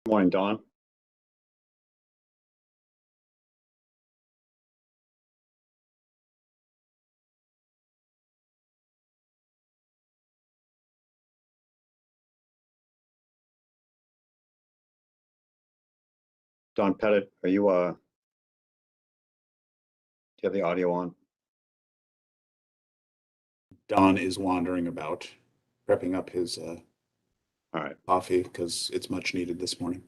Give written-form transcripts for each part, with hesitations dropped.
Morning, Dawn. Don Pettit, are you, do you have the audio on? Don is wandering about, prepping up his All right. coffee because it's much needed this morning.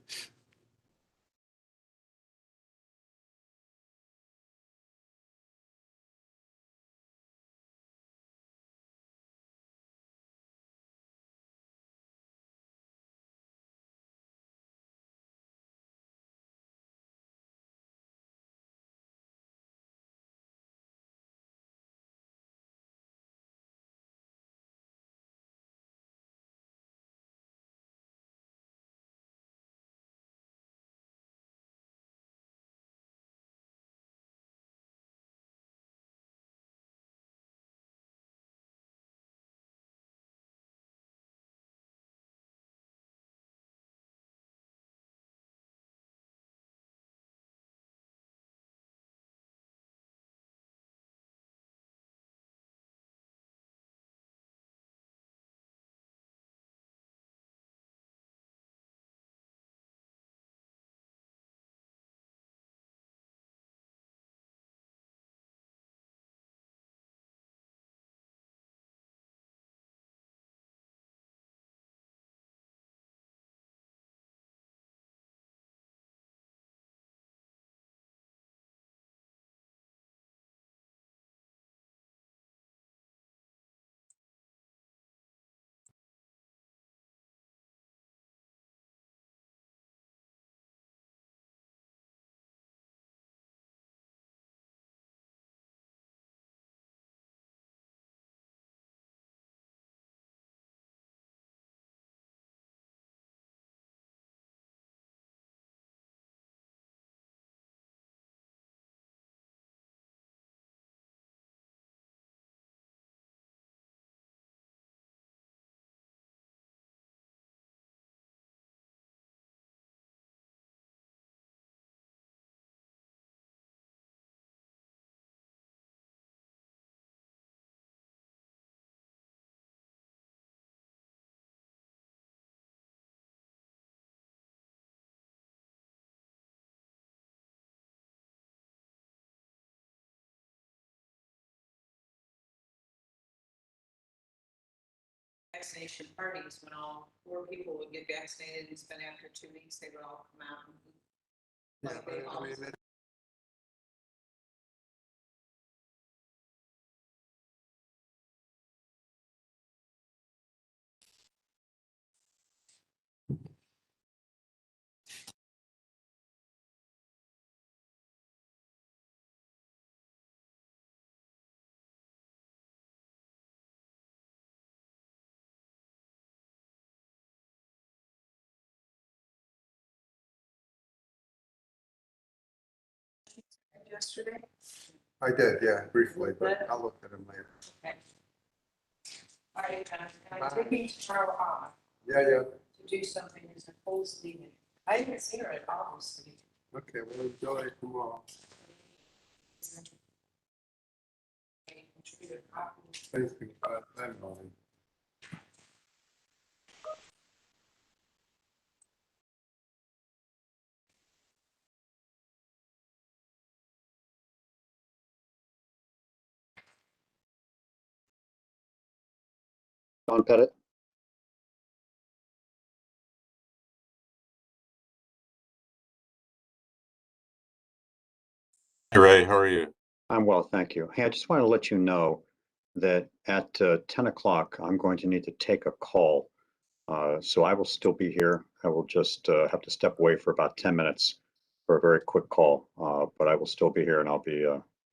Vaccination parties when all 4 people would get vaccinated, and spend after 2 weeks, they would all come out and like they all. Yesterday? I did, yeah, briefly, but I'll look at them later. Okay. All right, I'm taking tomorrow off Yeah, to do something as opposed to leaving. I didn't see her at all this week. okay, well, enjoy it tomorrow. Thank you, I'm going. Don Pettit? Hey Ray, how are you? I'm well, thank you. Hey, I just want to let you know that at 10 o'clock, I'm going to need to take a call. So I will still be here. I will just have to step away for about 10 minutes for a very quick call. But I will still be here and I'll be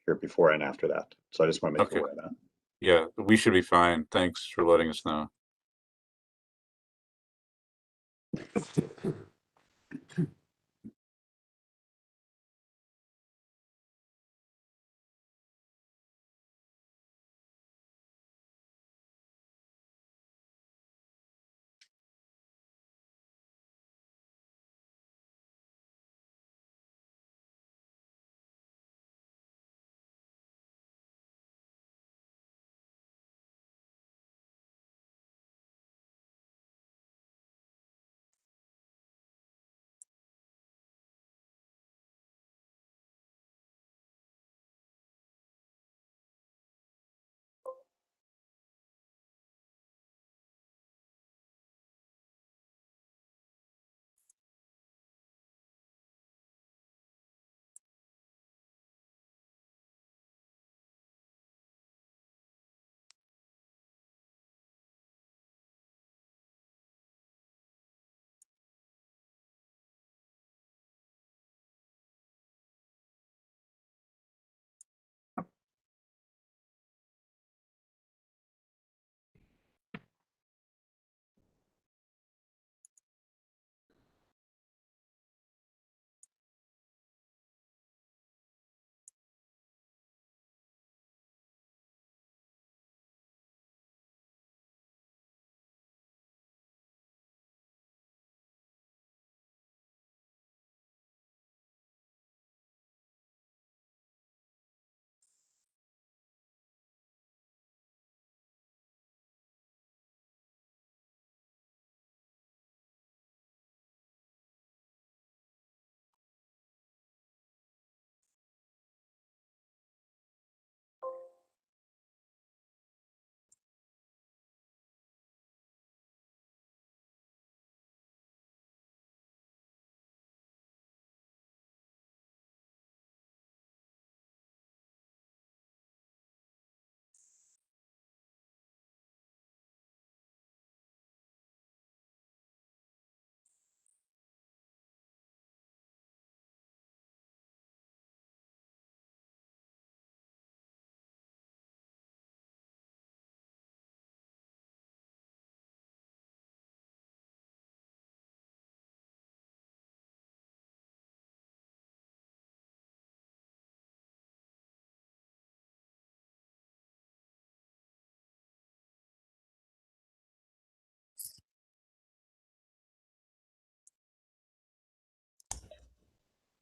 here before and after that. So I just want to make you aware of that. Yeah, we should be fine. Thanks for letting us know.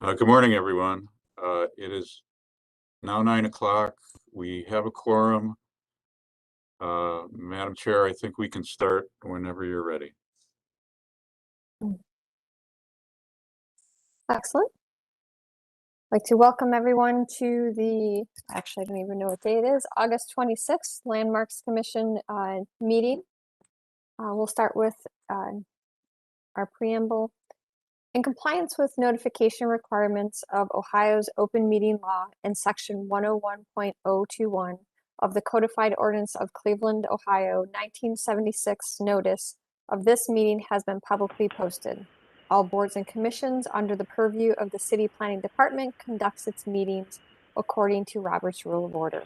Good morning, everyone. It is now 9 o'clock. We have a quorum. Madam Chair, I think we can start whenever you're ready. Excellent. I'd like to welcome everyone to the, actually, I don't even know what day it is, August 26th Landmarks Commission meeting. We'll start with our preamble. In compliance with notification requirements of Ohio's open meeting law and section 101.021 of the Codified Ordinance of Cleveland, Ohio, 1976, notice of this meeting has been publicly posted. All boards and commissions under the purview of the City Planning Department conducts its meetings according to Robert's Rule of Order.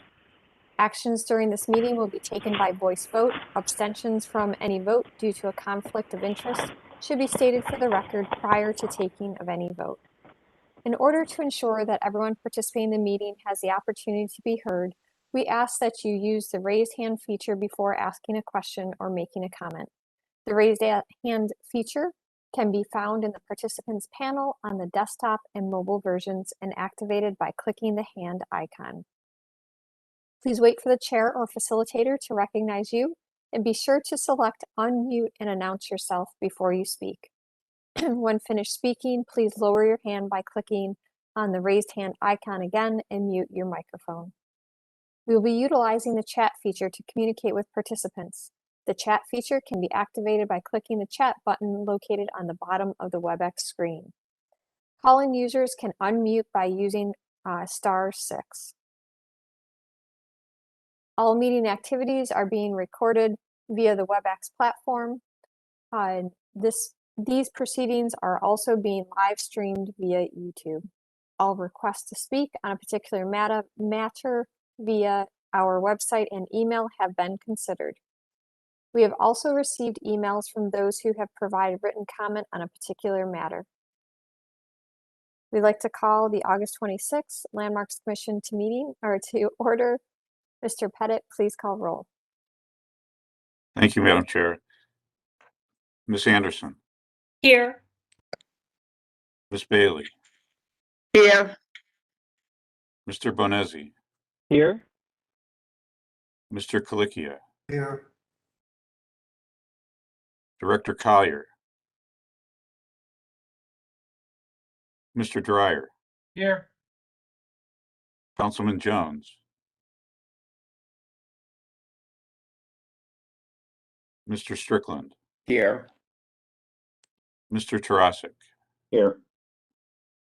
Actions during this meeting will be taken by voice vote. Abstentions from any vote due to a conflict of interest should be stated for the record prior to taking of any vote. In order to ensure that everyone participating in the meeting has the opportunity to be heard, we ask that you use the raise hand feature before asking a question or making a comment. The raised hand feature can be found in the participants panel on the desktop and mobile versions and activated by clicking the hand icon. Please wait for the chair or facilitator to recognize you and be sure to select unmute and announce yourself before you speak. When finished speaking, please lower your hand by clicking on the raised hand icon again and mute your microphone. We will be utilizing the chat feature to communicate with participants. The chat feature can be activated by clicking the chat button located on the bottom of the WebEx screen. Call-in users can unmute by using *6. All meeting activities are being recorded via the WebEx platform. These proceedings are also being live streamed via YouTube. All requests to speak on a particular matter via our website and email have been considered. We have also received emails from those who have provided written comment on a particular matter. We'd like to call the August 26th Landmarks Commission to order. Mr. Pettit, please call roll. Thank you, Madam Chair. Ms. Anderson, Here. Ms. Bailey, Here. Mr. Bonezzi, Here. Mr. Colicchia, Here, Director Collier, Mr. Dreyer, Here. Councilman Jones, Mr. Strickland, Here. Mr. Tarasik, Here.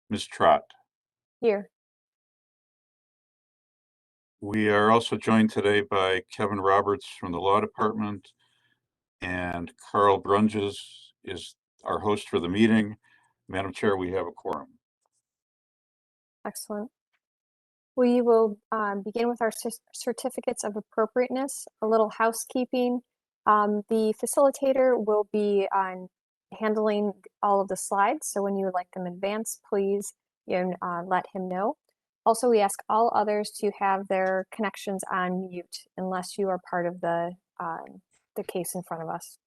Ms. Trott. Here. We are also joined today by Kevin Roberts from the Law Department, and Carl Brunges is our host for the meeting. Madam Chair, we have a quorum. Excellent. We will begin with our certificates of appropriateness. A little housekeeping. The facilitator will be handling all of the slides, so when you would like them advanced, please let him know. Also, we ask all others to have their connections on mute unless you are part of the case in front of us.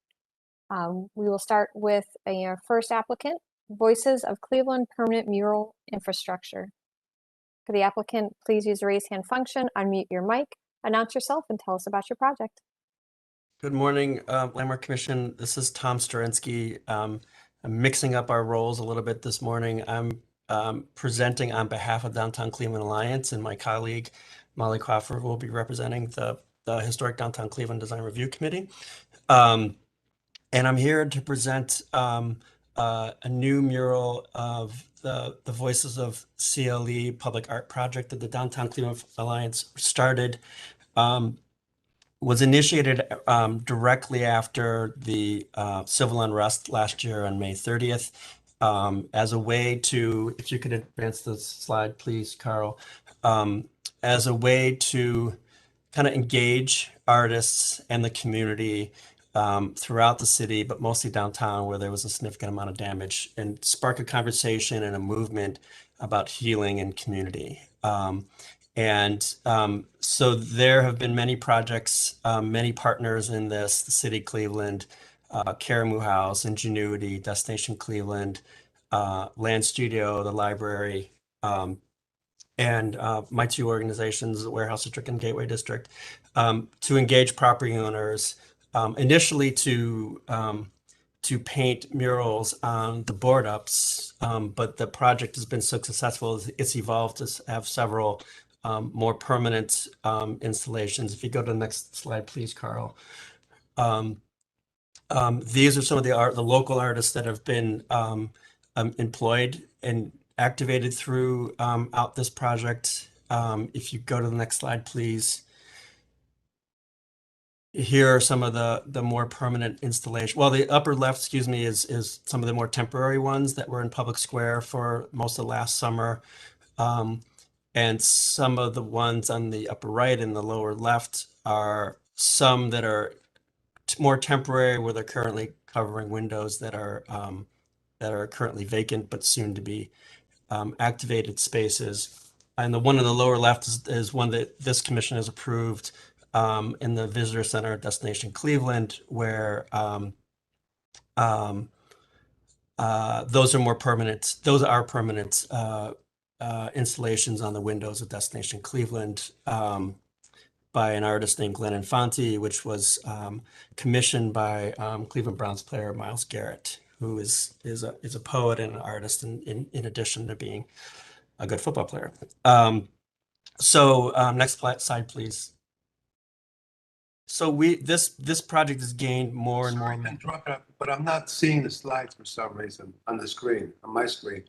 We will start with a first applicant, Voices of Cleveland Permanent Mural Infrastructure. For the applicant, please use the raise hand function, unmute your mic, announce yourself, and tell us about your project. Good morning, Landmark Commission. This is Tom Storinsky. I'm mixing up our roles a little bit this morning. I'm presenting on behalf of Downtown Cleveland Alliance, and my colleague Molly Crawford will be representing the Historic Downtown Cleveland Design Review Committee. And I'm here to present a new mural of the Voices of CLE public art project that the Downtown Cleveland Alliance started. Was initiated directly after the civil unrest last year on May 30th as a way to, if you could advance the slide, please, Carl, as a way to kind of engage artists and the community throughout the city, but mostly downtown where there was a significant amount of damage, and spark a conversation and a movement about healing and community. So there have been many projects, many partners in this, the City of Cleveland, Karamu House, Ingenuity, Destination Cleveland, Land Studio, the library, and my two organizations, the Warehouse District and Gateway District, to engage property owners initially to paint murals on the board ups, but the project has been so successful, it's evolved to have several more permanent installations. If you go to the next slide, please, Carl. These are some of the local artists that have been employed and activated through out this project. If you go to the next slide, please. Here are some of the more permanent installation. Well, the upper left, excuse me, is some of the more temporary ones that were in Public Square for most of last summer. And some of the ones on the upper right and the lower left are some that are more temporary, where they're currently covering windows that are currently vacant but soon to be activated spaces. And the one on the lower left is one that this commission has approved in the Visitor Center at Destination Cleveland, where those are more permanent. Those are permanent installations on the windows of Destination Cleveland by an artist named Glenn Infante, which was commissioned by Cleveland Browns player Myles Garrett, who is a poet and an artist in addition to being a good football player. Next slide, please. So this project has gained more and more. Sorry to interrupt, but I'm not seeing the slides for some reason on the screen, on my screen.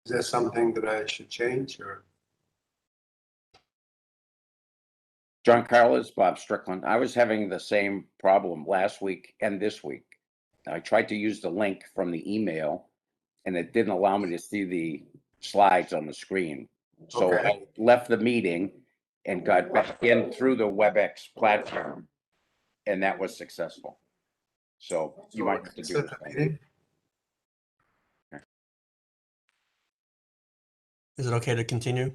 Is there something that I should change, or? John Carlos, Bob Strickland. I was having the same problem last week and this week. I tried to use the link from the email and it didn't allow me to see the slides on the screen. So Okay. I left the meeting and got back in through the WebEx platform, and that was successful. So you might have to do Set the meeting? Is it okay to continue?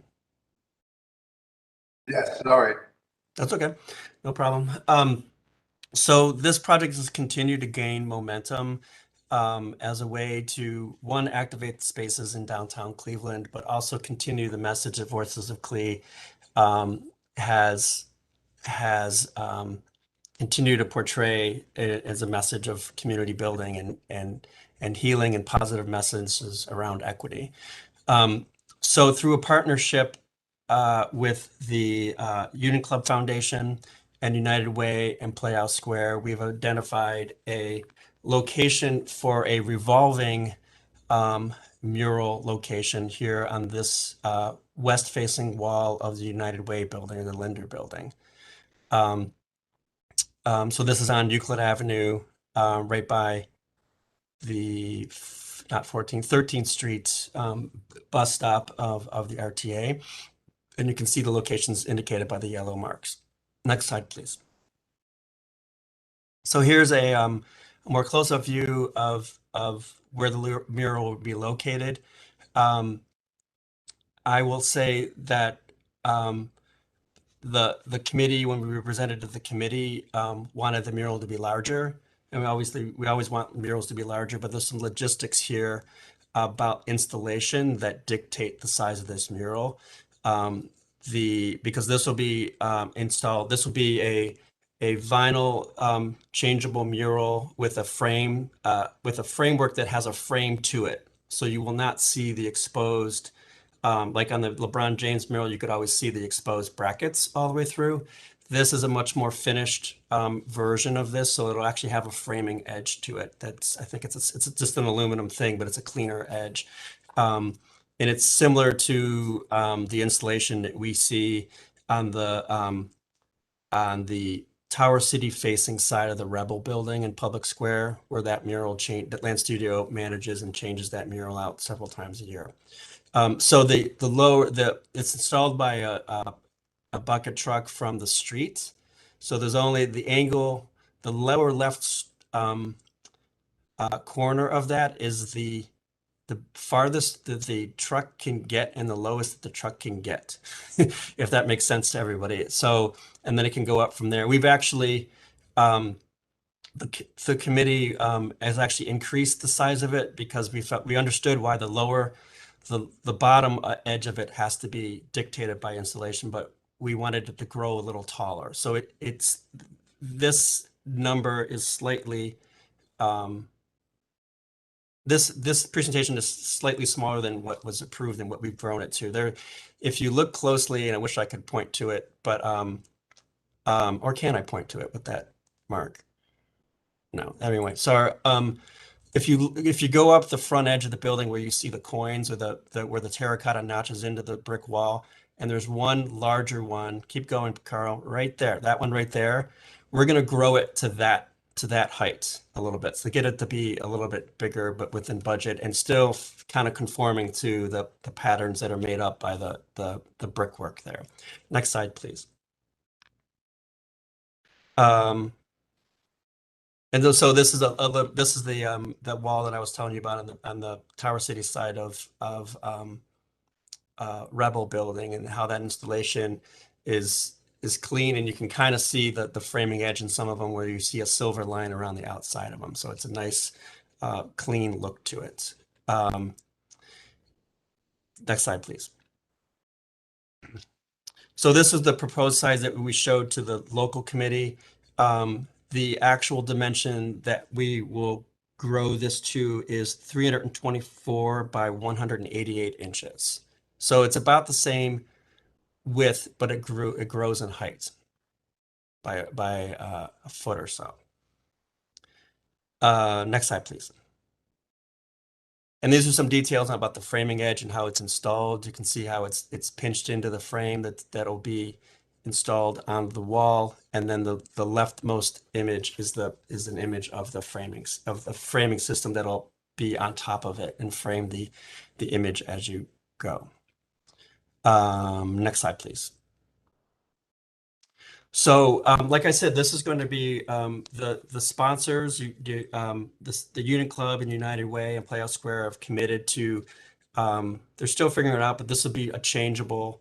Yes, sorry. That's okay, no problem. So this project has continued to gain momentum as a way to, one, activate spaces in downtown Cleveland, but also continue the message of Voices of Cle has continued to portray it as a message of community building and healing and positive messages around equity. So through a partnership with the Union Club Foundation and United Way and Playhouse Square, we've identified a location for a revolving mural location here on this west-facing wall of the United Way building, the Linder building. So this is on Euclid Avenue, right by the 13th Street bus stop of the RTA. And you can see the locations indicated by the yellow marks. Next slide, please. So here's a more close-up view of where the mural will be located. I will say that the committee, when we were presented to the committee, wanted the mural to be larger. And we always want murals to be larger, but there's some logistics here about installation that dictate the size of this mural. Because this will be installed, this will be a vinyl changeable mural with a frame, with a framework that has a frame to it. So you will not see the exposed, like on the LeBron James mural, you could always see the exposed brackets all the way through. This is a much more finished version of this, so it'll actually have a framing edge to it. I think it's just an aluminum thing, but it's a cleaner edge. And it's similar to the installation that we see on the Tower City facing side of the Rebel building in Public Square, where that mural that Land Studio manages and changes that mural out several times a year. So it's installed by a bucket truck from the street. So there's only the angle, the lower left corner of that is the farthest that the truck can get and the lowest that the truck can get, if that makes sense to everybody. So, and then it can go up from there. We've actually the committee has actually increased the size of it because we understood why the bottom edge of it has to be dictated by insulation, but we wanted it to grow a little taller. So this number is slightly this presentation is slightly smaller than what was approved and what we've grown it to. There, if you look closely, and I wish I could point to it, but or can I point to it with that mark? No. Anyway, so if you go up the front edge of the building where you see the coins or where the terracotta notches into the brick wall, and there's one larger one, keep going, Carl, right there, that one right there, we're going to grow it to that height a little bit. So get it to be a little bit bigger, but within budget and still kind of conforming to the patterns that are made up by the brickwork there. Next slide, please. And so this is the wall that I was telling you about on the Tower City side of Rebel building, and how that installation is clean, and you can kind of see the framing edge in some of them where you see a silver line around the outside of them. So it's a nice clean look to it. Next slide, please. So this is the proposed size that we showed to the local committee. The actual dimension that we will grow this to is 324 by 188 inches. So it's about the same width, but it grows in height by a foot or so. Next slide, please. And these are some details about the framing edge and how it's installed. You can see how it's pinched into the frame that'll be installed on the wall, and then the leftmost image is an image of the framing system that'll be on top of it and frame the image as you go. Next slide, please. So, like I said, this is going to be the sponsors, the Unit Club and United Way and Playhouse Square have committed to. They're still figuring it out, but this will be a changeable.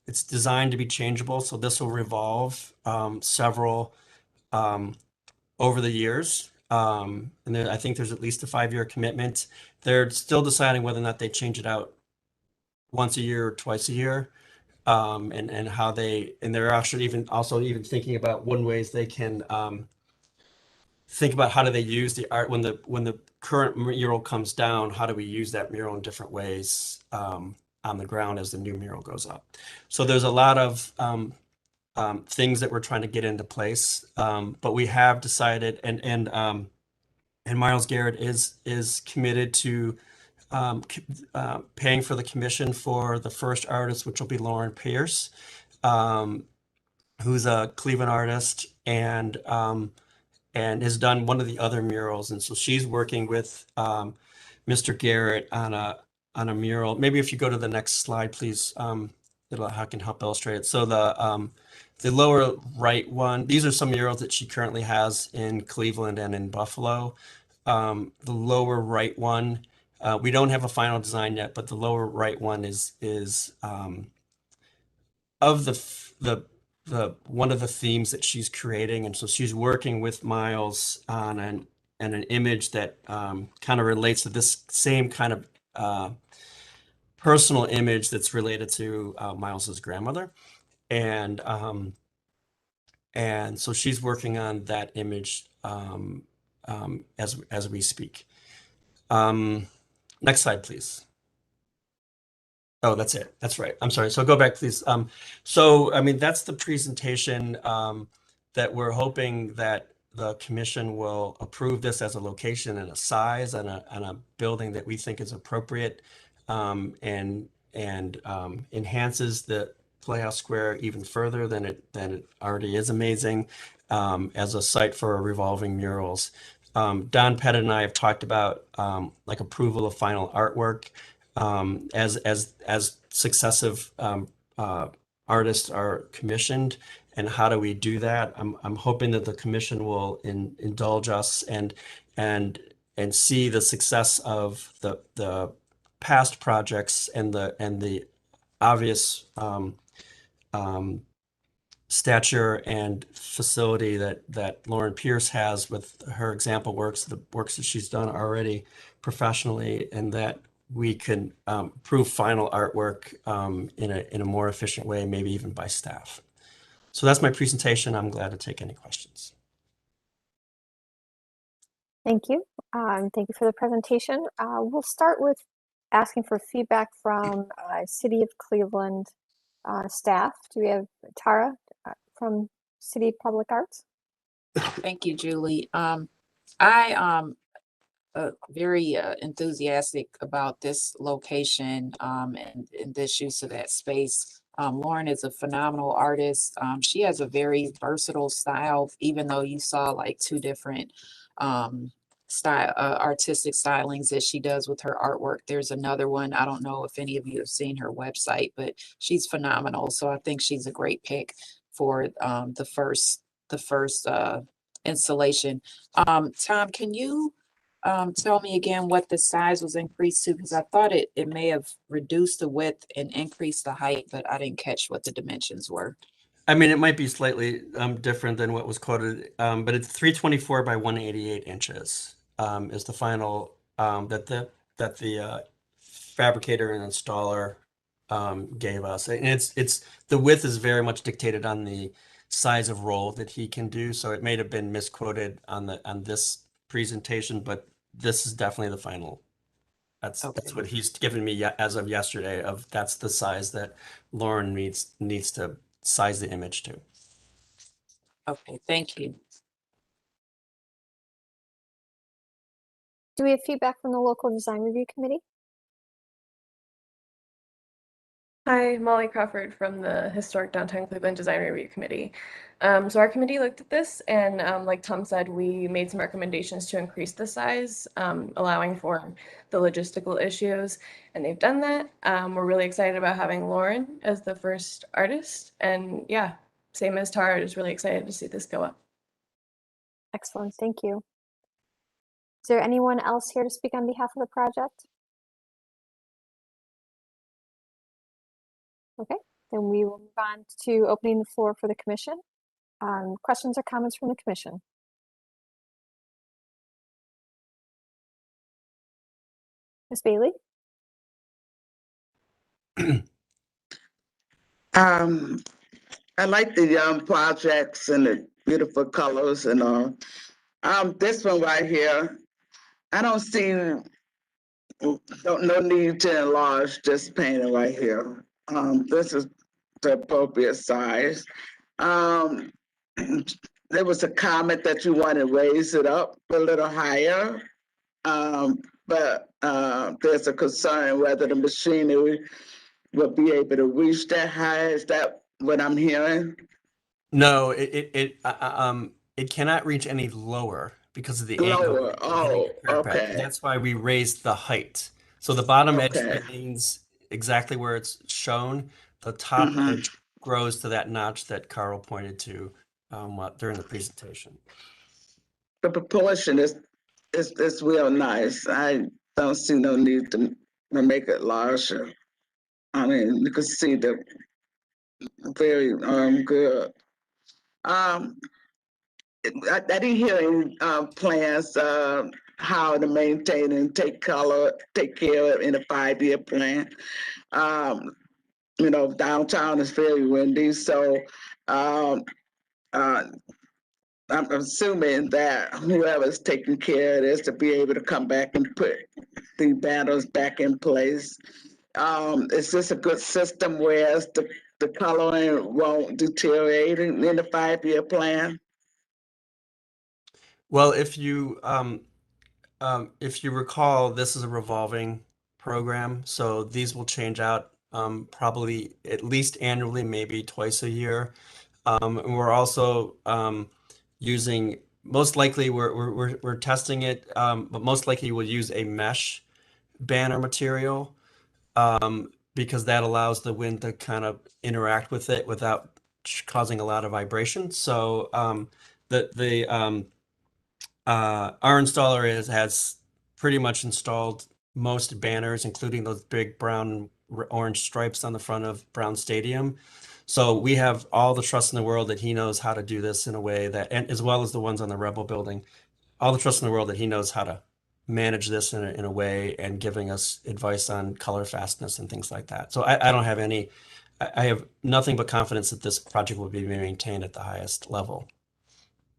It's designed to be changeable, so this will revolve several over the years. And then I think there's at least a 5-year commitment. They're still deciding whether or not they change it out once a year or twice a year, and how they're actually even thinking about one ways they can think about how do they use the art when the current mural comes down. How do we use that mural in different ways on the ground as the new mural goes up? So there's a lot of things that we're trying to get into place, but we have decided, and Miles Garrett is committed to paying for the commission for the first artist, which will be Lauren Pierce, who's a Cleveland artist and has done one of the other murals, and so she's working with Mr. Garrett on a mural. Maybe if you go to the next slide, please, I can help illustrate it. So the lower right one, these are some murals that she currently has in Cleveland and in Buffalo. The lower right one, we don't have a final design yet, but the lower right one is of the one of the themes that she's creating, and so she's working with Miles on an image that kind of relates to this same kind of personal image that's related to Miles's grandmother, and so she's working on that image as we speak. Next slide, please. Oh, that's it. That's right. I'm sorry. So go back, please. So, I mean, that's the presentation that we're hoping that the commission will approve this as a location and a size and a building that we think is appropriate, and enhances the Playhouse Square even further than it already is amazing, as a site for revolving murals. Don Pettit and I have talked about like approval of final artwork as successive artists are commissioned, and how do we do that? I'm hoping that the commission will indulge us and see the success of the past projects and the obvious stature and facility that Lauren Pierce has with her example works, the works that she's done already professionally, and that we can prove final artwork in a more efficient way, maybe even by staff. So that's my presentation. I'm glad to take any questions. Thank you. Thank you for the presentation. We'll start with asking for feedback from City of Cleveland staff. Do we have Tara from City Public Arts? Thank you, Julie. I very enthusiastic about this location and this use of that space. Lauren is a phenomenal artist. She has a very versatile style, even though you saw like two different artistic stylings that she does with her artwork. There's another one. I don't know if any of you have seen her website, but she's phenomenal. So I think she's a great pick for the first installation. Tom, can you tell me again what the size was increased to? Because I thought it may have reduced the width and increased the height, but I didn't catch what the dimensions were. I mean, it might be slightly different than what was quoted, but it's 324 by 188 inches is the final that the fabricator and installer gave us. And it's the width is very much dictated on the size of roll that he can do. So it may have been misquoted on this presentation, but this is definitely the final. That's what he's given me as of yesterday. That's the size that Lauren needs to size the image to. Okay, thank you. Do we have feedback from the local design review committee? Hi, Molly Crawford from the Historic Downtown Cleveland Design Review Committee. So our committee looked at this and like Tom said, we made some recommendations to increase the size, allowing for the logistical issues, and they've done that. We're really excited about having Lauren as the first artist, and yeah, same as Tara, just really excited to see this go up. Excellent, thank you. Is there anyone else here to speak on behalf of the project? Okay, then we will move on to opening the floor for the commission. Questions or comments from the commission? Ms. Bailey? I like the young projects and the beautiful colors and all. This one right here, I don't see no need to enlarge this painting right here. This is the appropriate size. There was a comment that you want to raise it up a little higher, but there's a concern whether the machinery will be able to reach that high. Is that what I'm hearing? No, it cannot reach any lower because of the angle. Lower. Oh, okay. That's why we raised the height. So the bottom edge Okay. remains exactly where it's shown. The top edge grows to that notch that Carl pointed to during the presentation. The proportion is real nice. I don't see no need to make it larger. I mean, you can see the very good. I didn't hear any plans how to maintain and take care of it in a 5-year plan. You know, downtown is very windy, so I'm assuming that whoever's taking care of this to be able to come back and put the banners back in place. Is this a good system where the coloring won't deteriorate in the 5-year plan? Well, if you recall, this is a revolving program, so these will change out probably at least annually, maybe twice a year. And we're also using, most likely we're testing it, but most likely we'll use a mesh banner material because that allows the wind to kind of interact with it without causing a lot of vibration. So our installer has pretty much installed most banners, including those big brown orange stripes on the front of Brown Stadium. So we have all the trust in the world that he knows how to do this in a way that, and as well as the ones on the Rebel building, all the trust in the world that he knows how to manage this in a way and giving us advice on color fastness and things like that. So I don't have any, I have nothing but confidence that this project will be maintained at the highest level.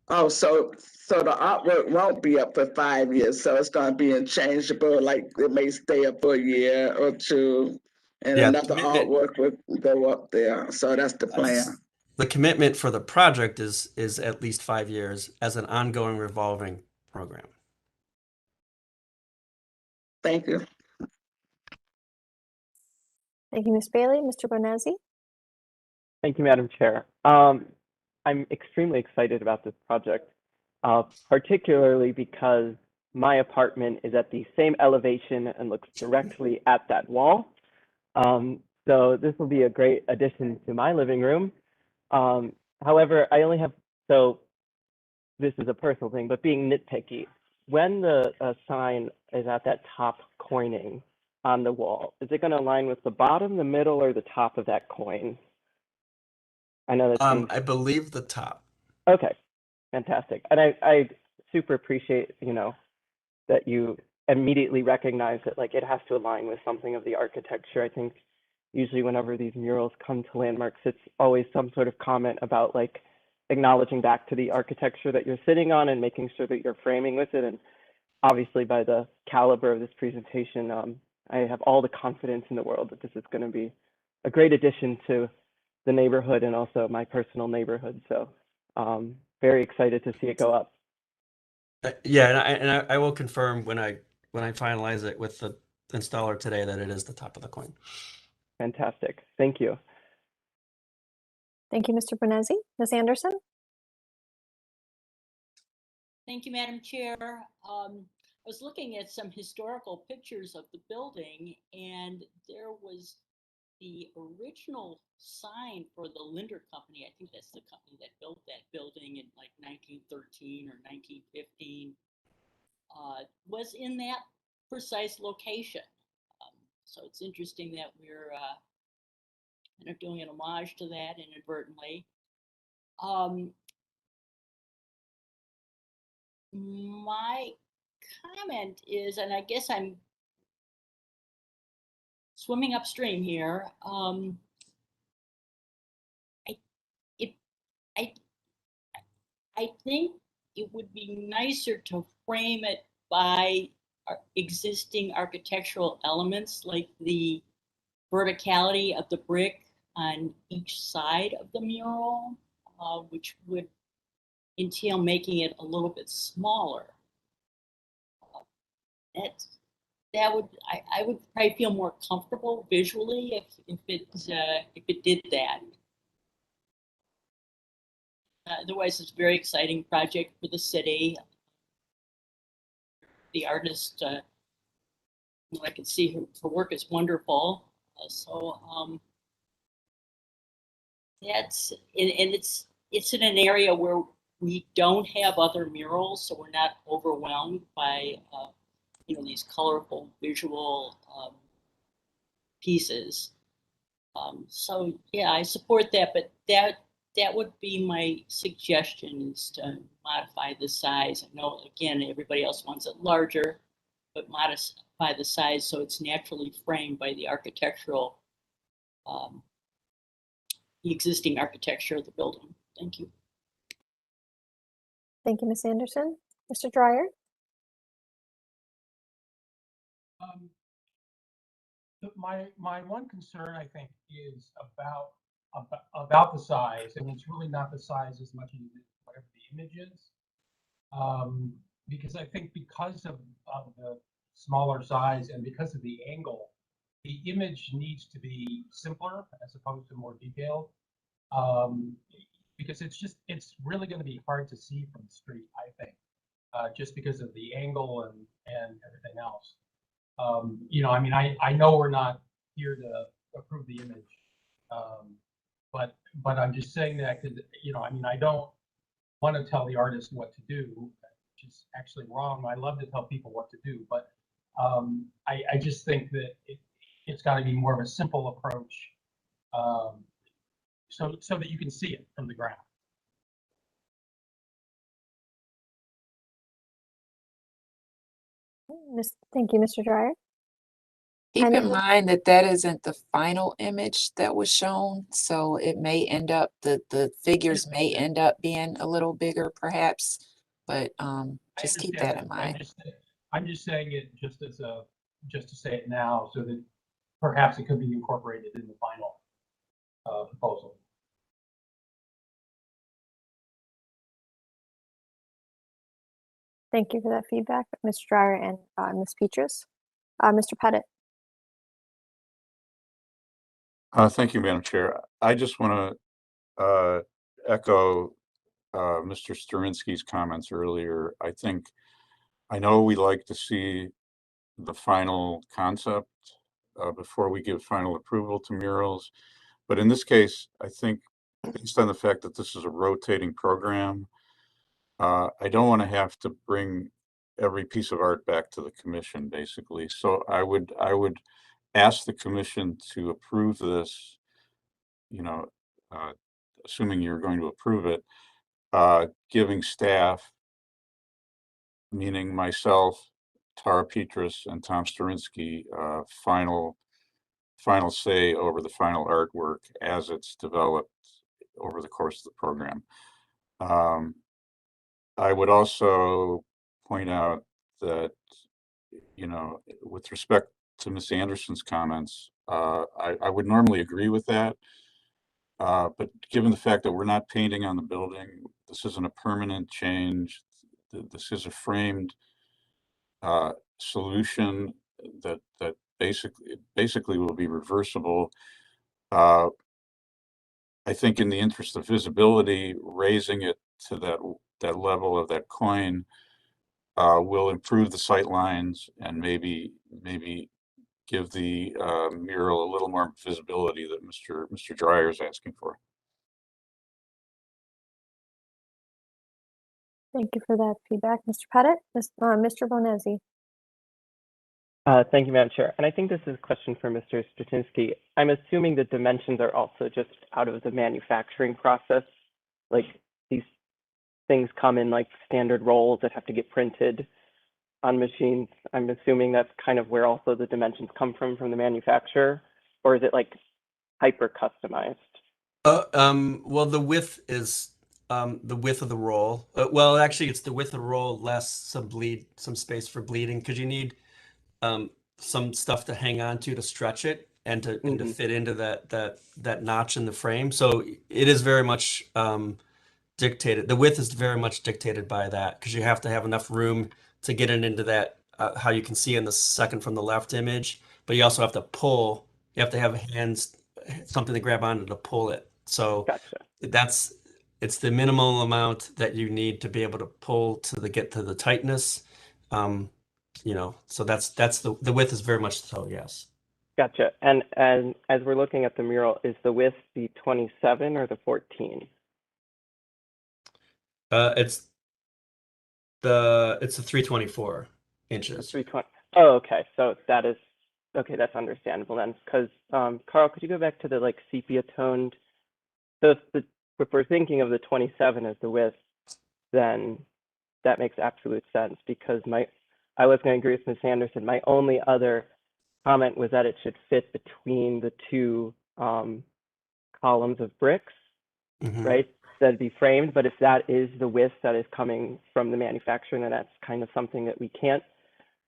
Oh, so the artwork won't be up for 5 years, so it's gonna be interchangeable, like it may stay up for a year or two, and Yeah, the another commitment, artwork will go up there. So that's the plan. the commitment for the project is at least 5 years as an ongoing revolving program. Thank you. Thank you, Ms. Bailey. Mr. Bonazzi? Thank you, Madam Chair. I'm extremely excited about this project, particularly because my apartment is at the same elevation and looks directly at that wall. So this will be a great addition to my living room. However, I only have, so this is a personal thing, but being nitpicky, when the sign is at that top coining on the wall, is it going to align with the bottom, the middle, or the top of that coin? I know that seems... I believe the top. Okay, fantastic. And I super appreciate, you know, that you immediately recognize that like it has to align with something of the architecture. I think usually whenever these murals come to landmarks, it's always some sort of comment about like acknowledging back to the architecture that you're sitting on and making sure that you're framing with it. And obviously by the caliber of this presentation, I have all the confidence in the world that this is going to be a great addition to the neighborhood and also my personal neighborhood. So very excited to see it go up. Yeah, and I will confirm when I finalize it with the installer today that it is the top of the coin. Fantastic. Thank you. Thank you, Mr. Bonazzi. Ms. Anderson? Thank you, Madam Chair. I was looking at some historical pictures of the building, and there was the original sign for the Linder Company. I think that's the company that built that building in like 1913 or 1915, was in that precise location. So it's interesting that we're kind of doing an homage to that inadvertently. My comment is, and I guess I'm swimming upstream here. I think it would be nicer to frame it by existing architectural elements, like the verticality of the brick on each side of the mural, which would entail making it a little bit smaller. I would probably feel more comfortable visually if it did that. Otherwise, it's a very exciting project for the city. The artist, I can see her work is wonderful. That's and it's in an area where we don't have other murals, so we're not overwhelmed by these colorful visual pieces. So yeah, I support that, but that would be my suggestion, is to modify the size. I know, again, everybody else wants it larger, but modify the size so it's naturally framed by the architectural, the existing architecture of the building. Thank you. Thank you, Ms. Anderson. Mr. Dreyer? My one concern, I think, is about the size, and it's really not the size as much as whatever the image is, because I think because of the smaller size and because of the angle, the image needs to be simpler as opposed to more detailed, because it's really going to be hard to see from the street, I think, just because of the angle and everything else. I mean, I know we're not here to approve the image, but I'm just saying that because, I mean, I don't want to tell the artist what to do, which is actually wrong. I love to tell people what to do, but I just think that it's got to be more of a simple approach, so that you can see it from the ground. Thank you, Mr. Dryer. Keep And in mind that that isn't the final image that was shown, so it may end up, the figures may end up being a little bigger perhaps, but just keep that in mind. I'm just saying it just as just to say it now, so that perhaps it could be incorporated in the final proposal. thank you for that feedback, Mr. Dryer and Ms. Petrus. Mr. Pettit. Thank you, Madam Chair. I just want to echo Mr. Sterinsky's comments earlier. I know we like to see the final concept before we give final approval to murals. But in this case, I think based on the fact that this is a rotating program, I don't want to have to bring every piece of art back to the commission, basically. So I would ask the commission to approve this, you know, assuming you're going to approve it, giving staff, meaning myself, Tara Petrus, and Tom Sterinsky, final say over the final artwork as it's developed over the course of the program. I would also point out that, you know, with respect to Ms. Anderson's comments, I would normally agree with that. But given the fact that we're not painting on the building, this isn't a permanent change. This is a framed solution that basically will be reversible. I think in the interest of visibility, raising it to that level of that coin will improve the sight lines and maybe give the mural a little more visibility that Mr. Dryer is asking for. Thank you for that feedback, Mr. Pettit. Mr. Bonezzi. Thank you, Madam Chair. And I think this is a question for Mr. Stratinsky. I'm assuming the dimensions are also just out of the manufacturing process. Like these things come in like standard rolls that have to get printed on machines. I'm assuming that's kind of where also the dimensions come from the manufacturer, or is it like hyper customized? Well, the width is the width of the roll. Well, actually, it's the width of the roll less some space for bleeding, because you need some stuff to hang on to stretch it and to fit into that notch in the frame. So it is very much dictated. The width is very much dictated by that, because you have to have enough room to get it into that how you can see in the second from the left image, but you also have to pull. You have to have hands, something to grab onto to pull it. So Gotcha. It's the minimal amount that you need to be able to pull to get to the tightness. You know, so that's the width is very much so, yes. Gotcha. And as we're looking at the mural, is the width the 27 or the 14? It's the 324 inches. 320. Oh, okay. So that is okay. That's understandable then. Because Carl, could you go back to the like sepia toned? So if we're thinking of the 27 as the width, then that makes absolute sense, because I was going to agree with Ms. Anderson. My only other comment was that it should fit between the two columns of bricks, right? That'd be framed. But if that is the width that is coming from the manufacturer, then that's kind of something that we can't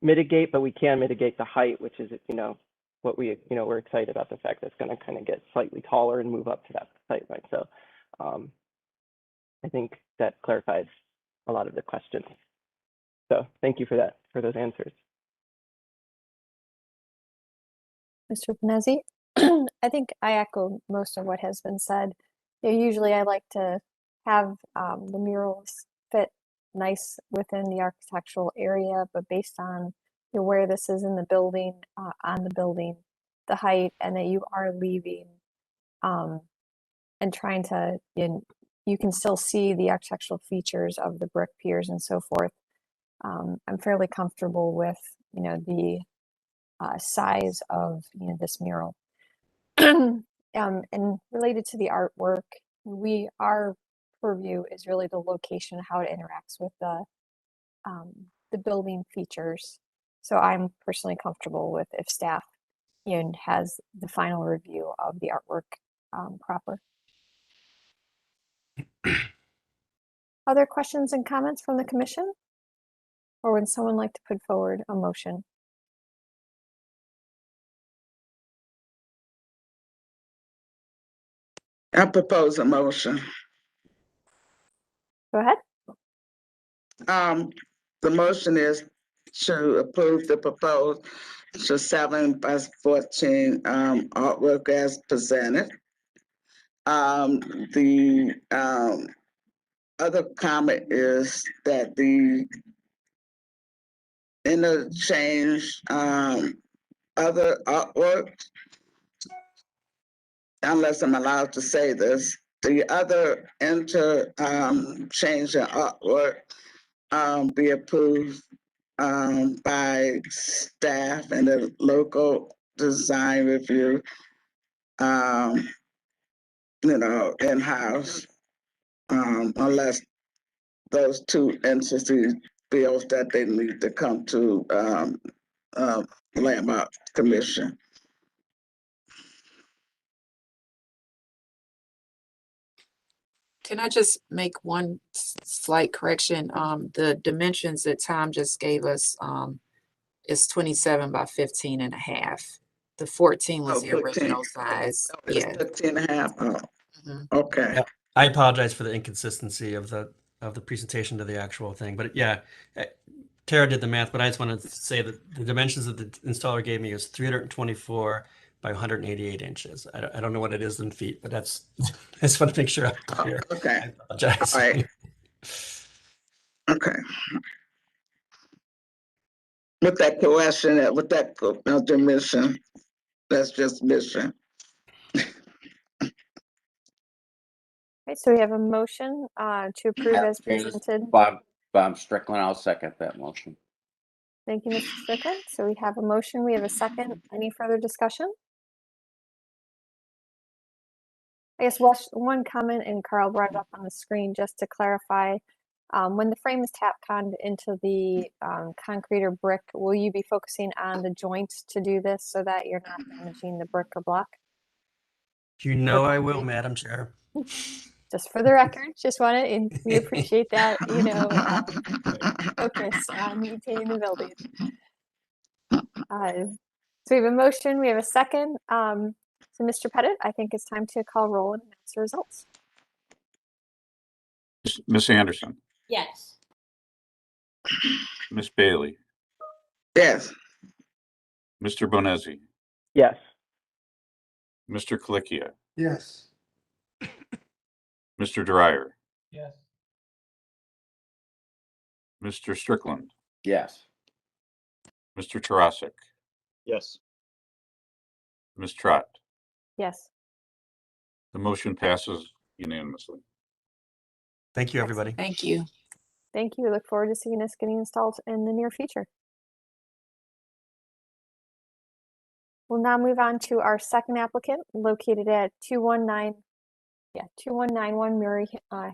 mitigate, but we can mitigate the height, which is, you know, what we, you know, we're excited about the fact that it's going to kind of get slightly taller and move up to that sight line. So I think that clarifies a lot of the questions. So thank you for that, for those answers. Mr. Benezzi. I think I echo most of what has been said. You know, usually I like to have the murals fit nice within the architectural area, but based on, you know, where this is in the building, on the building, the height, and that you are leaving and trying to, you can still see the architectural features of the brick piers and so forth. I'm fairly comfortable with, you know, the size of, you know, this mural. And related to the artwork, our purview is really the location, how it interacts with the building features. So I'm personally comfortable with if staff has the final review of the artwork proper. Other questions and comments from the commission? Or would someone like to put forward a motion? I propose a motion. Go ahead. The motion is to approve the proposed 7x14 artwork as presented. The other comment is that the interchange other artwork, unless I'm allowed to say this, the other change in artwork be approved by staff and the local design review, in-house, unless those two entities feel that they need to come to Landmark Commission. Can I just make one slight correction? The dimensions that Tom just gave us is 27 by 15 and a half. The 14 was the 15. original size. It's Yeah. 15 and a half. Oh, okay. Yeah, I apologize for the inconsistency of the presentation to the actual thing, but yeah, Tara did the math, but I just want to say that the dimensions that the installer gave me is 324 by 188 inches. I don't know what it is in feet, but that's I just want to make sure I'm clear. Okay. I apologize. All right. Okay. With that question, with that dimension, that's just mission. Okay, so we have a motion to approve as presented. Bob Strickland, I'll second that motion. Thank you, Mr. Strickland. So we have a motion, we have a second. Any further discussion? I guess one comment, and Carl brought it up on the screen just to clarify. When the frame is tapconned into the concrete or brick, will you be focusing on the joints to do this so that you're not damaging the brick or block? You know I will, Madam Chair. Just for the record, just want to, and we appreciate that, focus on maintaining the building. So we have a motion, we have a second. So Mr. Pettit, I think it's time to call roll and announce the results. Miss Anderson, Yes. Miss Bailey, Yes. Mr. Bonezzi, Yes. Mr. Colicchia, Yes. Mr. Dreyer, Yes. Mr. Strickland, Yes. Mr. Tarasik, Yes. Ms. Trott. Yes. The motion passes unanimously. Thank you, everybody. Thank you. Thank you. We look forward to seeing this getting installed in the near future. We'll now move on to our second applicant located at 2191 Murray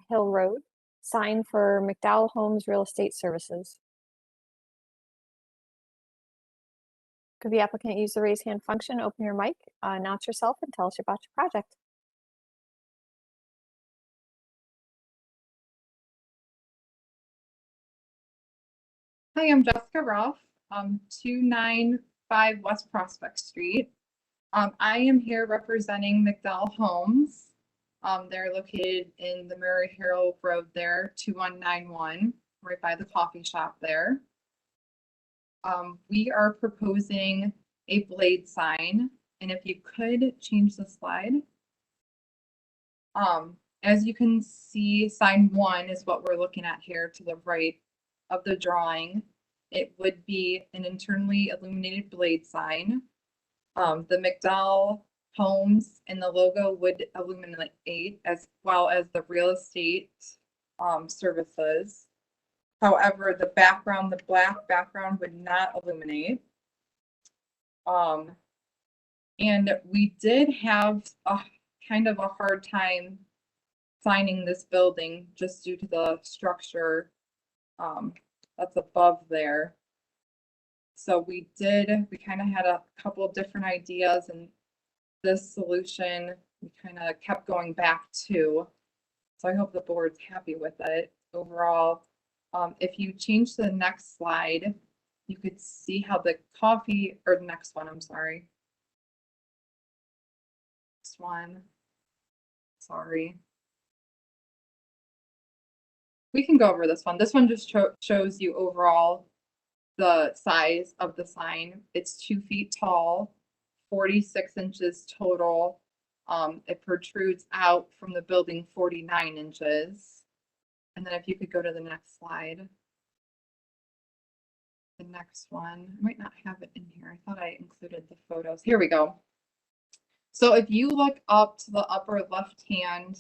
Hill Road, sign for Mcdowell Homes Real Estate Services. Could the applicant use the raise hand function, open your mic, announce yourself, and tell us about your project? Hi, I'm Jessica Rolfe, 295 West Prospect Street. I am here representing Mcdowell Homes. They're located in the Murray Hill Road there, 2191, right by the coffee shop there. We are proposing a blade sign, and if you could change the slide. As you can see, sign 1 is what we're looking at here to the right of the drawing. It would be an internally illuminated blade sign. The McDowell Homes and the logo would illuminate as well as the real estate services. However, the background, the black background would not illuminate. And we did have a kind of a hard time signing this building just due to the structure that's above there. So we kind of had a couple of different ideas, and this solution we kind of kept going back to. So I hope the board's happy with it overall. If you change to the next slide, you could see how the coffee, or the next one, I'm sorry. Next one. Sorry. We can go over this one. This one just shows you overall the size of the sign. It's 2 feet tall, 46 inches total. It protrudes out from the building 49 inches. And then if you could go to the next slide. The next one, I might not have it in here. I thought I included the photos. Here we go. So if you look up to the upper left-hand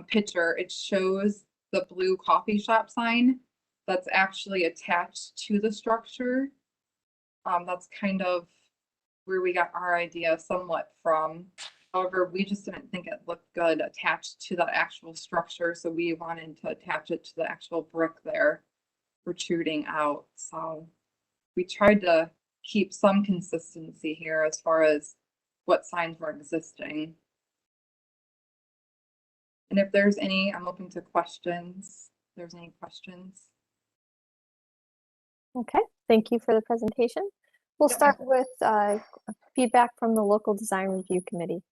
picture, it shows the blue coffee shop sign that's actually attached to the structure. That's kind of where we got our idea somewhat from. However, we just didn't think it looked good attached to the actual structure, so we wanted to attach it to the actual brick there, protruding out. So we tried to keep some consistency here as far as what signs were existing. And if there's any, I'm open to questions. If there's any questions. Okay, thank you for the presentation. We'll start with feedback from the local design review committee.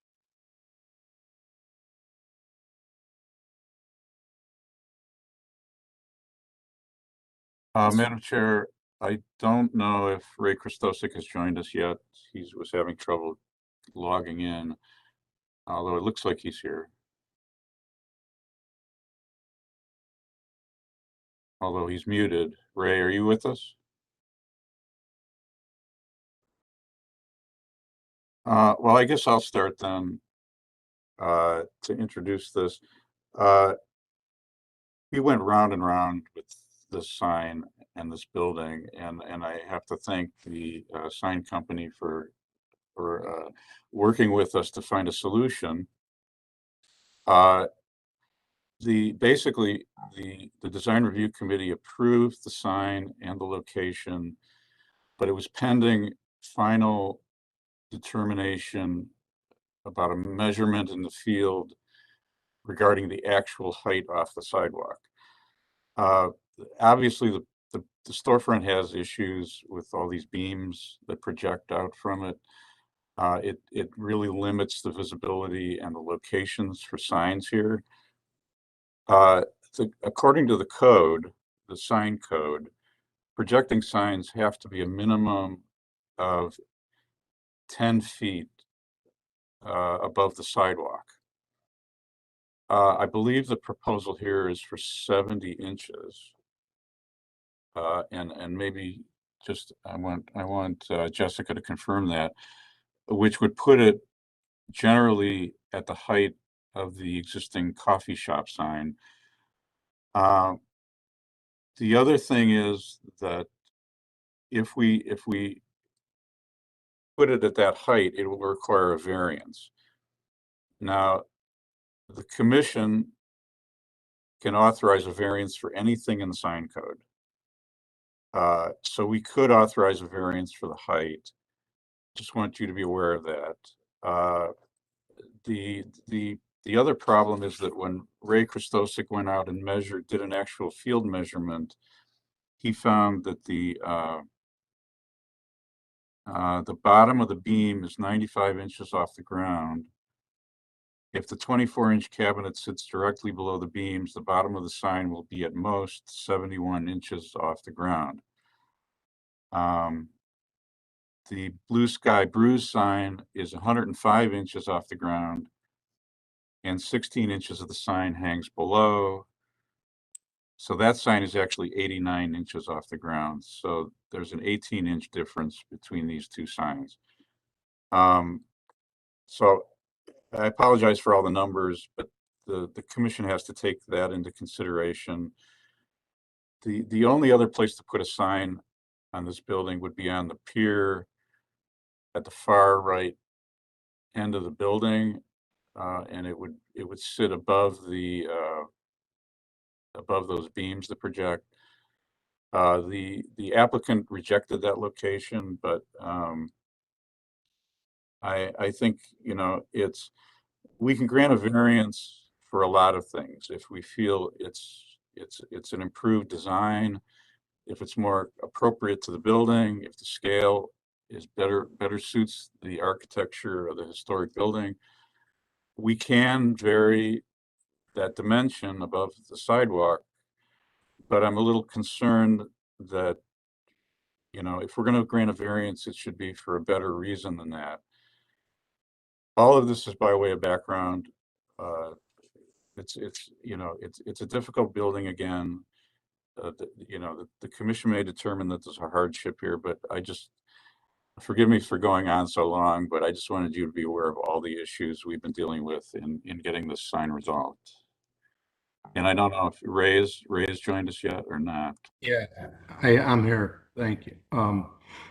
Madam Chair, I don't know if Ray Christosic has joined us yet. He was having trouble logging in, although it looks like he's here. Although he's muted. Ray, are you with us? Well, I guess I'll start then to introduce this. We went round and round with this sign and this building, and I have to thank the sign company for working with us to find a solution. Basically the design review committee approved the sign and the location, but it was pending final determination about a measurement in the field regarding the actual height off the sidewalk. Obviously the storefront has issues with all these beams that project out from it. It really limits the visibility and the locations for signs here. According to the code, the sign code, projecting signs have to be a minimum of 10 feet above the sidewalk. I believe the proposal here is for 70 inches. And maybe just, I want Jessica to confirm that, which would put it generally at the height of the existing coffee shop sign. The other thing is that if we put it at that height, it will require a variance. Now, the commission can authorize a variance for anything in the sign code. So we could authorize a variance for the height. Just want you to be aware of that. The other problem is that when Ray Christosic went out and did an actual field measurement, he found that the bottom of the beam is 95 inches off the ground. If the 24-inch cabinet sits directly below the beams, the bottom of the sign will be at most 71 inches off the ground. The Blue Sky Brews sign is 105 inches off the ground, and 16 inches of the sign hangs below. So that sign is actually 89 inches off the ground. So there's an 18-inch difference between these two signs. So I apologize for all the numbers, but the commission has to take that into consideration. The only other place to put a sign on this building would be on the pier at the far right end of the building, and it would sit above the above those beams that project. The applicant rejected that location, but I think, you know, we can grant a variance for a lot of things if we feel it's an improved design, if it's more appropriate to the building, if the scale is better suits the architecture of the historic building. We can vary that dimension above the sidewalk, but I'm a little concerned that, you know, if we're going to grant a variance, it should be for a better reason than that. All of this is by way of background. It's you know, it's a difficult building again. You know, the commission may determine that there's a hardship here, but forgive me for going on so long, but I just wanted you to be aware of all the issues we've been dealing with in getting this sign resolved. And I don't know if Ray's joined us yet or not. Yeah, I'm here. Thank you.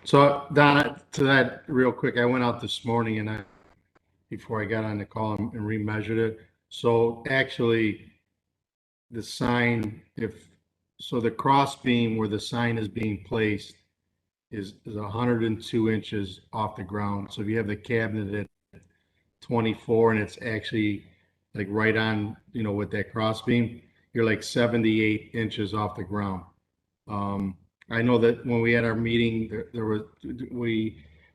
So Donna, to that real quick, I went out this morning and before I got on the call and remeasured it. So actually the sign, the cross beam where the sign is being placed is 102 inches off the ground. So if you have the cabinet at 24 and it's actually like right on, you know, with that cross beam, you're like 78 inches off the ground. I know that when we had our meeting,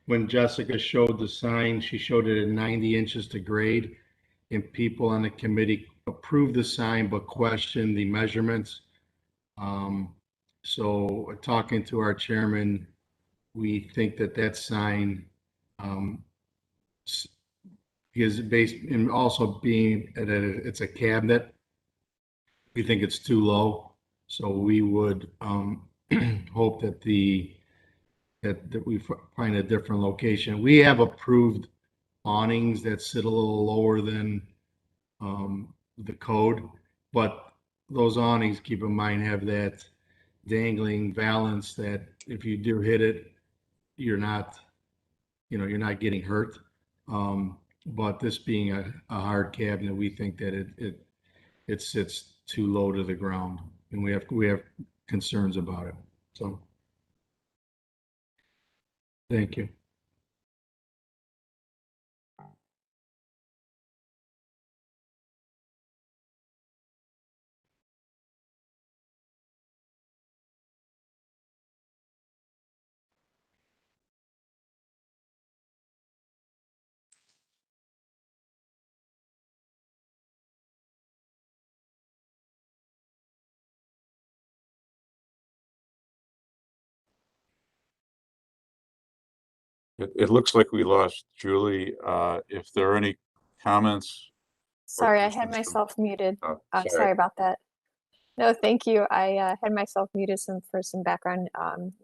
when Jessica showed the sign, she showed it at 90 inches to grade, and people on the committee approved the sign but questioned the measurements. So talking to our chairman, we think that sign is based, and also being that it's a cabinet, we think it's too low. So we would hope that we find a different location. We have approved awnings that sit a little lower than the code, but those awnings, keep in mind, have that dangling valance that if you do hit it, you're not getting hurt. But this being a hard cabinet, we think that it sits too low to the ground, and we have concerns about it. So, thank you. It looks like we lost Julie. If there are any comments. Sorry, I had myself muted. Sorry about that. No, thank you. I had myself muted for some background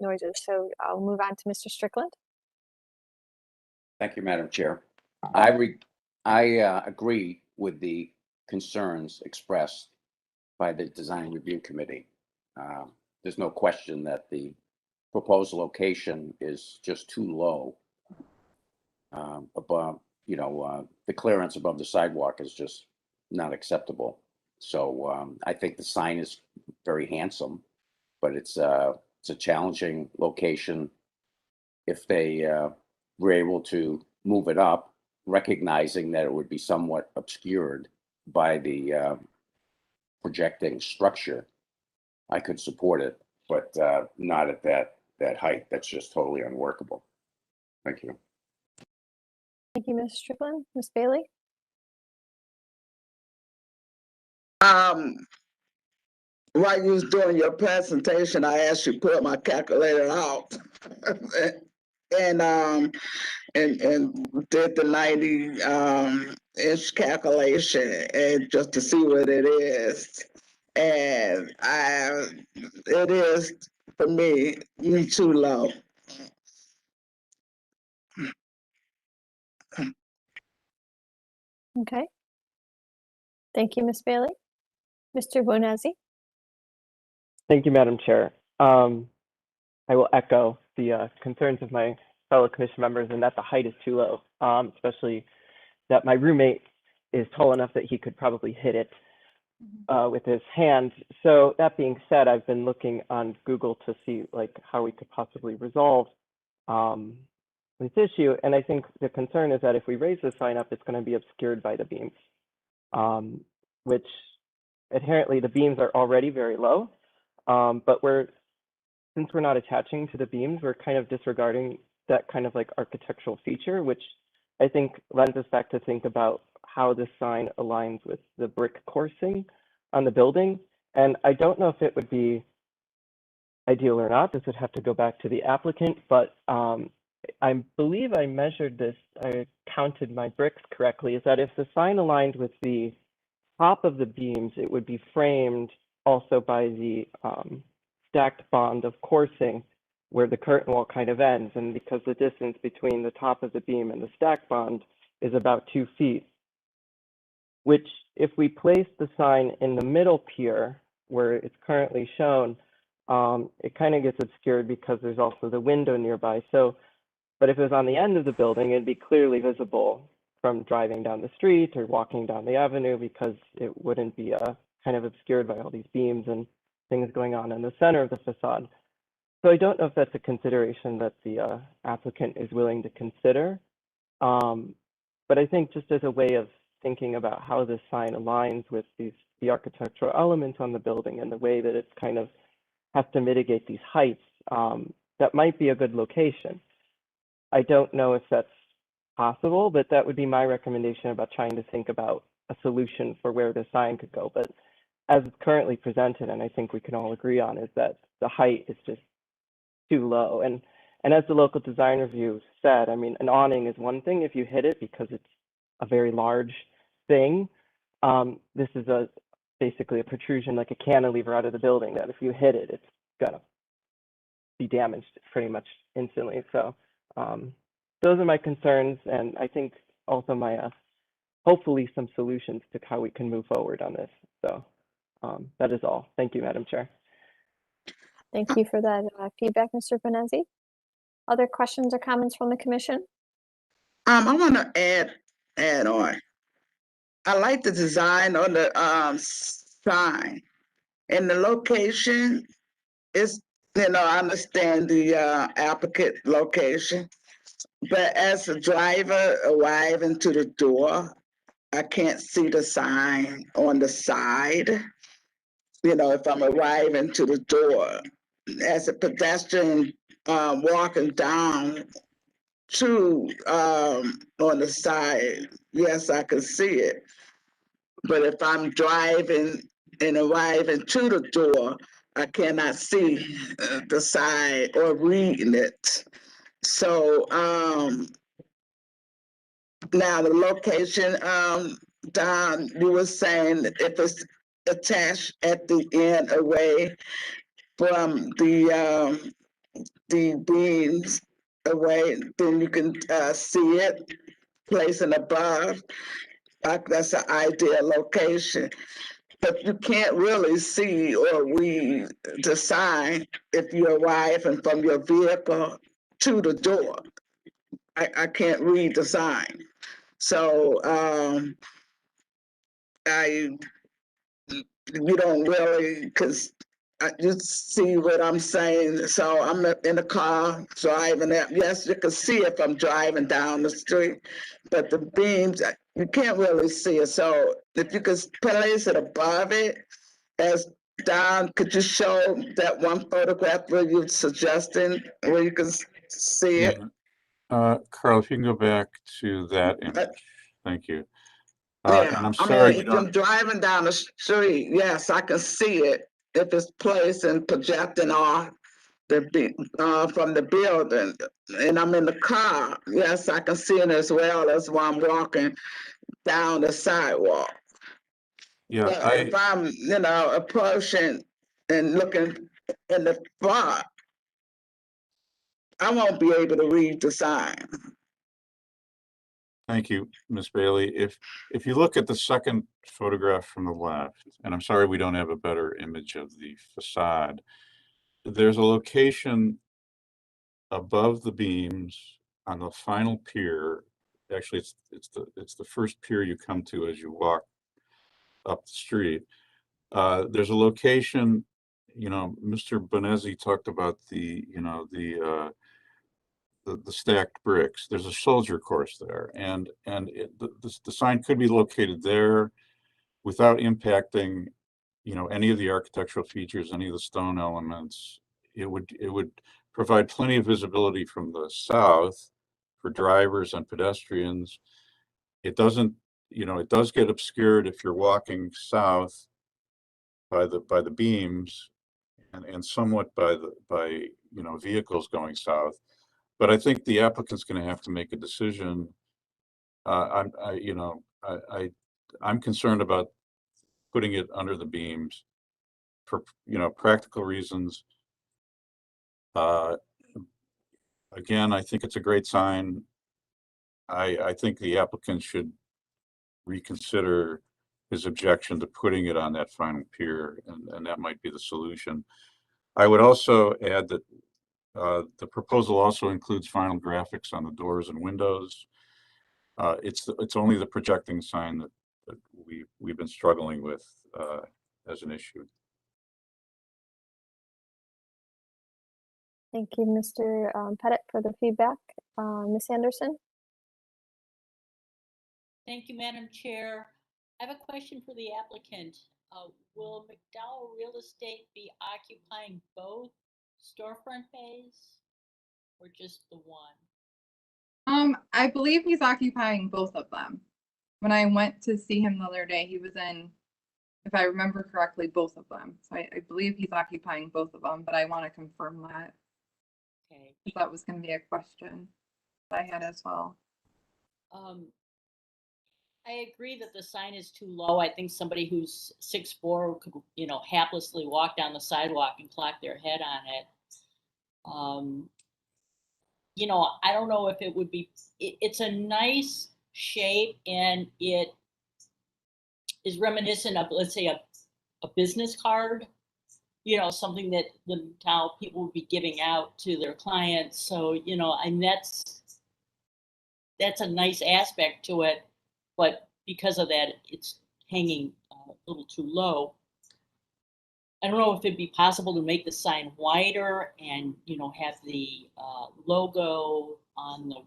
noises. So I'll move on to Mr. Strickland. Thank you, Madam Chair. I agree with the concerns expressed by the Design Review Committee. There's no question that the proposed location is just too low. Above, you know, the clearance above the sidewalk is just not acceptable. So I think the sign is very handsome, but it's a challenging location. If they were able to move it up, recognizing that it would be somewhat obscured by the projecting structure, I could support it, but not at that height. That's just totally unworkable. Thank you. Thank you, Mr. Strickland. Ms. Bailey? While you was doing your presentation, I asked you to put my calculator out. and did the 90 inch calculation and just to see what it is. And it is, for me, too low. Okay. Thank you, Ms. Bailey. Mr. Bonazzi? Thank you, Madam Chair. I will echo the concerns of my fellow commission members, and that the height is too low, especially that my roommate is tall enough that he could probably hit it with his hand. So that being said, I've been looking on Google to see like how we could possibly resolve this issue. And I think the concern is that if we raise the sign up, it's going to be obscured by the beams, which inherently the beams are already very low. But since we're not attaching to the beams, we're kind of disregarding that kind of like architectural feature, which I think lends us back to think about how the sign aligns with the brick coursing on the building. And I don't know if it would be ideal or not. This would have to go back to the applicant, but I believe I measured this, I counted my bricks correctly, is that if the sign aligned with the top of the beams, it would be framed also by the stacked bond of coursing where the curtain wall kind of ends. And because the distance between the top of the beam and the stacked bond is about 2 feet, which if we place the sign in the middle pier where it's currently shown, it kind of gets obscured because there's also the window nearby. So, but if it was on the end of the building, it'd be clearly visible from driving down the street or walking down the avenue because it wouldn't be kind of obscured by all these beams and things going on in the center of the facade. So I don't know if that's a consideration that the applicant is willing to consider. But I think just as a way of thinking about how this sign aligns with the architectural elements on the building and the way that it's kind of has to mitigate these heights, that might be a good location. I don't know if that's possible, but that would be my recommendation about trying to think about a solution for where the sign could go. But as it's currently presented, and I think we can all agree on, is that the height is just too low. And as the local design review said, I mean, an awning is one thing if you hit it because it's a very large thing. This is basically a protrusion, like a cantilever out of the building, that if you hit it, it's gonna be damaged pretty much instantly. So those are my concerns, and I think also my hopefully some solutions to how we can move forward on this. So that is all. Thank you, Madam Chair. Thank you for that feedback, Mr. Benezzi. Other questions or comments from the commission? I want to add on. I like the design on the sign, and the location is, I understand the applicant location, but as a driver arriving to the door, I can't see the sign on the side. If I'm arriving to the door, as a pedestrian walking down to on the side, yes, I can see it. But if I'm driving and arriving to the door, I cannot see the side or reading it. So now the location, Don, you were saying if it's attached at the end away from the beams away, then you can see it placing above. That's an ideal location. But you can't really see or read the sign if you're arriving from your vehicle to the door. I can't read the sign. So you don't really, because you see what I'm saying. So I'm in the car driving up. Yes, you can see if I'm driving down the street, but the beams, you can't really see it. So if you could place it above it, as Don, could you show that one photograph where you're suggesting where you can see it? Carl, if you can go back to that image. Thank you. Yeah, And I'm sorry, if I'm driving down the street, yes, I can see it if it's placed and projecting off from the building. And I'm in the car, yes, I can see it as well as while I'm walking down the sidewalk. yeah, But if I'm, approaching and looking in the front, I won't be able to read the sign. thank you, Ms. Bailey. If you look at the second photograph from the left, and I'm sorry we don't have a better image of the facade, there's a location above the beams on the final pier actually it's the first pier you come to as you walk up the street. There's a location, Mr. Bonezzi talked about the stacked bricks. There's a soldier course there, and the sign could be located there without impacting, any of the architectural features, any of the stone elements. It would provide plenty of visibility from the south for drivers and pedestrians. It doesn't, it does get obscured if you're walking south by the beams and somewhat by vehicles going south. But I think the applicant's going to have to make a decision. I'm concerned about putting it under the beams for, practical reasons. Again, I think it's a great sign. I think the applicant should reconsider his objection to putting it on that final pier, and that might be the solution. I would also add that the proposal also includes final graphics on the doors and windows. It's only the projecting sign that we've been struggling with as an issue. Thank you, Mr. Pettit, for the feedback. Ms. Anderson? Thank you, Madam Chair. I have a question for the applicant. Will Mcdowell Real Estate be occupying both storefront bays or just the one? I believe he's occupying both of them. When I went to see him the other day, he was in, if I remember correctly, both of them. So I believe he's occupying both of them, but I want to confirm that. Okay. That was going to be a question that I had as well. I agree that the sign is too low. I think somebody who's 6'4" could, haplessly walk down the sidewalk and clock their head on it. I don't know if it would be, it's a nice shape, and it is reminiscent of, let's say, a business card, something that the town people would be giving out to their clients. So, and that's a nice aspect to it, but because of that, it's hanging a little too low. I don't know if it'd be possible to make the sign wider and, have the logo on the,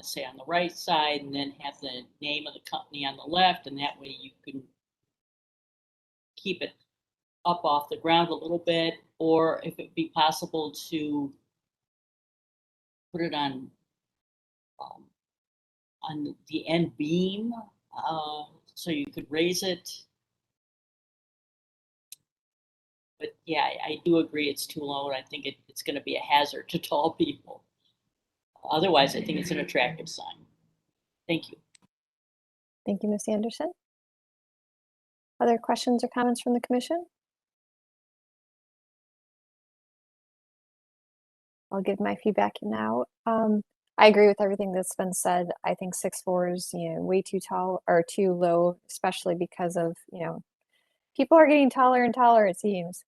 say on the right side, and then have the name of the company on the left, and that way you can keep it up off the ground a little bit, or if it'd be possible to put it on the end beam, so you could raise it. But yeah, I do agree it's too low, and I think it's going to be a hazard to tall people. Otherwise, I think it's an attractive sign. Thank you. Thank you, Ms. Anderson. Other questions or comments from the commission? I'll give my feedback now. I agree with everything that's been said. I think 6'4" is, way too tall or too low, especially because of, people are getting taller and taller, it seems.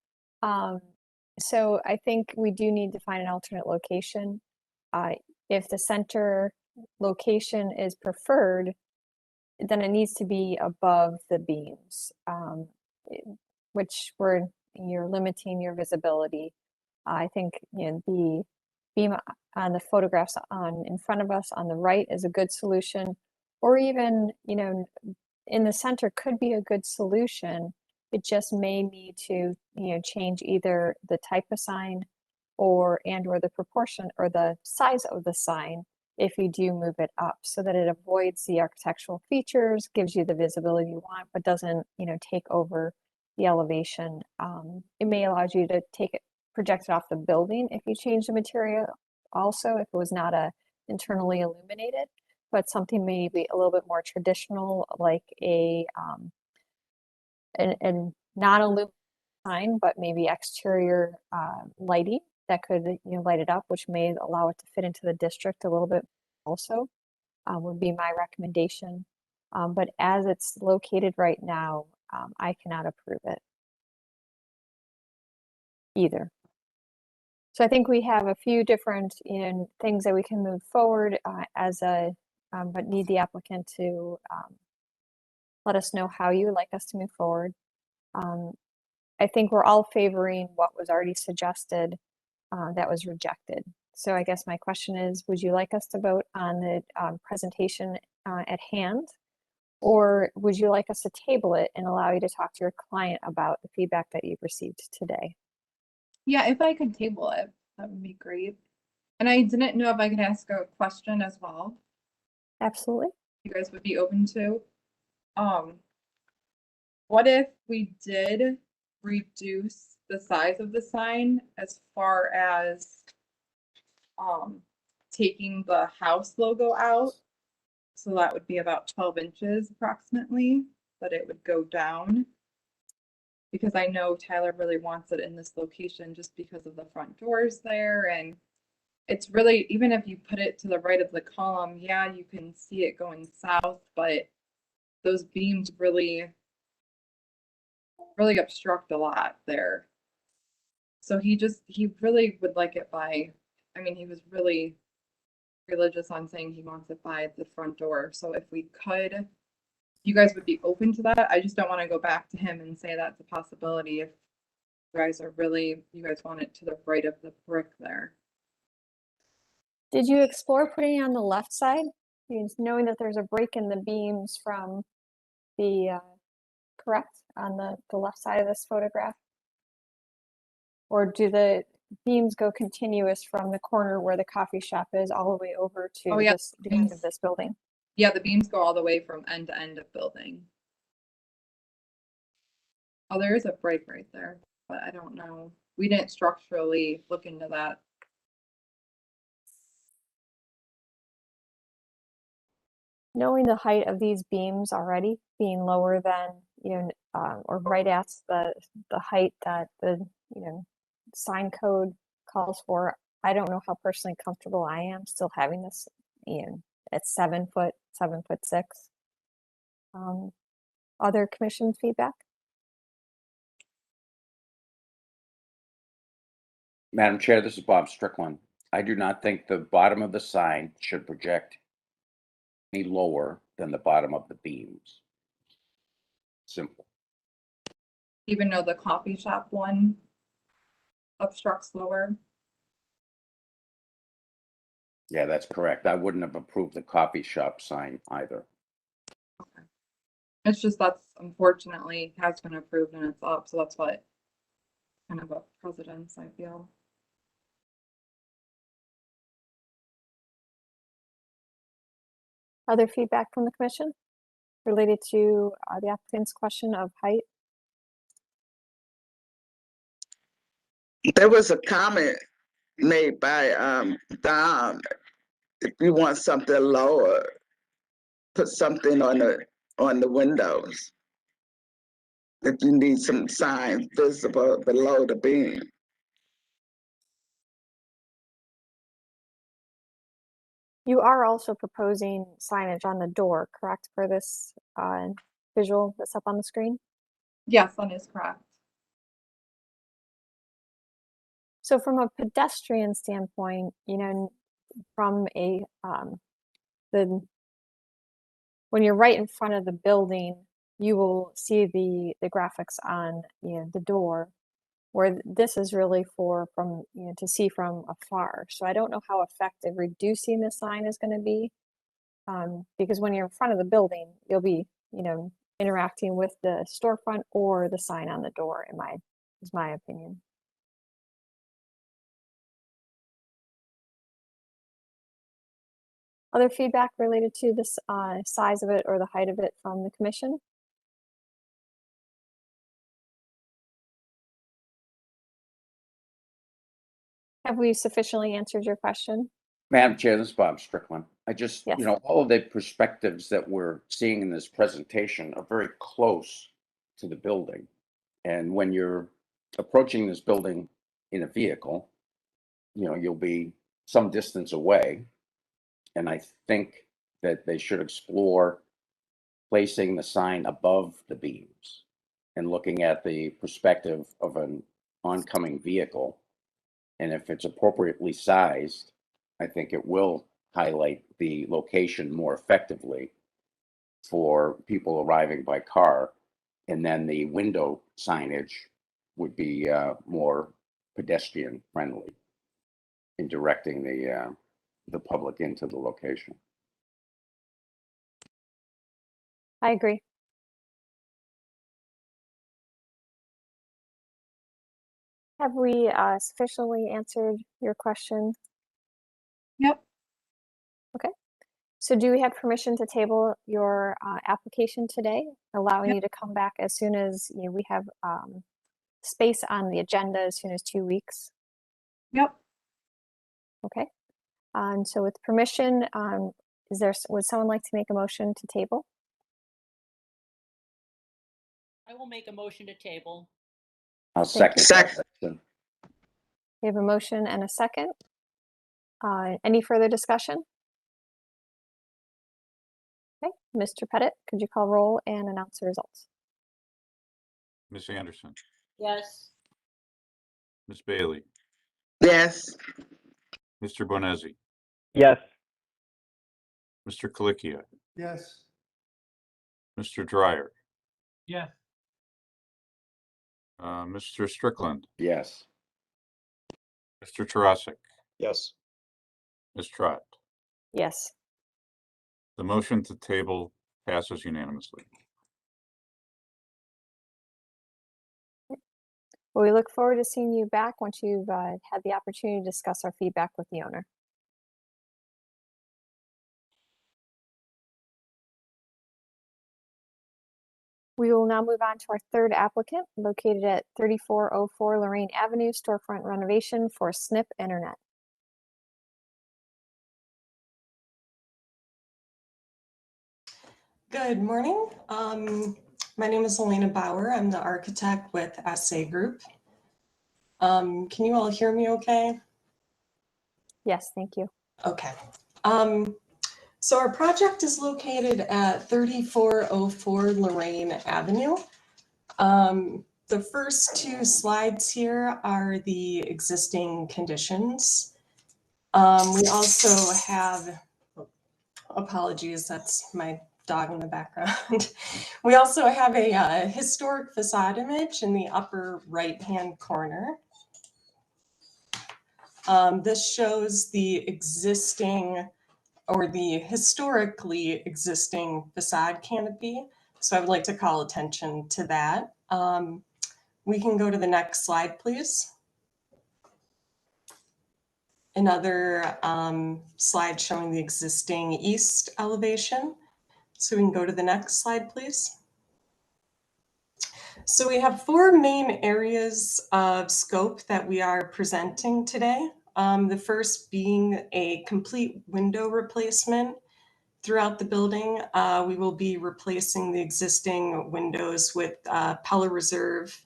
So I think we do need to find an alternate location. If the center location is preferred, then it needs to be above the beams, which you're limiting your visibility. I think, the beam on the photographs in front of us on the right is a good solution, or even, in the center could be a good solution. It just may need to, change either the type of sign or the proportion or the size of the sign if you do move it up, so that it avoids the architectural features, gives you the visibility you want, but doesn't, take over the elevation. It may allow you to project it off the building if you change the material also, if it was not internally illuminated, but something maybe a little bit more traditional, like a non-illuminated sign, but maybe exterior lighting that could light it up, which may allow it to fit into the district a little bit also, would be my recommendation. But as it's located right now, I cannot approve it either. So I think we have a few different things that we can move forward as a but need the applicant to let us know how you would like us to move forward. I think we're all favoring what was already suggested that was rejected. So I guess my question is, would you like us to vote on the presentation at hand? Or would you like us to table it and allow you to talk to your client about the feedback that you've received today? Yeah, if I could table it, that would be great. And I didn't know if I could ask a question as well. Absolutely. You guys would be open to. What if we did reduce the size of the sign as far as taking the house logo out? So that would be about 12 inches approximately, but it would go down. Because I know Tyler really wants it in this location just because of the front doors there. And it's really, even if you put it to the right of the column, yeah, you can see it going south, but those beams really obstruct a lot there. So he really would like it by, I mean, he was really religious on saying he wants it by the front door. So if we could, you guys would be open to that. I just don't want to go back to him and say that's a possibility if you guys want it to the right of the brick there. Did you explore putting it on the left side? Knowing that there's a break in the beams from the, correct, on the left side of this photograph? Or do the beams go continuous from the corner where the coffee shop is all the way over to the end of this building? Yeah, the beams go all the way from end to end of building. Oh, there is a break right there, but I don't know. We didn't structurally look into that. Knowing the height of these beams already being lower than, or right at the height that the, sign code calls for, I don't know how personally comfortable I am still having this, at 7 foot, 7'6". Other commission feedback? Madam Chair, this is Bob Strickland. I do not think the bottom of the sign should project any lower than the bottom of the beams. Simple. Even though the coffee shop one obstructs lower. Yeah, that's correct. I wouldn't have approved the coffee shop sign either. Okay. It's just that's unfortunately has been approved and it's up, so that's what kind of a precedence I feel. Other feedback from the commission related to the applicant's question of height? There was a comment made by Don. If you want something lower, put something on the windows. If you need some signs visible below the beam. You are also proposing signage on the door, correct, for this visual that's up on the screen? Yes, that is correct. So from a pedestrian standpoint, from a when you're right in front of the building, you will see the graphics on the door, where this is really from to see from afar. So I don't know how effective reducing the sign is going to be, because when you're in front of the building, you'll be interacting with the storefront or the sign on the door. Is my opinion. Other feedback related to this size of it or the height of it from the commission? Have we sufficiently answered your question? Madam Chair, this is Bob Strickland. I just, Yes. All of the perspectives that we're seeing in this presentation are very close to the building. And when you're approaching this building in a vehicle, you'll be some distance away. And I think that they should explore placing the sign above the beams and looking at the perspective of an oncoming vehicle. And if it's appropriately sized, I think it will highlight the location more effectively for people arriving by car. And then the window signage would be more pedestrian friendly in directing the public into the location. I agree. Have we sufficiently answered your question? Yep. Okay. So do we have permission to table your application today, allowing you to come back as soon as we have space on the agenda as soon as 2 weeks? Yep. Okay. And so with permission, would someone like to make a motion to table? I will make a motion to table. I'll Thank second. you. We have a motion and a second. Any further discussion? Okay, Mr. Pettit, could you call roll and announce the results? Ms. Anderson, Yes. Ms. Bailey, Yes. Mr. Bonezzi, Yes. Mr. Colicchio, Yes. Mr. Dryer, Yes. Mr. Strickland, Yes. Mr. Tarasik, Yes. Ms. Trott. Yes. The motion to table passes unanimously. Well, we look forward to seeing you back once you've had the opportunity to discuss our feedback with the owner. We will now move on to our third applicant, located at 3404 Lorraine Avenue, storefront renovation for SNP Internet. Good morning. My name is Elena Bauer. I'm the architect with SA Group. Can you all hear me okay? Yes, thank you. Okay. So our project is located at 3404 Lorraine Avenue. The first two slides here are the existing conditions. We also have, apologies, that's my dog in the background. We also have a historic facade image in the upper right-hand corner. This shows the existing or the historically existing facade canopy. So I would like to call attention to that. We can go to the next slide, please. Another slide showing the existing east elevation. So we can go to the next slide, please. So we have four main areas of scope that we are presenting today. The first being a complete window replacement throughout the building. We will be replacing the existing windows with Pella Reserve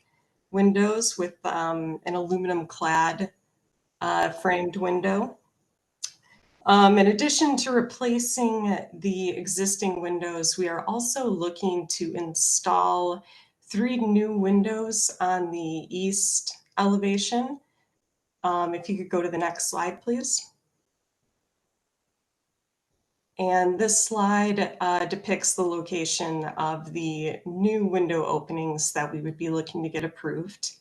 windows with an aluminum clad framed window. In addition to replacing the existing windows, we are also looking to install 3 new windows on the east elevation. If you could go to the next slide, please. And this slide depicts the location of the new window openings that we would be looking to get approved.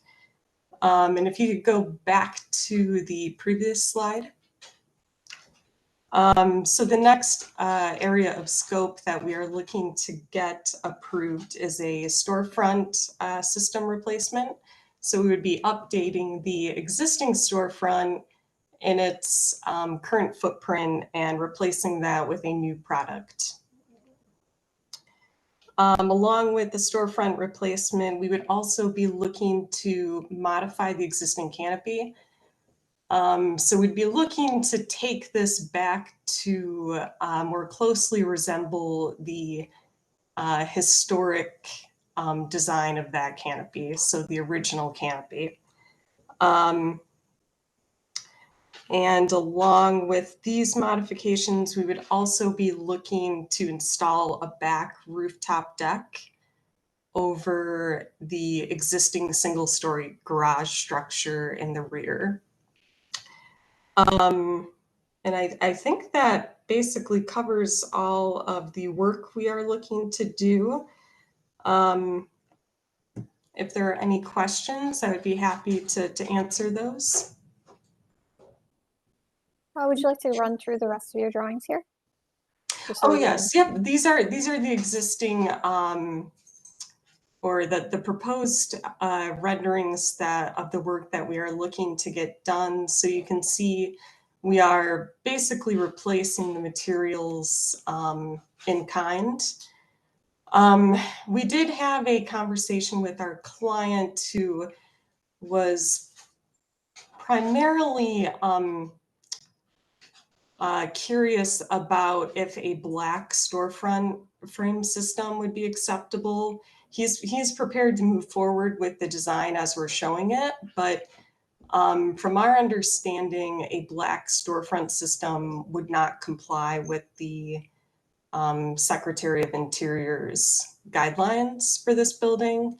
And if you could go back to the previous slide. So the next area of scope that we are looking to get approved is a storefront system replacement. So we would be updating the existing storefront in its current footprint and replacing that with a new product. Along with the storefront replacement, we would also be looking to modify the existing canopy. So we'd be looking to take this back to more closely resemble the historic design of that canopy, so the original canopy. And along with these modifications, we would also be looking to install a back rooftop deck over the existing single-story garage structure in the rear. And I think that basically covers all of the work we are looking to do. If there are any questions, I would be happy to answer those. Would you like to run through the rest of your drawings here? Just so Oh we can- yes, yep. These are the existing or the proposed renderings of the work that we are looking to get done. So you can see we are basically replacing the materials in kind. We did have a conversation with our client who was primarily curious about if a black storefront frame system would be acceptable. He's prepared to move forward with the design as we're showing it, but from our understanding, a black storefront system would not comply with the Secretary of Interior's guidelines for this building.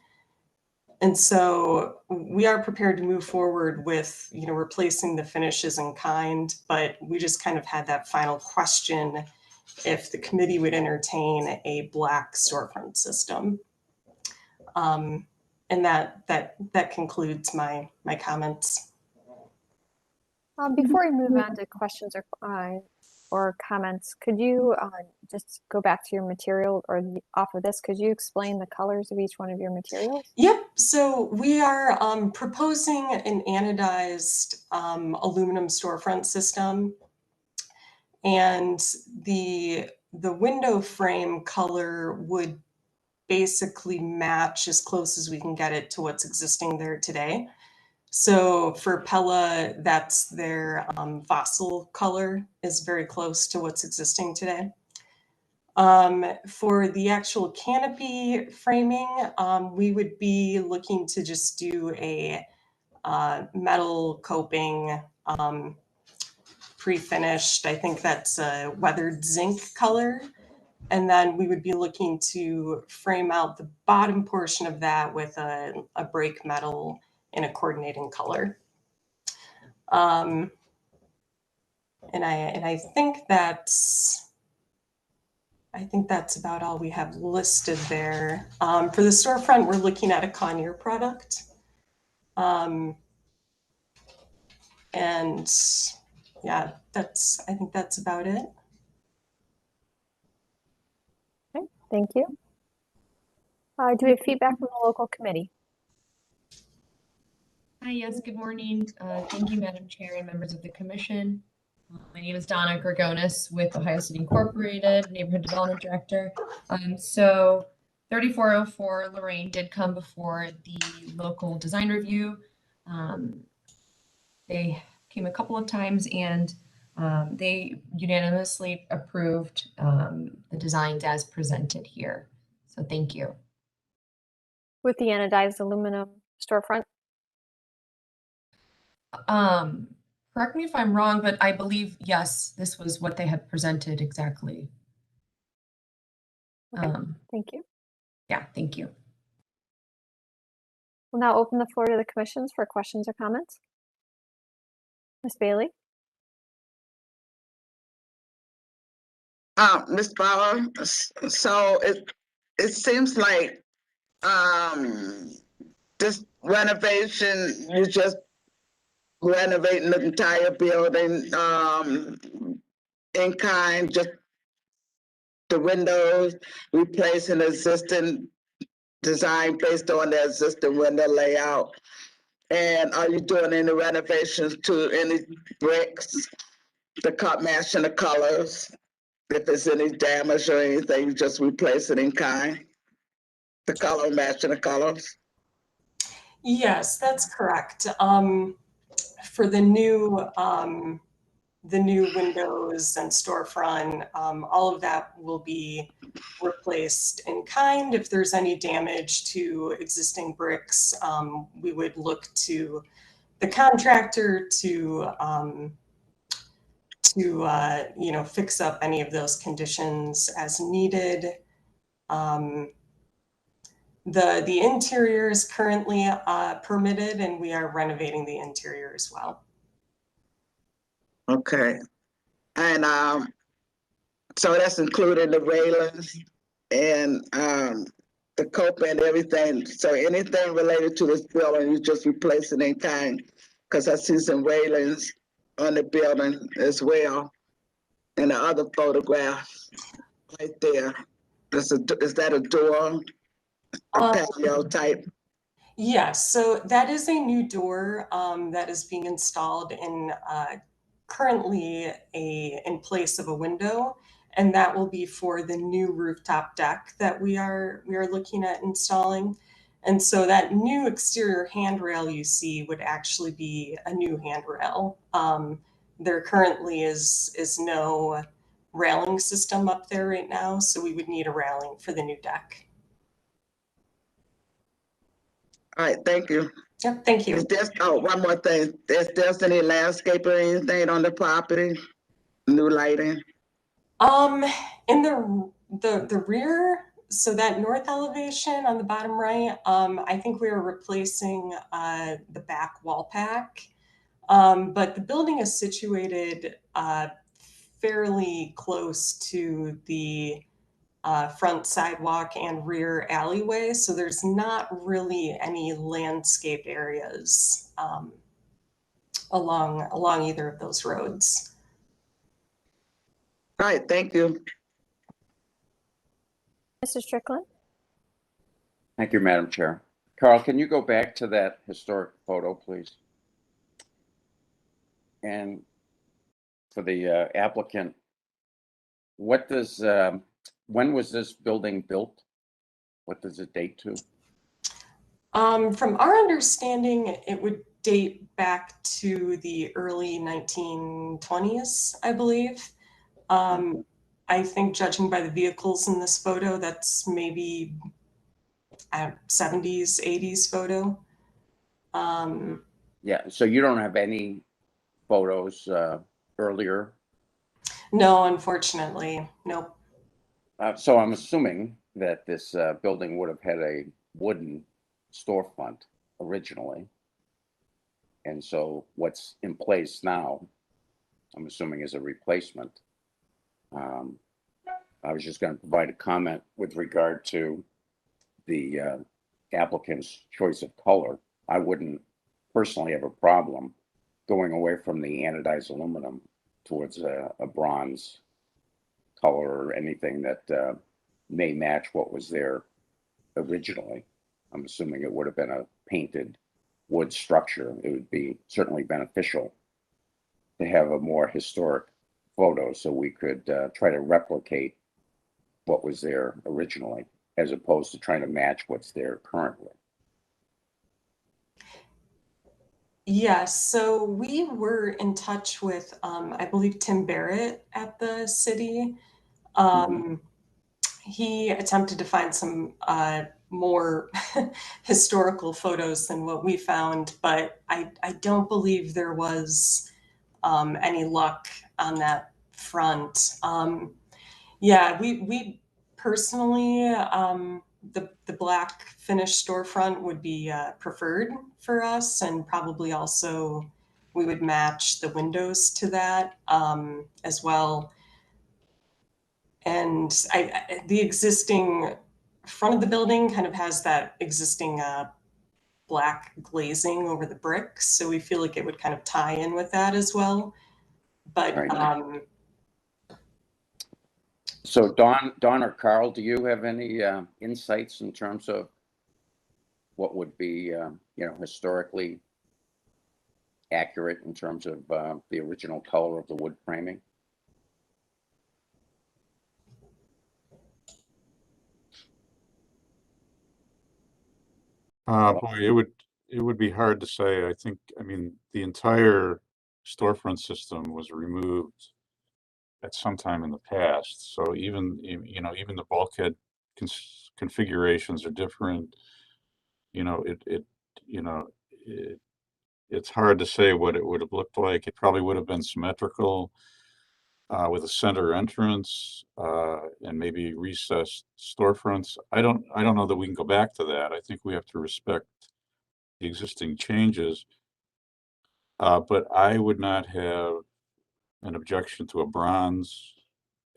And so we are prepared to move forward with, replacing the finishes in kind, but we just kind of had that final question if the committee would entertain a black storefront system. And that concludes my comments. Before we move on to questions or comments, could you just go back to your material or off of this? Could you explain the colors of each one of your materials? Yep. So we are proposing an anodized aluminum storefront system, and the window frame color would basically match as close as we can get it to what's existing there today. So for Pella, that's their fossil color is very close to what's existing today. For the actual canopy framing, we would be looking to just do a metal coping pre-finished. I think that's a weathered zinc color. And then we would be looking to frame out the bottom portion of that with a brake metal in a coordinating color. And I think that's about all we have listed there. For the storefront, we're looking at a Conair product. And yeah, I think that's about it. Okay, thank you. Do we have feedback from the local committee? Hi, yes, good morning. Thank you, Madam Chair and members of the commission. My name is Donna Gregonis with Ohio City Incorporated, Neighborhood Development Director. So 3404 Lorraine did come before the local design review. They came a couple of times and they unanimously approved the designs as presented here. So thank you. With the anodized aluminum storefront? Correct me if I'm wrong, but I believe, yes, this was what they had presented exactly. Okay, thank you. Yeah, thank you. We'll now open the floor to the commissions for questions or comments. Ms. Bailey? Ms. Bauer, so it seems like this renovation, you just renovating the entire building in kind, just the windows, replacing existing design based on the existing window layout. And are you doing any renovations to any bricks, the cut matching the colors? If there's any damage or anything, you just replace it in kind? The color matching the colors? Yes, that's correct. For the new windows and storefront, all of that will be replaced in kind. If there's any damage to existing bricks, we would look to the contractor to fix up any of those conditions as needed. The interior is currently permitted, and we are renovating the interior as well. Okay. And So that's including the railings and the cope and everything. So anything related to this building, you just replace it in kind. Because I see some railings on the building as well. And the other photograph right there. Is that a door? A patio type? Yes, so that is a new door that is being installed in currently in place of a window, and that will be for the new rooftop deck that we are looking at installing. And so that new exterior handrail you see would actually be a new handrail. There currently is no railing system up there right now, so we would need a railing for the new deck. All right, thank you. Yep, thank you. Is there, one more thing. Is there any landscape or anything on the property? New lighting? In the rear, so that north elevation on the bottom right, I think we are replacing the back wall pack. But the building is situated fairly close to the front sidewalk and rear alleyway, so there's not really any landscaped areas along either of those roads. All right, thank you. Mr. Strickland? Thank you, Madam Chair. Carl, can you go back to that historic photo, please? And for the applicant, what does, when was this building built? What does it date to? From our understanding, it would date back to the early 1920s, I believe. I think judging by the vehicles in this photo, that's maybe a 70s, 80s photo. Yeah, so you don't have any photos earlier? No, unfortunately, nope. So I'm assuming that this building would have had a wooden storefront originally. And so what's in place now, I'm assuming, is a replacement. I was just going to provide a comment with regard to the applicant's choice of color. I wouldn't personally have a problem going away from the anodized aluminum towards a bronze color or anything that may match what was there originally. I'm assuming it would have been a painted wood structure. It would be certainly beneficial to have a more historic photo so we could try to replicate what was there originally, as opposed to trying to match what's there currently. Yes, so we were in touch with, I believe, Tim Barrett at the city. He attempted to find some more historical photos than what we found, but I don't believe there was any luck on that front. Yeah, we personally, the black finished storefront would be preferred for us, and probably also we would match the windows to that as well. And the existing front of the building kind of has that existing black glazing over the bricks, so we feel like it would kind of tie in with that as well. But right. So Don or Carl, do you have any insights in terms of what would be historically accurate in terms of the original color of the wood framing? Boy, it would be hard to say. I mean, the entire storefront system was removed at some time in the past. So even the bulkhead configurations are different. It's hard to say what it would have looked like. It probably would have been symmetrical with a center entrance and maybe recessed storefronts. I don't know that we can go back to that. I think we have to respect the existing changes. But I would not have an objection to a bronze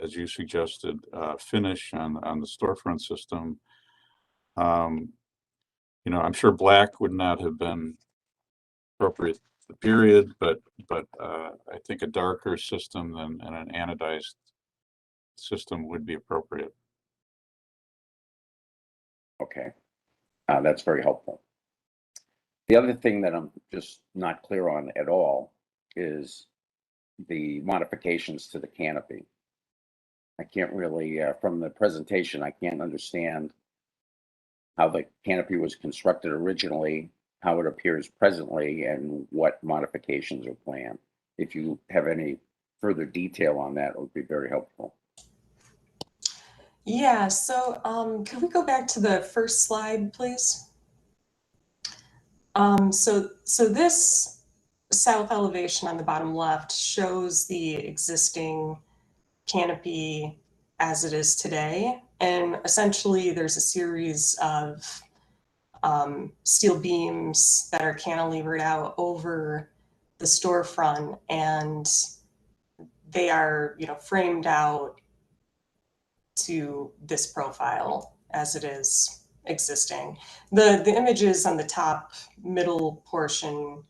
as you suggested, finish on the storefront system. You know, I'm sure black would not have been appropriate, period, but I think a darker system than and an anodized system would be appropriate. Okay, that's very helpful. The other thing that I'm just not clear on at all is the modifications to the canopy. I can't really, from the presentation, I can't understand how the canopy was constructed originally, how it appears presently, and what modifications are planned. If you have any further detail on that, it would be very helpful. Yeah, so can we go back to the first slide, please? So this south elevation on the bottom left shows the existing canopy as it is today. And essentially there's a series of steel beams that are cantilevered out over the storefront, and they are, you know, framed out to this profile as it is existing. The images on the top middle portion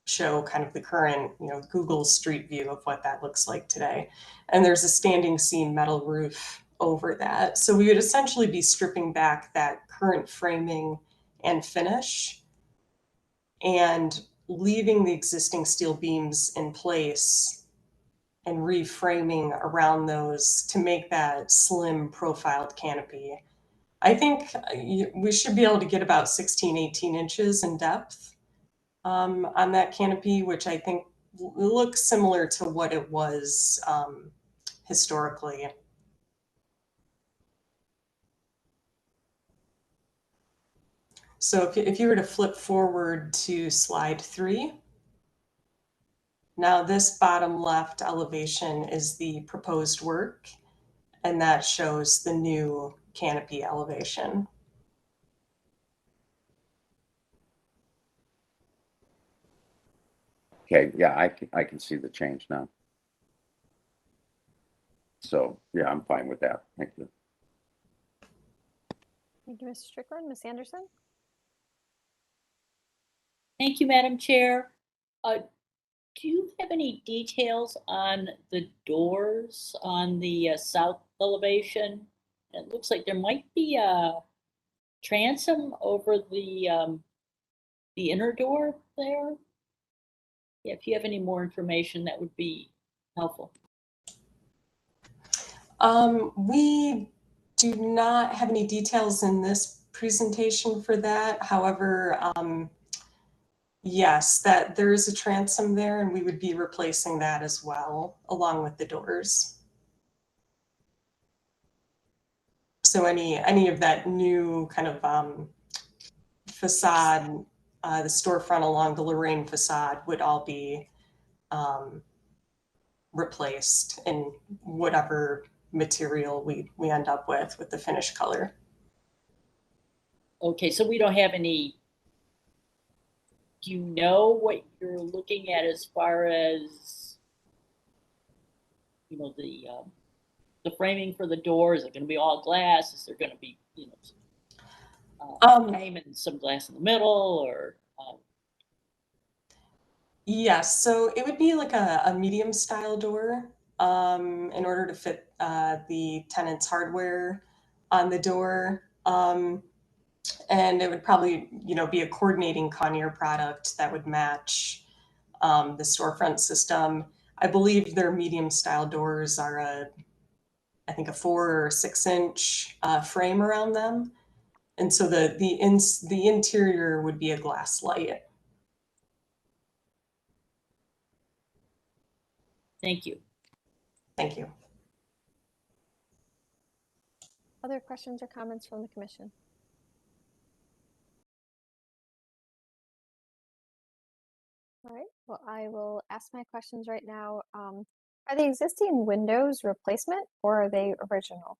show kind of the current, you know, Google Street View of what that looks like today. And there's a standing seam metal roof over that. So we would essentially be stripping back that current framing and finish and leaving the existing steel beams in place and reframing around those to make that slim profiled canopy. I think we should be able to get about 16, 18 inches in depth on that canopy, which I think looks similar to what it was historically. So if you were to flip forward to slide 3, now this bottom left elevation is the proposed work, and that shows the new canopy elevation. Okay, yeah, I can see the change now. So yeah, I'm fine with that. Thank you. Thank you, Ms. Strickland. Ms. Anderson? Thank you, Madam Chair. Do you have any details on the doors on the south elevation? It looks like there might be a transom over the inner door there. Yeah, if you have any more information, that would be helpful. We do not have any details in this presentation for that. However, yes, that there is a transom there, and we would be replacing that as well, along with the doors. So any of that new kind of facade, the storefront along the Lorraine facade would all be replaced in whatever material we end up with the finish color. Okay, so we don't have any, do you know what you're looking at as far as, you know, the framing for the door? Is it going to be all glass? Is there going to be, you know, frame and some glass in the middle, or? Yes, so it would be like a medium style door in order to fit the tenant's hardware on the door. And it would probably, you know, be a coordinating Conair product that would match the storefront system. I believe their medium style doors are I think a 4 or 6 inch frame around them. And so the interior would be a glass light. Thank you. Thank you. Other questions or comments from the commission? All right, well, I will ask my questions right now. Are the existing windows replacement or are they original?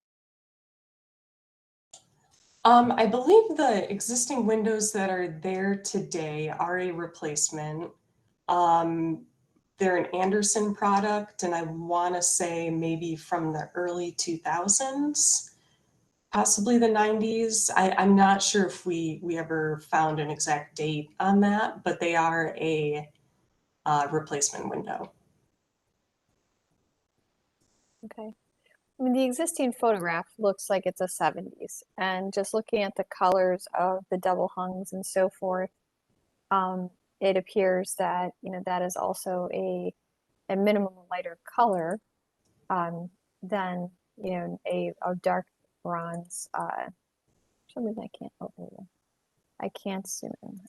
I believe the existing windows that are there today are a replacement. They're an Anderson product, and I want to say maybe from the early 2000s, possibly the 90s. I'm not sure if we ever found an exact date on that, but they are a replacement window. Okay. I mean, the existing photograph looks like it's a 70s, and just looking at the colors of the double hungs and so forth, it appears that, you know, that is also a minimum lighter color than, you know, a dark bronze. For some reason I can't open it. I can't zoom in.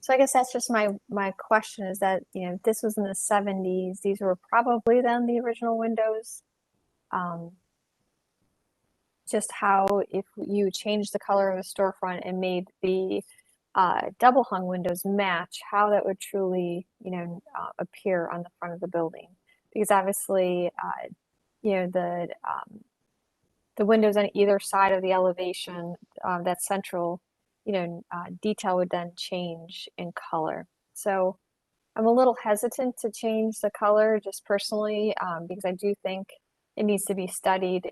So I guess that's just my question is that, you know, this was in the 70s. These were probably then the original windows. Just how if you changed the color of the storefront and made the double hung windows match, how that would truly, you know, appear on the front of the building. Because obviously, you know, the windows on either side of the elevation, that central, you know, detail would then change in color. So I'm a little hesitant to change the color just personally, because I do think it needs to be studied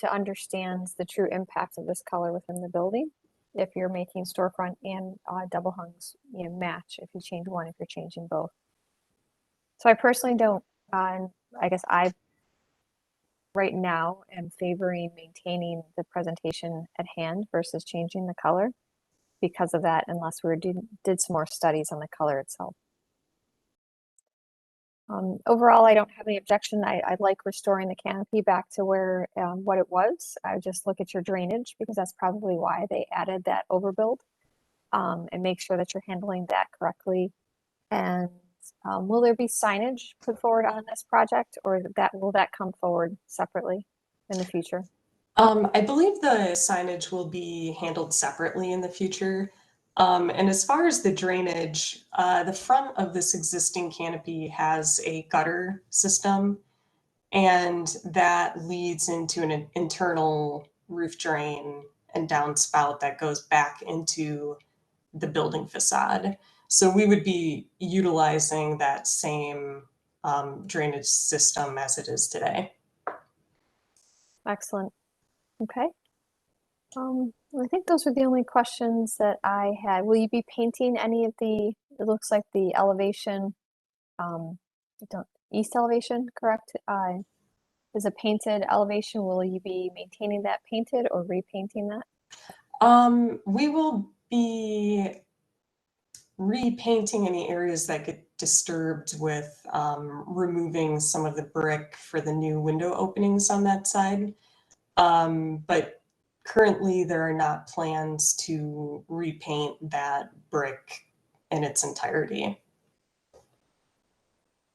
to understand the true impact of this color within the building. If you're making storefront and double hungs, you know, match if you change one, if you're changing both. So I personally don't, I guess I right now am favoring maintaining the presentation at hand versus changing the color because of that, unless we did some more studies on the color itself. Overall, I don't have any objection. I like restoring the canopy back to where what it was. I just look at your drainage because that's probably why they added that overbuild, and make sure that you're handling that correctly. And will there be signage put forward on this project, or will that come forward separately in the future? I believe the signage will be handled separately in the future. And as far as the drainage, the front of this existing canopy has a gutter system, and that leads into an internal roof drain and downspout that goes back into the building facade. So we would be utilizing that same drainage system as it is today. Excellent. Okay. I think those were the only questions that I had. Will you be painting any of it looks like the elevation, east elevation, correct? Is a painted elevation. Will you be maintaining that painted or repainting that? We will be repainting any areas that get disturbed with removing some of the brick for the new window openings on that side. But currently there are not plans to repaint that brick in its entirety.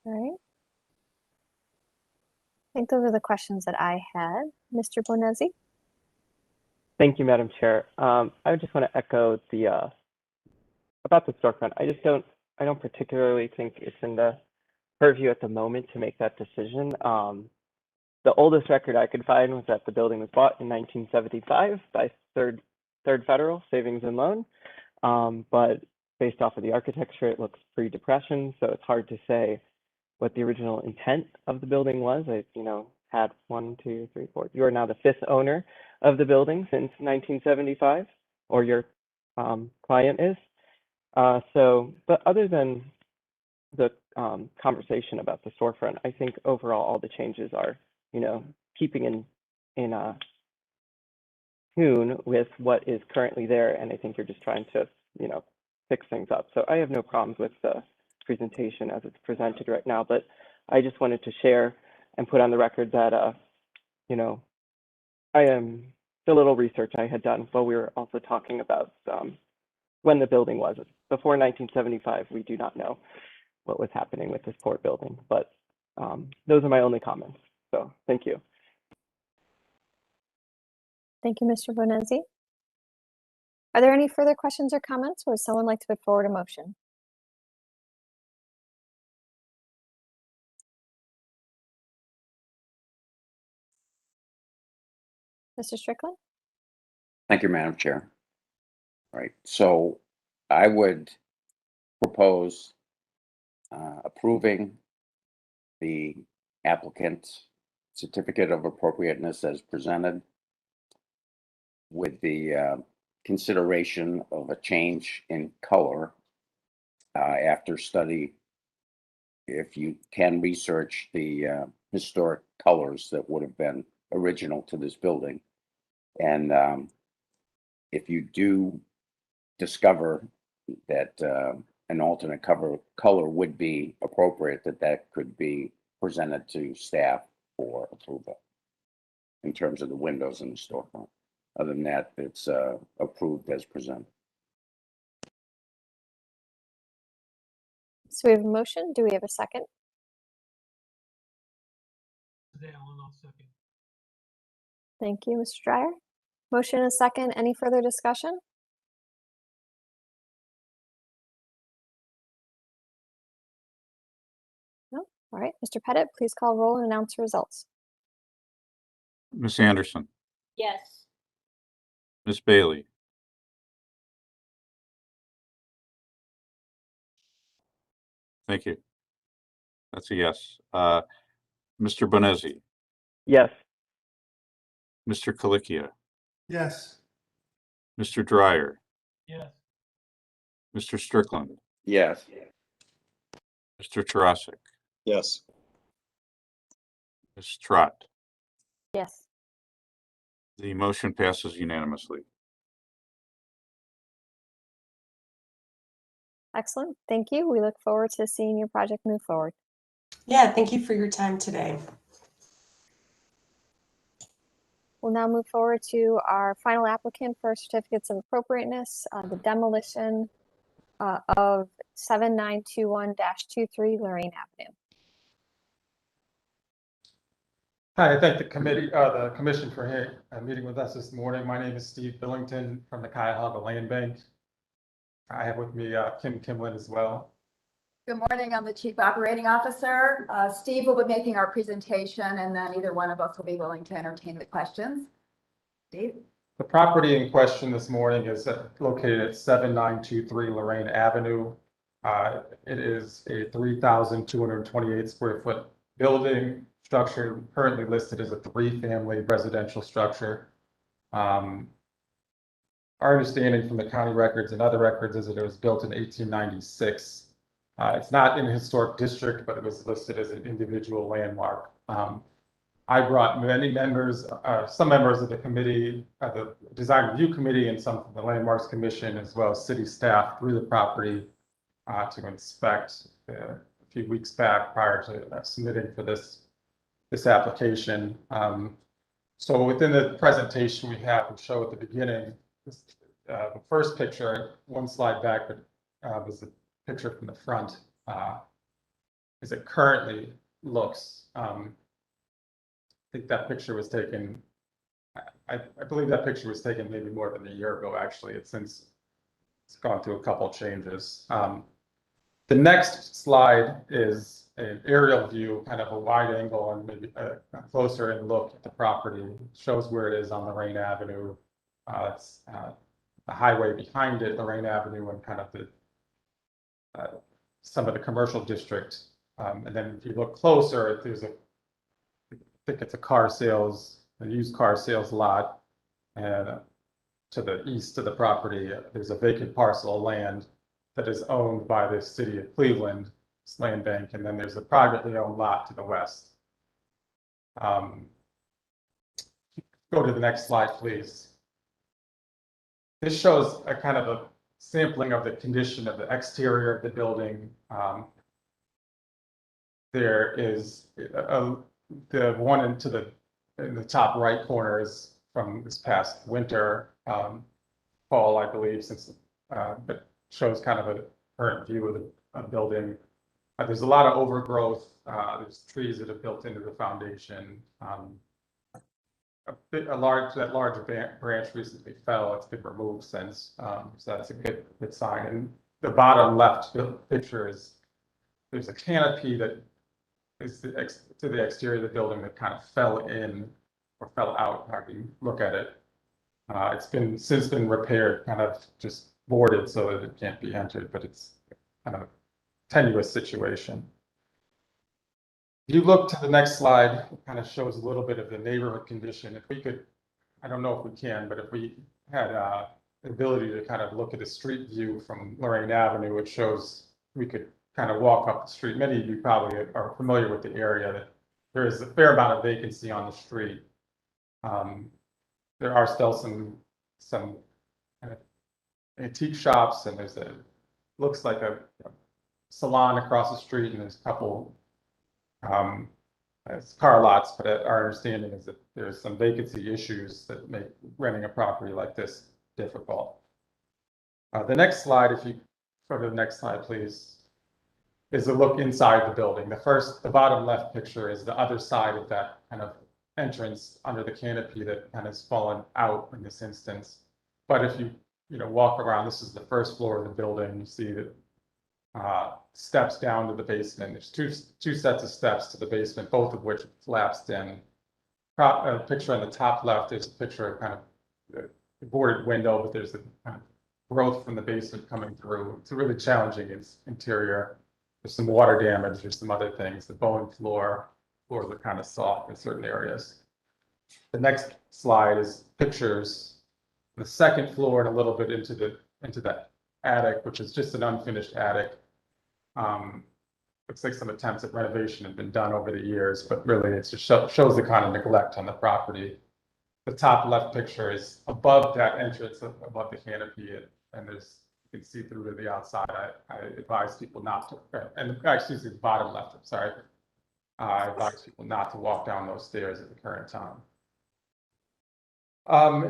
All right. I think those are the questions that I had. Mr. Bonezzi? Thank you, Madam Chair. I just want to echo about the storefront. I don't particularly think it's in the purview at the moment to make that decision. The oldest record I could find was that the building was bought in 1975 by Third Federal Savings and Loan. But based off of the architecture, it looks pre-depression, so it's hard to say what the original intent of the building was. I, had 1, 2, 3, 4. You are now the 5th owner of the building since 1975, or your client is. But other than the conversation about the storefront, I think overall all the changes are, keeping in tune with what is currently there. And I think you're just trying to, fix things up. So I have no problems with the presentation as it's presented right now, but I just wanted to share and put on the record that, I am the little research I had done while we were also talking about when the building was. Before 1975, we do not know what was happening with this port building, but those are my only comments. So thank you. Thank you, Mr. Bonezzi. Are there any further questions or comments, or would someone like to put forward a motion? Mr. Strickland? Thank you, Madam Chair. All right, so I would propose approving the applicant's certificate of appropriateness as presented with the consideration of a change in color after study. If you can research the historic colors that would have been original to this building. And if you do discover that an alternate color would be appropriate, that could be presented to staff for approval in terms of the windows in the storefront. Other than that, it's approved as presented. So we have a motion. Do we have a second? I'll second. Thank you, Mr. Dryer. Motion and a second. Any further discussion? No? All right, Mr. Pettit, please call roll and announce the results. Ms. Anderson, Yes. Ms. Bailey, thank you. That's a yes. Mr. Bonezzi, Yes. Mr. Colicchia, Yes. Mr. Dryer, Yes. Mr. Strickland, Yes. Mr. Tarasik, Yes. Ms. Trott. Yes. The motion passes unanimously. Excellent. Thank you. We look forward to seeing your project move forward. Yeah, thank you for your time today. We'll now move forward to our final applicant for certificates of appropriateness, the demolition of 7921-23 Lorraine Avenue. Hi, I thank the commission for meeting with us this morning. My name is Steve Billington from the Cuyahoga Land Bank. I have with me Kim Kimlin as well. Good morning, I'm the Chief Operating Officer. Steve will be making our presentation and then either one of us will be willing to entertain the questions. Steve? The property in question this morning is located at 7923 Lorraine Avenue. It is a 3,228 square foot building structure currently listed as a 3-family residential structure. Our understanding from the county records and other records is that it was built in 1896. It's not in a historic district, but it was listed as an individual landmark. I brought many members, some members of the committee, the Design Review Committee, and some from the Landmarks Commission, as well as city staff through the property to inspect a few weeks back prior to submitting for this application. So within the presentation we show at the beginning, the first picture, one slide back, was the picture from the front, as it currently looks. I think that picture was taken, I believe that picture was taken maybe more than a year ago, actually. It's gone through a couple changes. The next slide is an aerial view, kind of a wide angle and maybe a closer in look at the property. It shows where it is on Lorraine Avenue. It's the highway behind it, Lorraine Avenue, and kind of the some of the commercial district. And then if you look closer, there's I think it's a used car sales lot. And to the east of the property, there's a vacant parcel of land that is owned by the city of Cleveland land bank. And then there's a privately owned lot to the west. Go to the next slide, please. This shows a kind of a sampling of the condition of the exterior of the building. There is the one in the top right corner is from this past winter, fall, I believe, but shows kind of a current view of the building. There's a lot of overgrowth. There's trees that have built into the foundation. That large branch recently fell. It's been removed since, so that's a good sign. And the bottom left picture is there's a canopy that is to the exterior of the building that kind of fell in or fell out. How you look at it, it's since been repaired, kind of just boarded so that it can't be entered, but it's kind of tenuous situation. If you look to the next slide, it kind of shows a little bit of the neighborhood condition. If we could, I don't know if we can, but if we had the ability to kind of look at a street view from Lorraine Avenue, it shows we could kind of walk up the street. Many of you probably are familiar with the area, that there is a fair amount of vacancy on the street. There are still some kind of antique shops, and there's looks like a salon across the street, and there's a couple it's car lots, but our understanding is that there's some vacancy issues that make renting a property like this difficult. The next slide, if you go to the next slide, please, is a look inside the building. The bottom left picture is the other side of that kind of entrance under the canopy that kind of has fallen out in this instance. But if you walk around, this is the first floor of the building. You see that steps down to the basement. There's two sets of steps to the basement, both of which collapsed in. A picture on the top left is a picture of kind of the boarded window, but there's a kind of growth from the basement coming through. It's a really challenging interior. There's some water damage. There's some other things. The bone floors are kind of soft in certain areas. The next slide is pictures. The second floor and a little bit into the attic, which is just an unfinished attic. Looks like some attempts at renovation have been done over the years, but really it just shows the kind of neglect on the property. The top left picture is above that entrance, above the canopy, and you can see through to the outside. I advise people not to, and actually the bottom left, I'm sorry. I advise people not to walk down those stairs at the current time.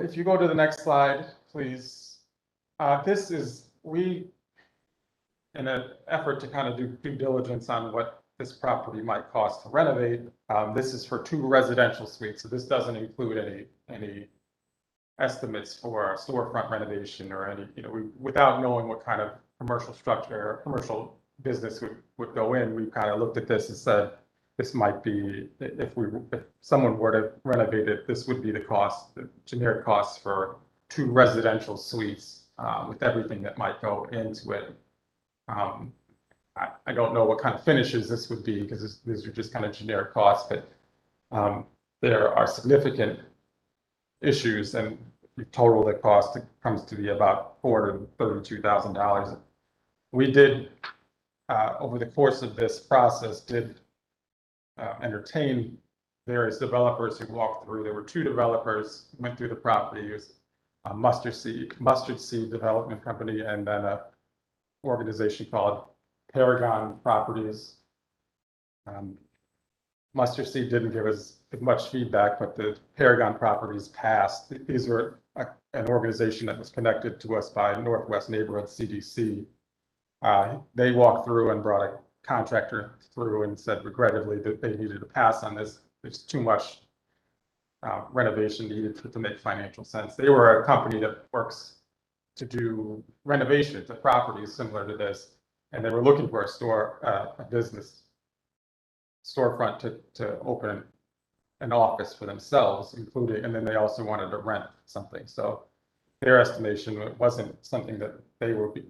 If you go to the next slide, please. This is, in an effort to kind of do due diligence on what this property might cost to renovate, this is for 2 residential suites. So this doesn't include any estimates for storefront renovation or any, without knowing what kind of commercial structure or commercial business would go in, we kind of looked at this and said, this might be, if someone were to renovate it, this would be the cost, the generic cost for 2 residential suites with everything that might go into it. I don't know what kind of finishes this would be, because these are just kind of generic costs, but there are significant issues, and the total the cost comes to be about $432,000. We did, over the course of this process, entertain various developers who walked through. There were 2 developers who went through the property. It was a Mustard Seed Development Company, and then a organization called Paragon Properties. Mustard Seed didn't give us much feedback, but the Paragon Properties passed. These were an organization that was connected to us by Northwest Neighborhood CDC. They walked through and brought a contractor through and said regrettably that they needed to pass on this. There's too much renovation needed to make financial sense. They were a company that works to do renovation to properties similar to this, and they were looking for a business storefront to open an office for themselves, including, and then they also wanted to rent something. So their estimation, it wasn't something that they would be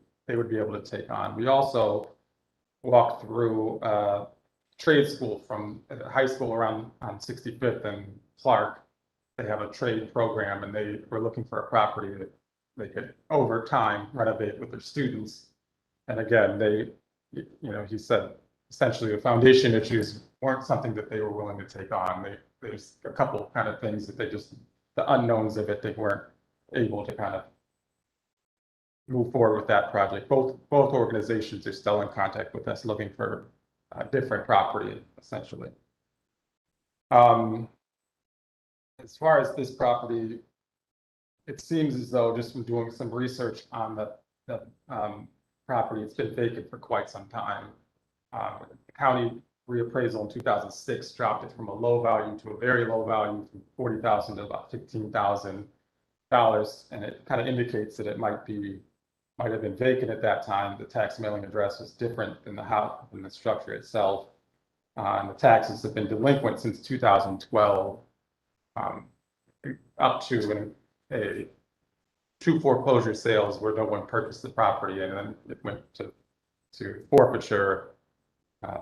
able to take on. We also walked through trade school from high school around on 65th and Clark. They have a trade program, and they were looking for a property that they could over time renovate with their students. And again, he said essentially the foundation issues weren't something that they were willing to take on. There's a couple kind of things that the unknowns of it, they weren't able to kind of move forward with that project. Both organizations are still in contact with us looking for a different property, essentially. As far as this property, it seems as though, just from doing some research on the property, it's been vacant for quite some time. The county reappraisal in 2006 dropped it from a low value to a very low value, from $40,000 to about $15,000, and it kind of indicates that it might have been vacant at that time. The tax mailing address was different than the house, than the structure itself, and the taxes have been delinquent since 2012, up to 2 foreclosure sales where no one purchased the property, and then it went to to forfeiture a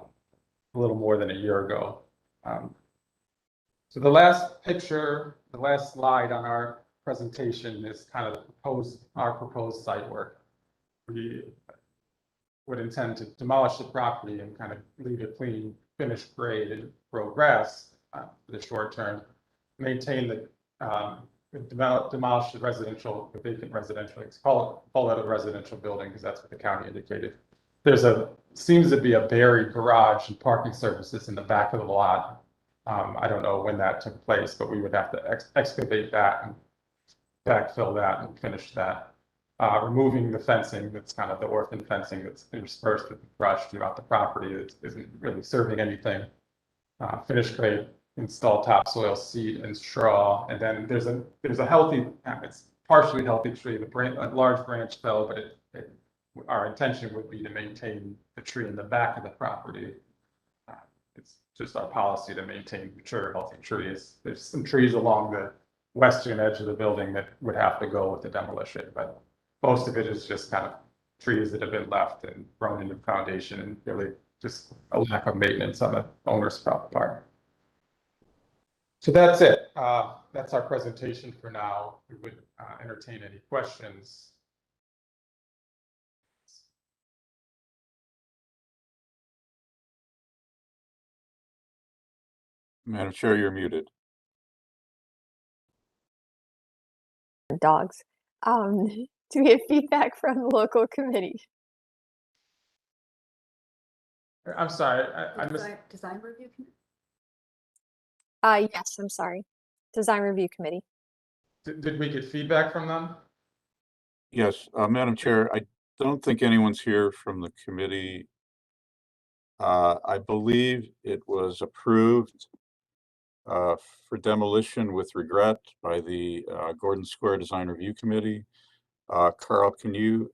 little more than a year ago. So the last picture, the last slide on our presentation is kind of our proposed site work. We would intend to demolish the property and kind of leave it clean, finished grade, and grow grass for the short term. Maintain the demolish the vacant residential. Call it a residential building because that's what the county indicated. Seems to be a buried garage and parking services in the back of the lot. I don't know when that took place, but we would have to excavate that and backfill that and finish that. Removing the fencing, that's kind of the orphan fencing that's interspersed with the brush throughout the property that isn't really serving anything. Finished grade, install topsoil, seed, and straw. And then there's a healthy, it's partially healthy tree. A large branch fell, but our intention would be to maintain the tree in the back of the property. It's just our policy to maintain mature, healthy trees. There's some trees along the western edge of the building that would have to go with the demolition, but most of it is just kind of trees that have been left and grown into the foundation and really just a lack of maintenance on the owner's part. So that's it. That's our presentation for now. We would entertain any questions. Madam Chair, you're muted. Dogs. Do we have feedback from the local committee? I'm sorry, I missed. Design review committee? Yes, I'm sorry. Design review committee. Did we get feedback from them? Yes, Madam Chair, I don't think anyone's here from the committee. I believe it was approved for demolition with regret by the Gordon Square Design Review Committee. Carl, can you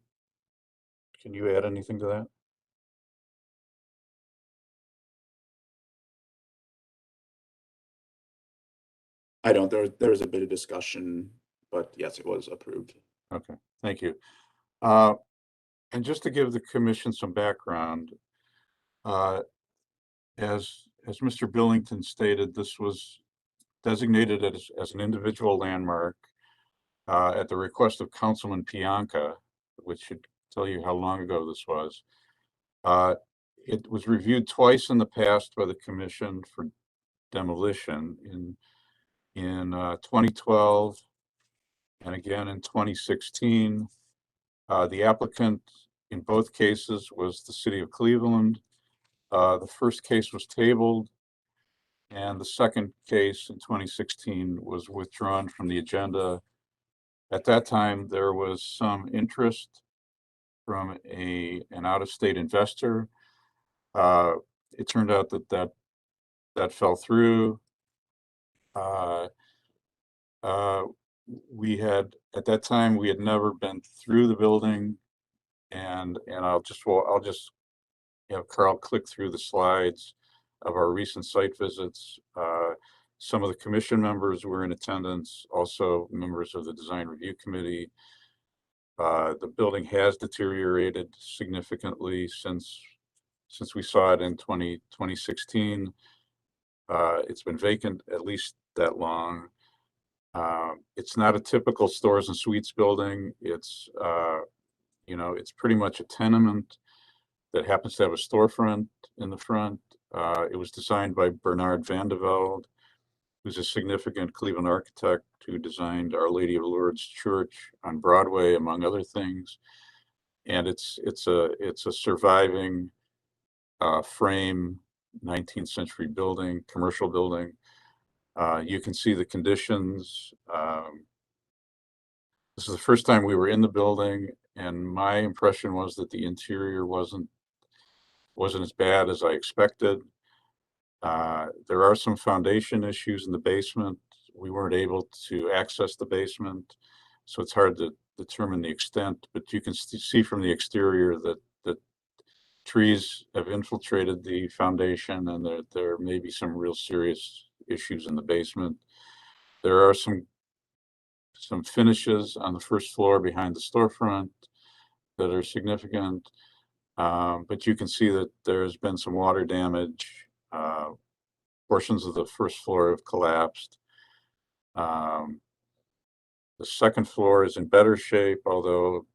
add anything to that? I don't. There was a bit of discussion, but yes, it was approved. Okay, thank you. And just to give the commission some background, as Mr. Billington stated, this was designated as an individual landmark at the request of Councilman Pianka, which should tell you how long ago this was. It was reviewed twice in the past by the commission for demolition in 2012 and again in 2016. The applicant in both cases was the city of Cleveland. The first case was tabled, and the second case in 2016 was withdrawn from the agenda. At that time, there was some interest from an out-of-state investor. It turned out that fell through. At that time we had never been through the building, and I'll just have Carl click through the slides of our recent site visits. Some of the commission members were in attendance, also members of the design review committee. The building has deteriorated significantly since we saw it in 2016. It's been vacant at least that long. It's not a typical stores and suites building. It's it's pretty much a tenement that happens to have a storefront in the front. It was designed by Bernard Van de Velde, who's a significant Cleveland architect who designed Our Lady of Lourdes Church on Broadway, among other things. And it's a surviving frame 19th century building, commercial building. You can see the conditions. This is the first time we were in the building, and my impression was that the interior wasn't as bad as I expected. There are some foundation issues in the basement. We weren't able to access the basement, so it's hard to determine the extent, but you can see from the exterior that trees have infiltrated the foundation, and there may be some real serious issues in the basement. There are some finishes on the first floor behind the storefront that are significant. But you can see that there's been some water damage. Portions of the first floor have collapsed. The second floor is in better shape, although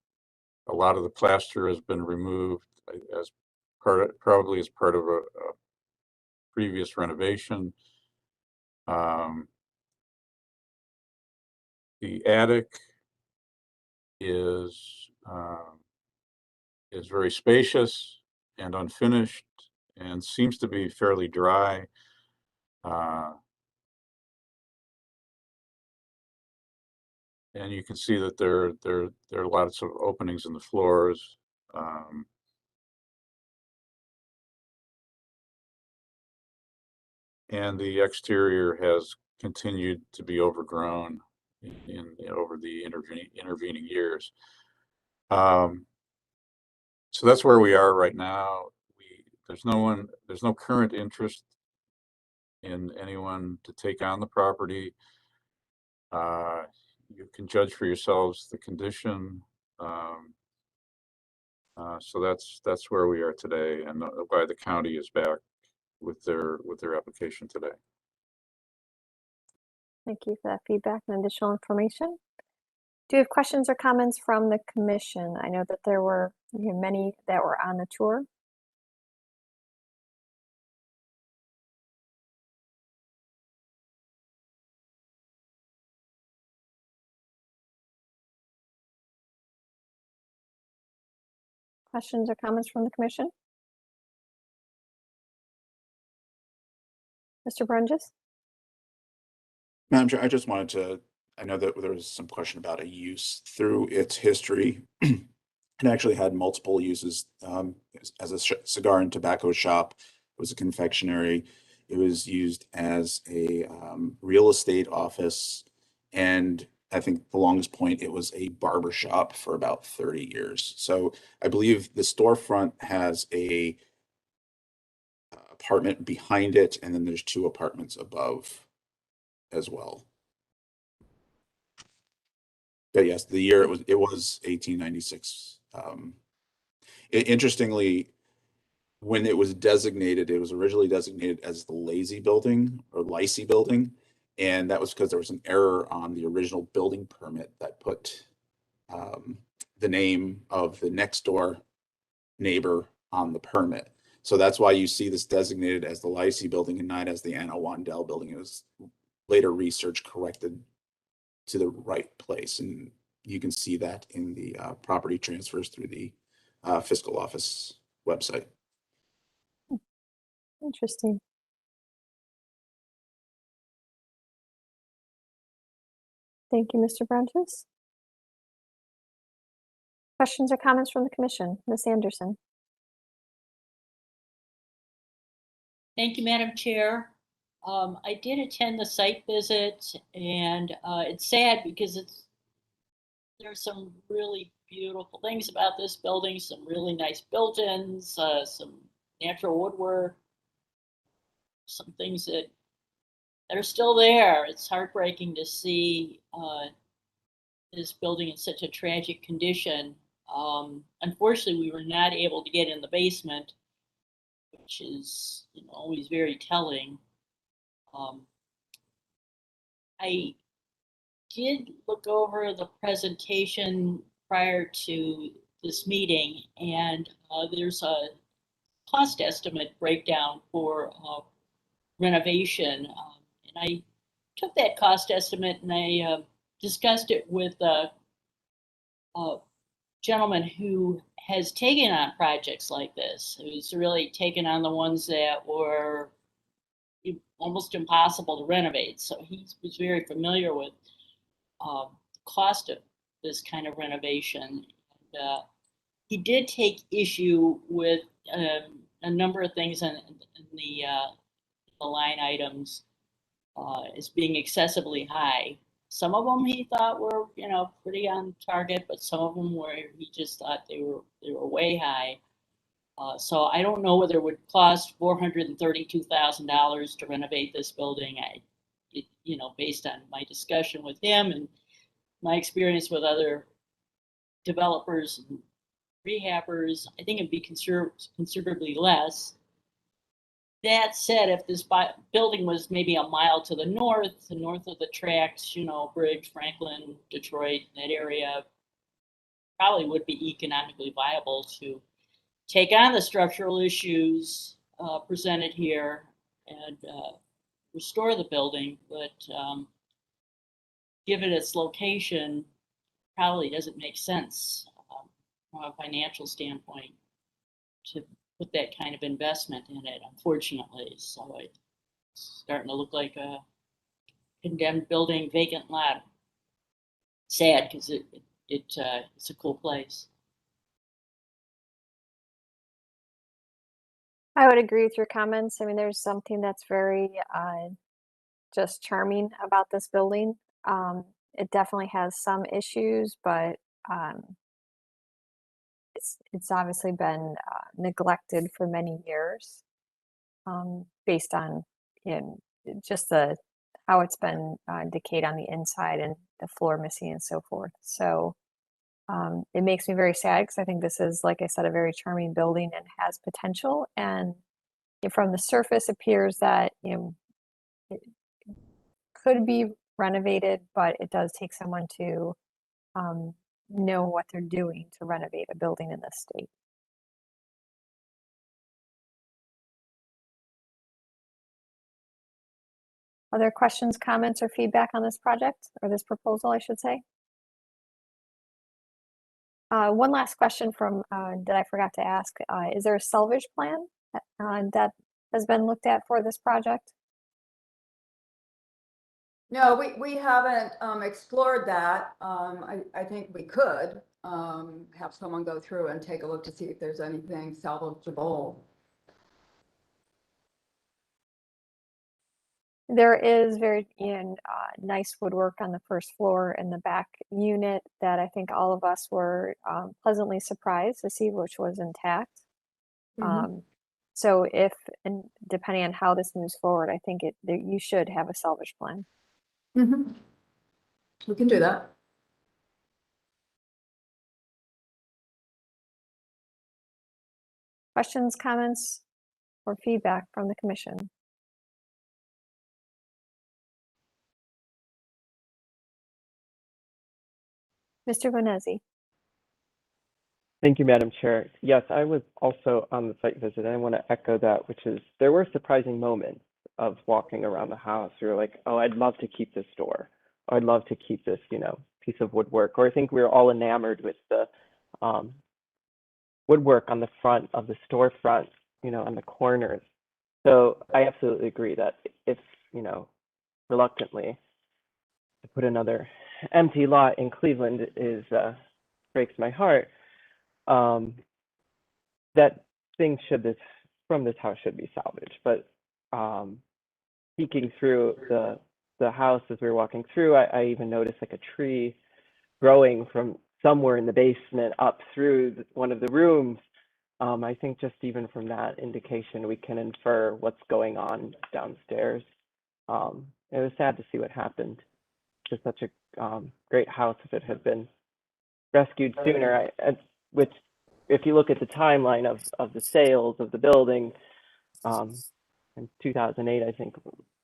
a lot of the plaster has been removed as probably as part of a previous renovation. The attic is very spacious and unfinished and seems to be fairly dry. And you can see that there are lots of openings in the floors. And the exterior has continued to be overgrown over the intervening years. So that's where we are right now. There's no current interest in anyone to take on the property. You can judge for yourselves the condition. So that's where we are today, and why the county is back with their application today. Thank you for that feedback and additional information. Do you have questions or comments from the commission? I know that there were many that were on the tour. Questions or comments from the commission? Mr. Brunges? Madam Chair, I just wanted to, I know that there was some question about a use through its history. It actually had multiple uses, as a cigar and tobacco shop. It was a confectionery. It was used as a real estate office. And I think the longest point, it was a barber shop for about 30 years. So I believe the storefront has a apartment behind it, and then there's 2 apartments above as well. But yes, the year it was 1896. Interestingly, when it was designated, it was originally designated as the Lazy Building or Lacey Building, and that was because there was an error on the original building permit that put the name of the next door neighbor on the permit. So that's why you see this designated as the Lacey Building and not as the Anna Wandel Building. It was later research corrected to the right place, and you can see that in the property transfers through the fiscal office website. Interesting. Thank you, Mr. Brunges. Questions or comments from the commission? Ms. Anderson? Thank you, Madam Chair. I did attend the site visit, and it's sad because there's some really beautiful things about this building, some really nice built-ins, some natural woodwork, some things that are still there. It's heartbreaking to see this building in such a tragic condition. Unfortunately, we were not able to get in the basement, which is always very telling. I did look over the presentation prior to this meeting, and there's a cost estimate breakdown for renovation. And I took that cost estimate and I discussed it with a gentleman who has taken on projects like this. Who's really taken on the ones that were almost impossible to renovate. So he was very familiar with cost of this kind of renovation. And, he did take issue with a number of things in the line items as being excessively high. Some of them he thought were, pretty on target, but some of them were he just thought they were way high. So I don't know whether it would cost $432,000 to renovate this building. Based on my discussion with him and my experience with other developers and rehabbers, I think it'd be considerably less. That said, if this building was maybe a mile to the north of the tracks, you know, Briggs, Franklin, Detroit, that area, probably would be economically viable to take on the structural issues presented here and restore the building. But given its location, probably doesn't make sense from a financial standpoint to put that kind of investment in it, unfortunately. So it's starting to look like a condemned building, vacant lot. Sad, because it's a cool place. I would agree with your comments. I mean, there's something that's very just charming about this building. It definitely has some issues, but it's obviously been neglected for many years, based on, you know, just how it's been decayed on the inside and the floor missing and so forth. So it makes me very sad because I think this is, like I said, a very charming building and has potential. And from the surface, appears that, you know, it could be renovated, but it does take someone to know what they're doing to renovate a building in this state. Other questions, comments, or feedback on this project, or this proposal, I should say? One last question from that I forgot to ask. Is there a salvage plan that has been looked at for this project? No, we haven't explored that. I think we could have someone go through and take a look to see if there's anything salvageable. There is very nice woodwork on the first floor in the back unit that I think all of us were pleasantly surprised to see, which was intact. So if, and depending on how this moves forward, I think you should have a salvage plan. We can do that. Questions, comments, or feedback from the commission? Mr. Bonezzi. Thank you, Madam Chair. Yes, I was also on the site visit, and I want to echo that, which is there were surprising moments of walking around the house. You're like, oh, I'd love to keep this door. Or I'd love to keep this, you know, piece of woodwork. Or I think we were all enamored with the woodwork on the front of the storefront, you know, on the corners. So I absolutely agree that if, you know, reluctantly to put another empty lot in Cleveland is breaks my heart. That things from this house should be salvaged. But peeking through the house as we were walking through, I even noticed like a tree growing from somewhere in the basement up through one of the rooms. I think just even from that indication, we can infer what's going on downstairs. It was sad to see what happened to such a great house if it had been rescued sooner. Which, if you look at the timeline of the sales of the building, in 2008, I think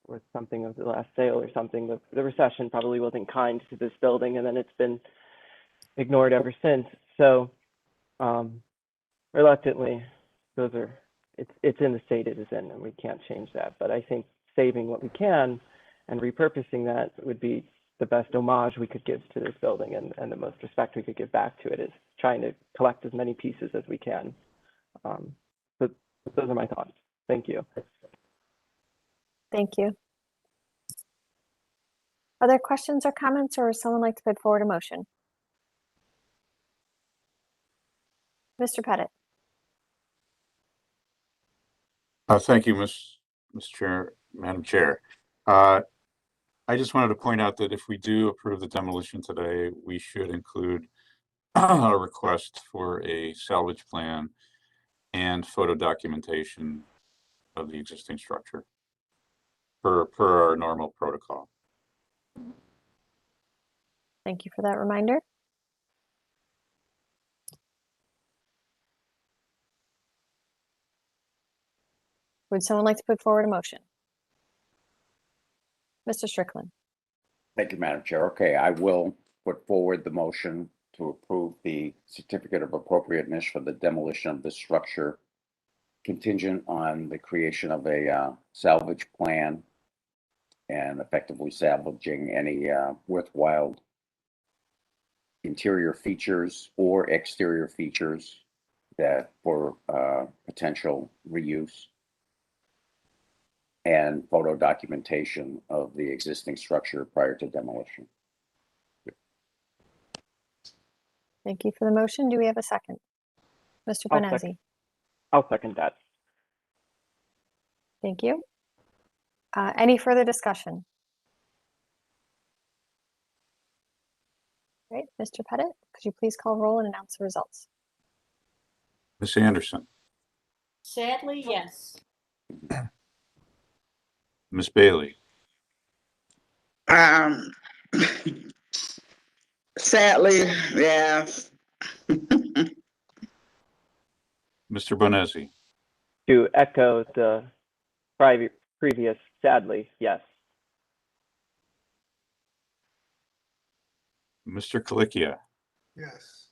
was something of the last sale or something. The recession probably wasn't kind to this building, and then it's been ignored ever since. So reluctantly, it's in the state it is in, and we can't change that. But I think saving what we can and repurposing that would be the best homage we could give to this building, and the most respect we could give back to it is trying to collect as many pieces as we can. So those are my thoughts. Thank you. Thank you. Other questions or comments, or would someone like to put forward a motion? Mr. Pettit. Thank you, Madam Chair. I just wanted to point out that if we do approve the demolition today, we should include a request for a salvage plan and photo documentation of the existing structure per our normal protocol. Thank you for that reminder. Would someone like to put forward a motion? Mr. Strickland. Thank you, Madam Chair. Okay, I will put forward the motion to approve the certificate of appropriateness for the demolition of the structure contingent on the creation of a salvage plan and effectively salvaging any worthwhile interior features or exterior features that for potential reuse, and photo documentation of the existing structure prior to demolition. Thank you for the motion. Do we have a second? Mr. Panezzi. I'll second that. Thank you. Any further discussion? Great. Mr. Pettit, could you please call roll and announce the results? Ms. Anderson, Sadly, yes. Ms. Bailey, Sadly, yes. Mr. Bonezzi, To echo the previous, sadly, yes. Mr. Colicchia, Yes.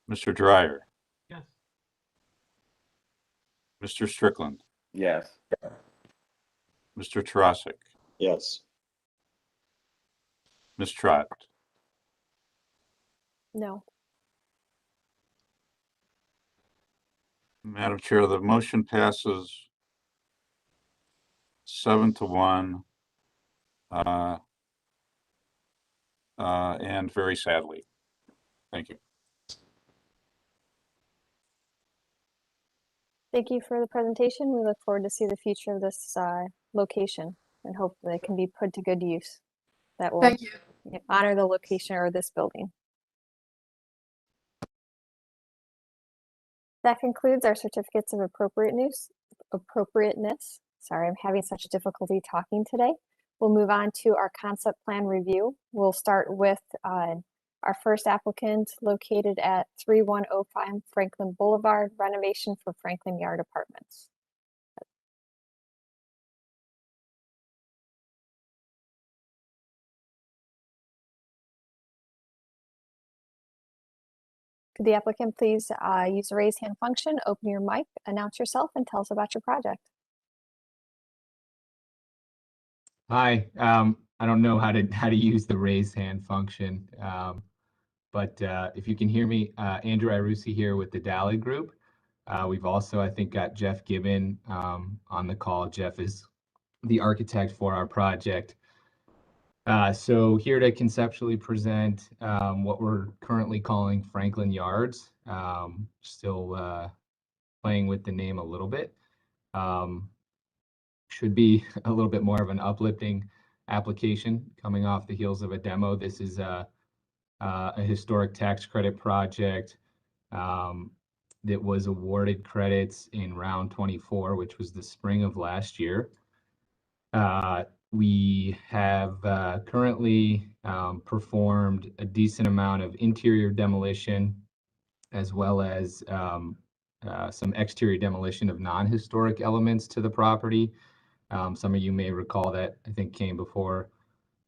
Mr. Dryer, Yes. Mr. Strickland, Yes. Mr. Tarasic, Yes. Ms. Trott, No. Madam Chair, the motion passes 7-1, and very sadly. Thank you. Thank you for the presentation. We look forward to see the future of this location and hope that it can be put to good use. That will Thank you. honor the location or this building. That concludes our certificates of appropriateness. Sorry, I'm having such difficulty talking today. We'll move on to our concept plan review. We'll start with our first applicant located at 3105 Franklin Boulevard, renovation for Franklin Yard Apartments. Could the applicant please use the raise hand function, open your mic, announce yourself, and tell us about your project. Hi, I don't know how to use the raise hand function, but if you can hear me, Andrew Irusi here with the Dally Group. We've also, I think, got Jeff Gibbon on the call. Jeff is the architect for our project. So here to conceptually present what we're currently calling Franklin Yards. Still playing with the name a little bit. Should be a little bit more of an uplifting application coming off the heels of a demo. This is a historic tax credit project that was awarded credits in round 24, which was the spring of last year. We have currently performed a decent amount of interior demolition as well as some exterior demolition of non-historic elements to the property. Some of you may recall that I think came before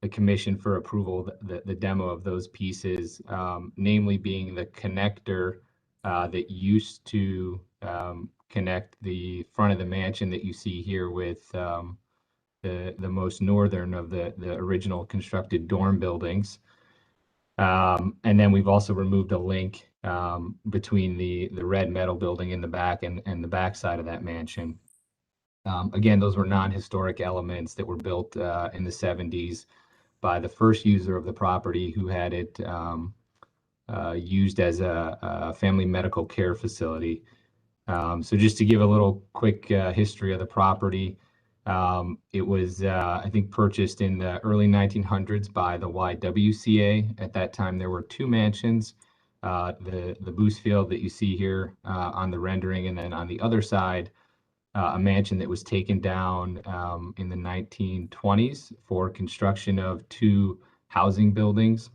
the commission for approval, the demo of those pieces, namely being the connector that used to connect the front of the mansion that you see here with the most northern of the original constructed dorm buildings. And then we've also removed a link between the red metal building in the back and the back side of that mansion. Again, those were non-historic elements that were built in the 70s by the first user of the property, who had it used as a family medical care facility. So just to give a little quick history of the property, it was, I think, purchased in the early 1900s by the YWCA. At that time, there were two mansions, the Boost Field that you see here on the rendering, and then on the other side, a mansion that was taken down in the 1920s for construction of two housing buildings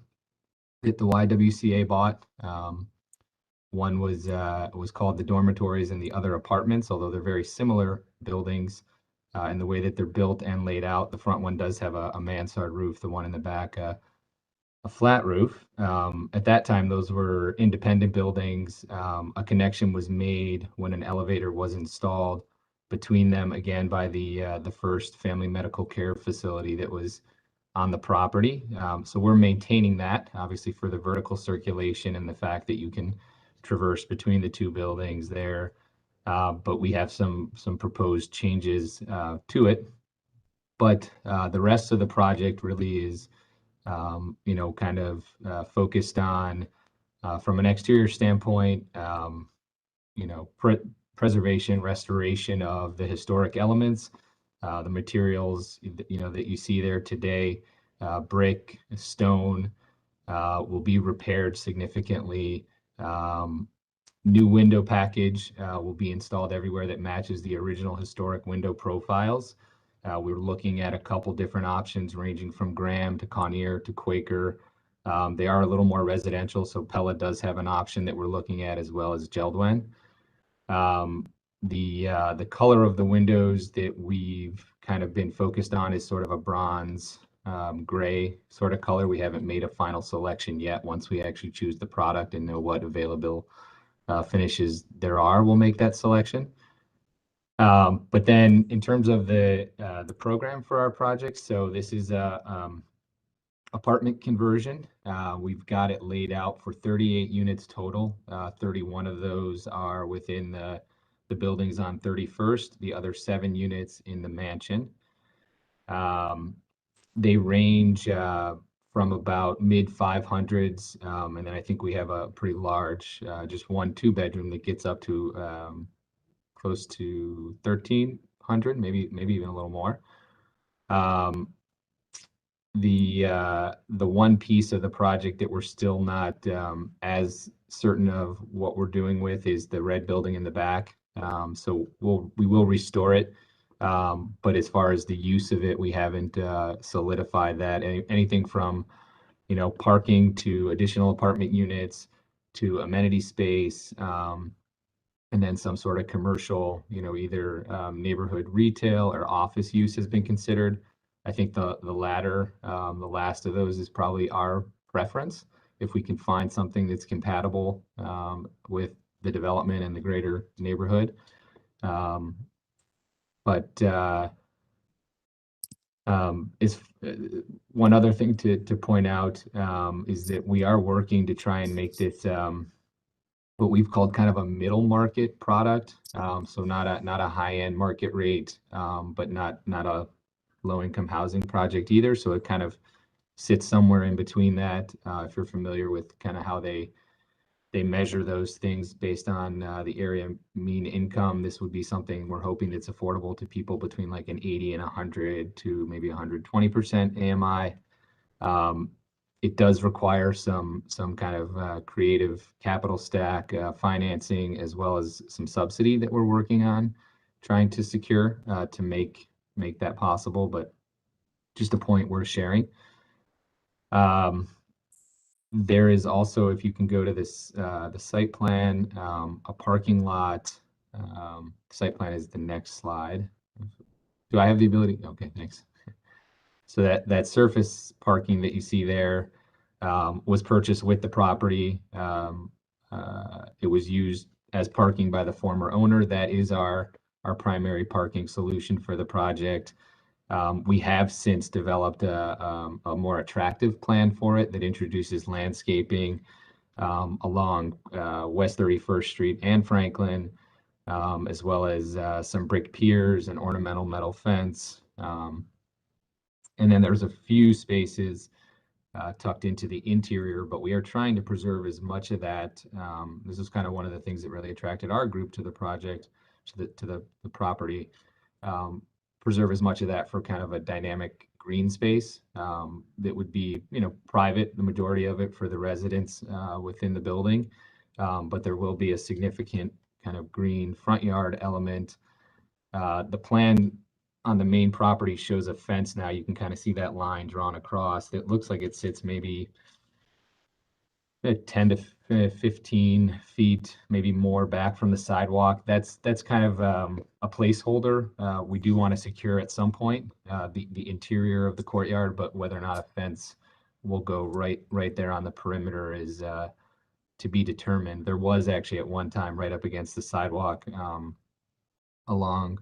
that the YWCA bought. One was called the dormitories and the other apartments, although they're very similar buildings in the way that they're built and laid out. The front one does have a mansard roof, the one in the back a flat roof. At that time, those were independent buildings. A connection was made when an elevator was installed between them, again, by the first family medical care facility that was on the property. So we're maintaining that, obviously, for the vertical circulation and the fact that you can traverse between the two buildings there. But we have some proposed changes to it. But the rest of the project really is kind of focused on, from an exterior standpoint, preservation, restoration of the historic elements, the materials, that you see there today, brick, stone, will be repaired significantly. New window package will be installed everywhere that matches the original historic window profiles. We're looking at a couple different options ranging from Graham to Conair to Quaker. They are a little more residential, so Pella does have an option that we're looking at, as well as Geldwen. The color of the windows that we've kind of been focused on is sort of a bronze gray sort of color. We haven't made a final selection yet. Once we actually choose the product and know what available finishes there are, we'll make that selection. But then in terms of the program for our project, so this is a apartment conversion. We've got it laid out for 38 units total. 31 of those are within the buildings on 31st, the other 7 units in the mansion. They range from about mid 500s, and then I think we have a pretty large, just 1 2-bedroom that gets up to close to 1,300, maybe even a little more. The one piece of the project that we're still not as certain of what we're doing with is the red building in the back. So we will restore it, but as far as the use of it, we haven't solidified that. Anything from parking to additional apartment units to amenity space, and then some sort of commercial, either neighborhood retail or office use has been considered. I think the latter, the last of those, is probably our preference, if we can find something that's compatible with the development and the greater neighborhood. Is one other thing to point out is that we are working to try and make this what we've called kind of a middle market product. So not a high-end market rate, but not a low-income housing project either. So it kind of sits somewhere in between that. If you're familiar with kind of how they measure those things based on the area mean income, this would be something we're hoping that's affordable to people between like an 80 and 100 to maybe 120% AMI. It does require some kind of creative capital stack financing, as well as some subsidy that we're working on trying to secure to make that possible, but just a point worth sharing. There is also, if you can go to this the site plan, a parking lot. Site plan is the next slide. Do I have the ability? Okay, thanks. So that surface parking that you see there was purchased with the property. It was used as parking by the former owner. That is our primary parking solution for the project. We have since developed a more attractive plan for it that introduces landscaping along West 31st Street and Franklin, as well as some brick piers and ornamental metal fence. And then there's a few spaces tucked into the interior, but we are trying to preserve as much of that. This is kind of one of the things that really attracted our group to the project, to the property. Preserve as much of that for kind of a dynamic green space that would be, private, the majority of it for the residents within the building. But there will be a significant kind of green front yard element. The plan on the main property shows a fence now. You can kind of see that line drawn across. It looks like it sits maybe 10 to 15 feet, maybe more back from the sidewalk. That's kind of a placeholder. We do want to secure at some point the interior of the courtyard, but whether or not a fence will go right there on the perimeter is to be determined. There was actually at one time right up against the sidewalk along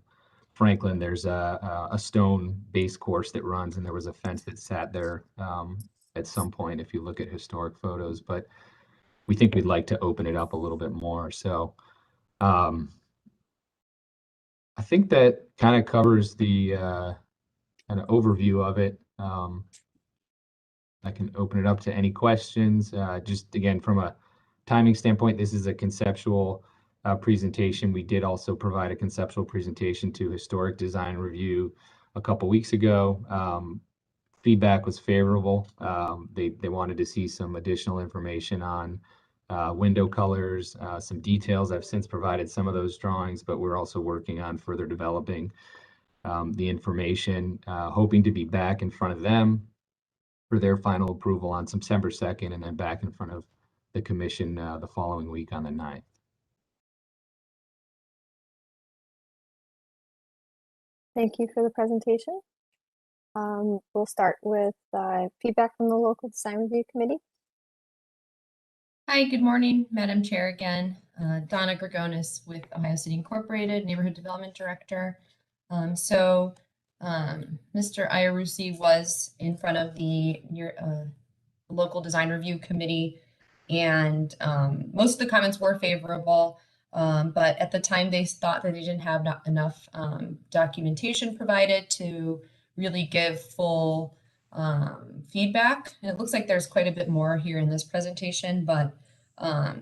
Franklin. There's a stone base course that runs, and there was a fence that sat there at some point if you look at historic photos, but we think we'd like to open it up a little bit more. So I think that kind of covers the kind of overview of it. I can open it up to any questions. Just again, from a timing standpoint, this is a conceptual presentation. We did also provide a conceptual presentation to Historic Design Review a couple weeks ago. Feedback was favorable. They wanted to see some additional information on window colors, some details. I've since provided some of those drawings, but we're also working on further developing the information, hoping to be back in front of them for their final approval on September 2nd, and then back in front of the commission the following week on the 9th. Thank you for the presentation. We'll start with feedback from the local design review committee. Hi, good morning, Madam Chair again. Donna Gregonis with Ohio City Incorporated, Neighborhood Development Director. Mr. Iarusi was in front of the local design review committee, and most of the comments were favorable, but at the time they thought that they didn't have enough documentation provided to really give full feedback. And it looks like there's quite a bit more here in this presentation, but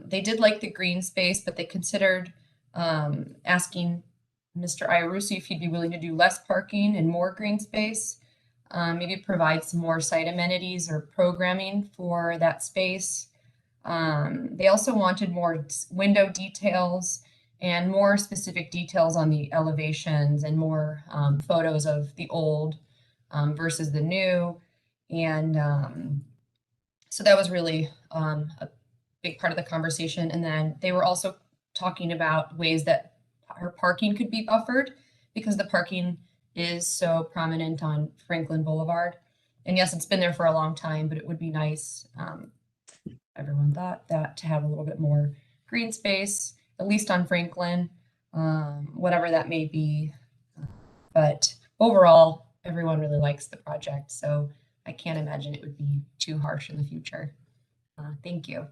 they did like the green space, but they considered asking Mr. Iarusi if he'd be willing to do less parking and more green space, maybe provide some more site amenities or programming for that space. They also wanted more window details and more specific details on the elevations and more photos of the old versus the new. And so that was really a big part of the conversation. And then they were also talking about ways that our parking could be buffered, because the parking is so prominent on Franklin Boulevard. And yes, it's been there for a long time, but it would be nice, everyone thought, that to have a little bit more green space, at least on Franklin, whatever that may be. But overall, everyone really likes the project, so I can't imagine it would be too harsh in the future. Thank you.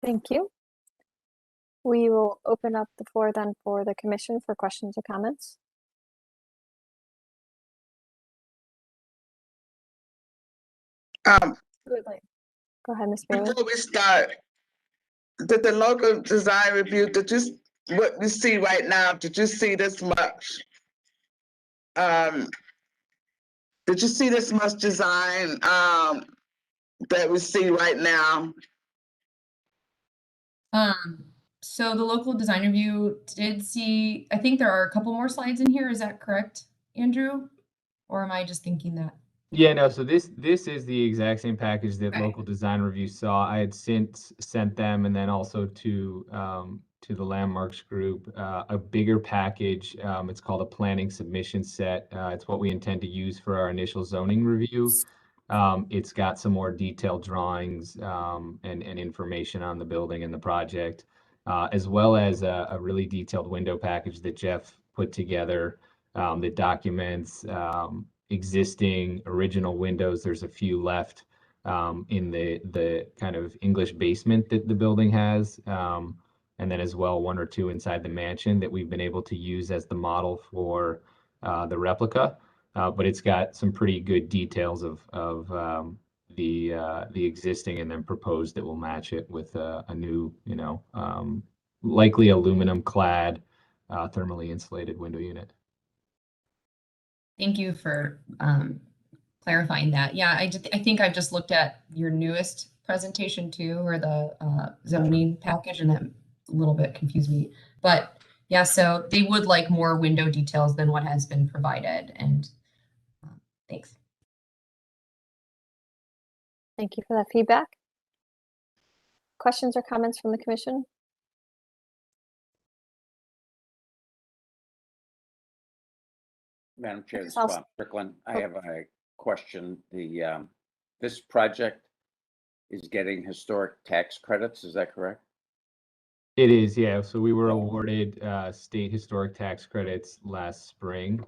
Thank you. We will open up the floor then for the commission for questions or comments. Go ahead, Ms. Bailey. Before we start, did the local design review, what you see right now, did you see this much? Did you see this much design that we see right now? So the local design review did see, I think there are a couple more slides in here. Is that correct, Andrew? Or am I just thinking that? Yeah, no, so this is the exact same package that Okay. local design review saw. I had since sent them, and then also to the Landmarks group, a bigger package. It's called a planning submission set. It's what we intend to use for our initial zoning review. It's got some more detailed drawings and information on the building and the project, as well as a really detailed window package that Jeff put together that documents existing original windows. There's a few left in the kind of English basement that the building has, and then as well 1 or 2 inside the mansion that we've been able to use as the model for the replica. But it's got some pretty good details of the existing and then proposed that will match it with a new, likely aluminum clad thermally insulated window unit. Thank you for clarifying that. Yeah, I think I've just looked at your newest presentation too, or the zoning package, and that a little bit confused me. But yeah, so they would like more window details than what has been provided. And thanks. Thank you for that feedback. questions or comments from the commission? Madam Chair, this is I'll- Bob Strickland. I Oh. have a question. This project is getting historic tax credits, is that correct? It is, yeah. So we were awarded state historic tax credits last spring.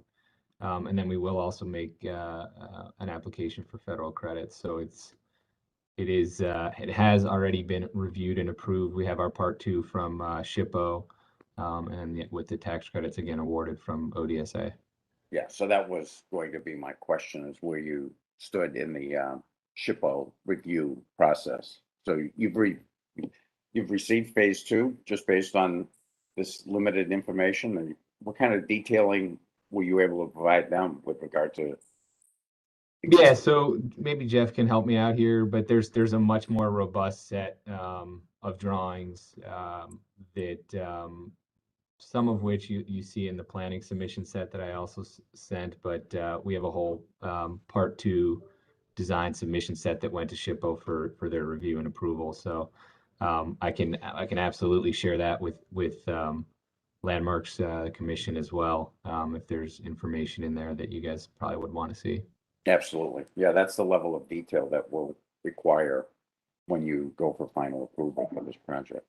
And then we will also make an application for federal credits. So it has already been reviewed and approved. We have our part 2 from SHPO, and with the tax credits again awarded from ODSA. Yeah, so that was going to be my question, is where you stood in the SHPO review process. So you've received phase 2 just based on this limited information, and what kind of detailing were you able to provide them with regard to? Yeah, so maybe Jeff can help me out here, but there's a much more robust set of drawings that some of which you see in the planning submission set that I also sent, but we have a whole part 2 design submission set that went to SHPO for their review and approval. So I can absolutely share that with Landmarks Commission as well, if there's information in there that you guys probably would want to see. Absolutely. Yeah, that's the level of detail that will require when you go for final approval for this project.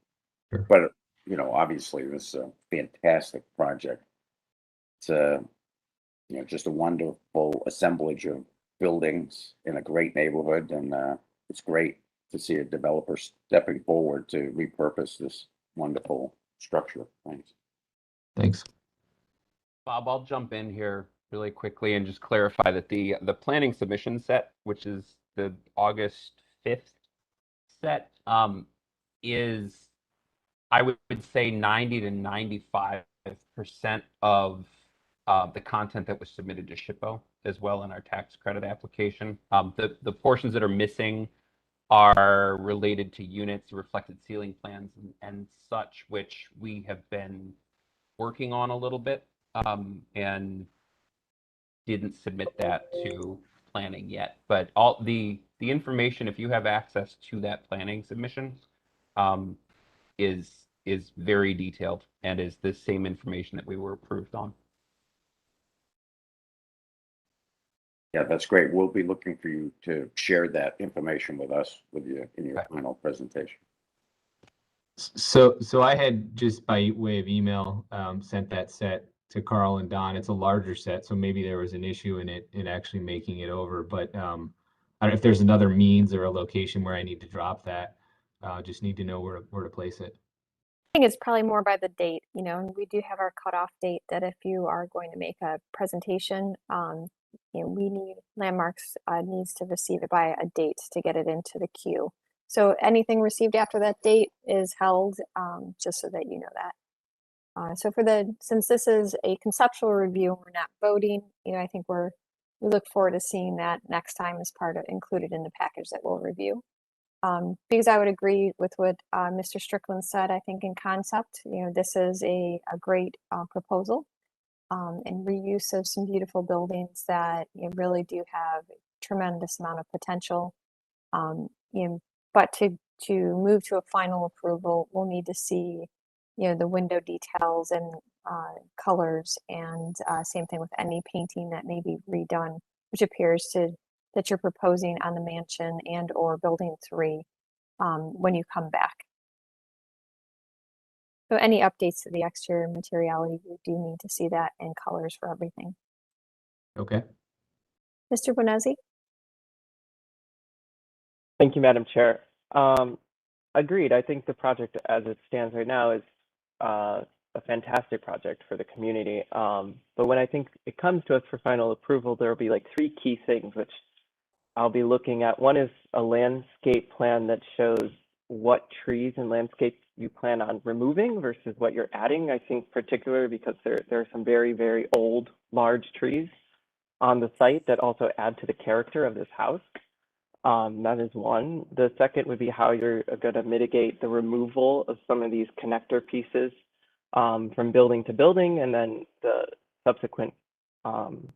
Sure. But, obviously this is a fantastic project. It's just a wonderful assemblage of buildings in a great neighborhood, and it's great to see a developer stepping forward to repurpose this wonderful structure. Thanks. Thanks. Bob, I'll jump in here really quickly and just clarify that the planning submission set, which is the August 5th set, is, I would say, 90 to 95% of the content that was submitted to SHPO as well in our tax credit application. The portions that are missing are related to units, reflected ceiling plans and such, which we have been working on a little bit, and didn't submit that to planning yet. But all the information, if you have access to that planning submission, is very detailed and is the same information that we were approved on. Yeah, that's great. We'll be looking for you to share that information with us in your final presentation. So I had, just by way of email, sent that set to Carl and Don. It's a larger set, so maybe there was an issue in it actually making it over. But I don't know if there's another means or a location where I need to drop that. Just need to know where to place it. I think it's probably more by the date, and we do have our cutoff date that if you are going to make a presentation, Landmarks needs to receive it by a date to get it into the queue. So anything received after that date is held, just so that you know that. So since this is a conceptual review, we're not voting, I think we look forward to seeing that next time as included in the package that we'll review. Because I would agree with what Mr. Strickland said. I think in concept, this is a great proposal, and reuse of some beautiful buildings that really do have a tremendous amount of potential. But to move to a final approval, we'll need to see the window details and colors, and same thing with any painting that may be redone, which appears that you're proposing on the mansion and or building 3 when you come back. So any updates to the exterior materiality, we do need to see that in colors for everything. Okay. Mr. Bonezzi? Thank you, Madam Chair. Agreed. I think the project as it stands right now is a fantastic project for the community. But when I think it comes to us for final approval, there will be like 3 key things which I'll be looking at. One is a landscape plan that shows what trees and landscapes you plan on removing versus what you're adding. I think particularly because there are some very, very old, large trees on the site that also add to the character of this house. That is one. The second would be how you're going to mitigate the removal of some of these connector pieces from building to building, and then the subsequent kind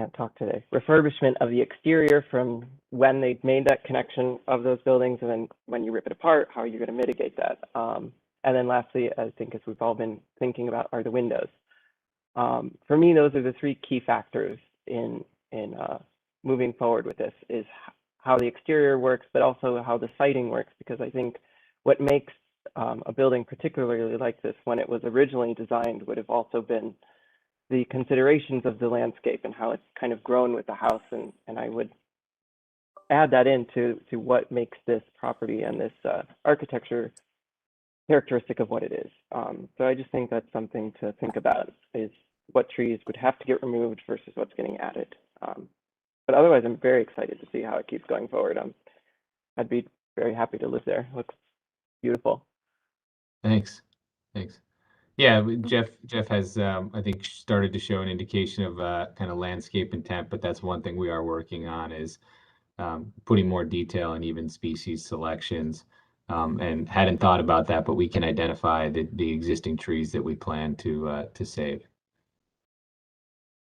can't talk today, refurbishment of the exterior from when they made that connection of those buildings, and then when you rip it apart, how are you going to mitigate that? And then lastly, I think as we've all been thinking about, are the windows. For me, those are the three key factors in moving forward with this, is how the exterior works, but also how the siding works, because I think what makes a building particularly like this when it was originally designed would have also been the considerations of the landscape and how it's kind of grown with the house, and I would add that into what makes this property and this architecture characteristic of what it is. So I just think that's something to think about, is what trees would have to get removed versus what's getting added. But otherwise, I'm very excited to see how it keeps going forward. I'd be very happy to live there. It looks beautiful. Thanks. Yeah, Jeff has, I think, started to show an indication of kind of landscape intent, but that's one thing we are working on, is putting more detail and even species selections. And hadn't thought about that, but we can identify the existing trees that we plan to save.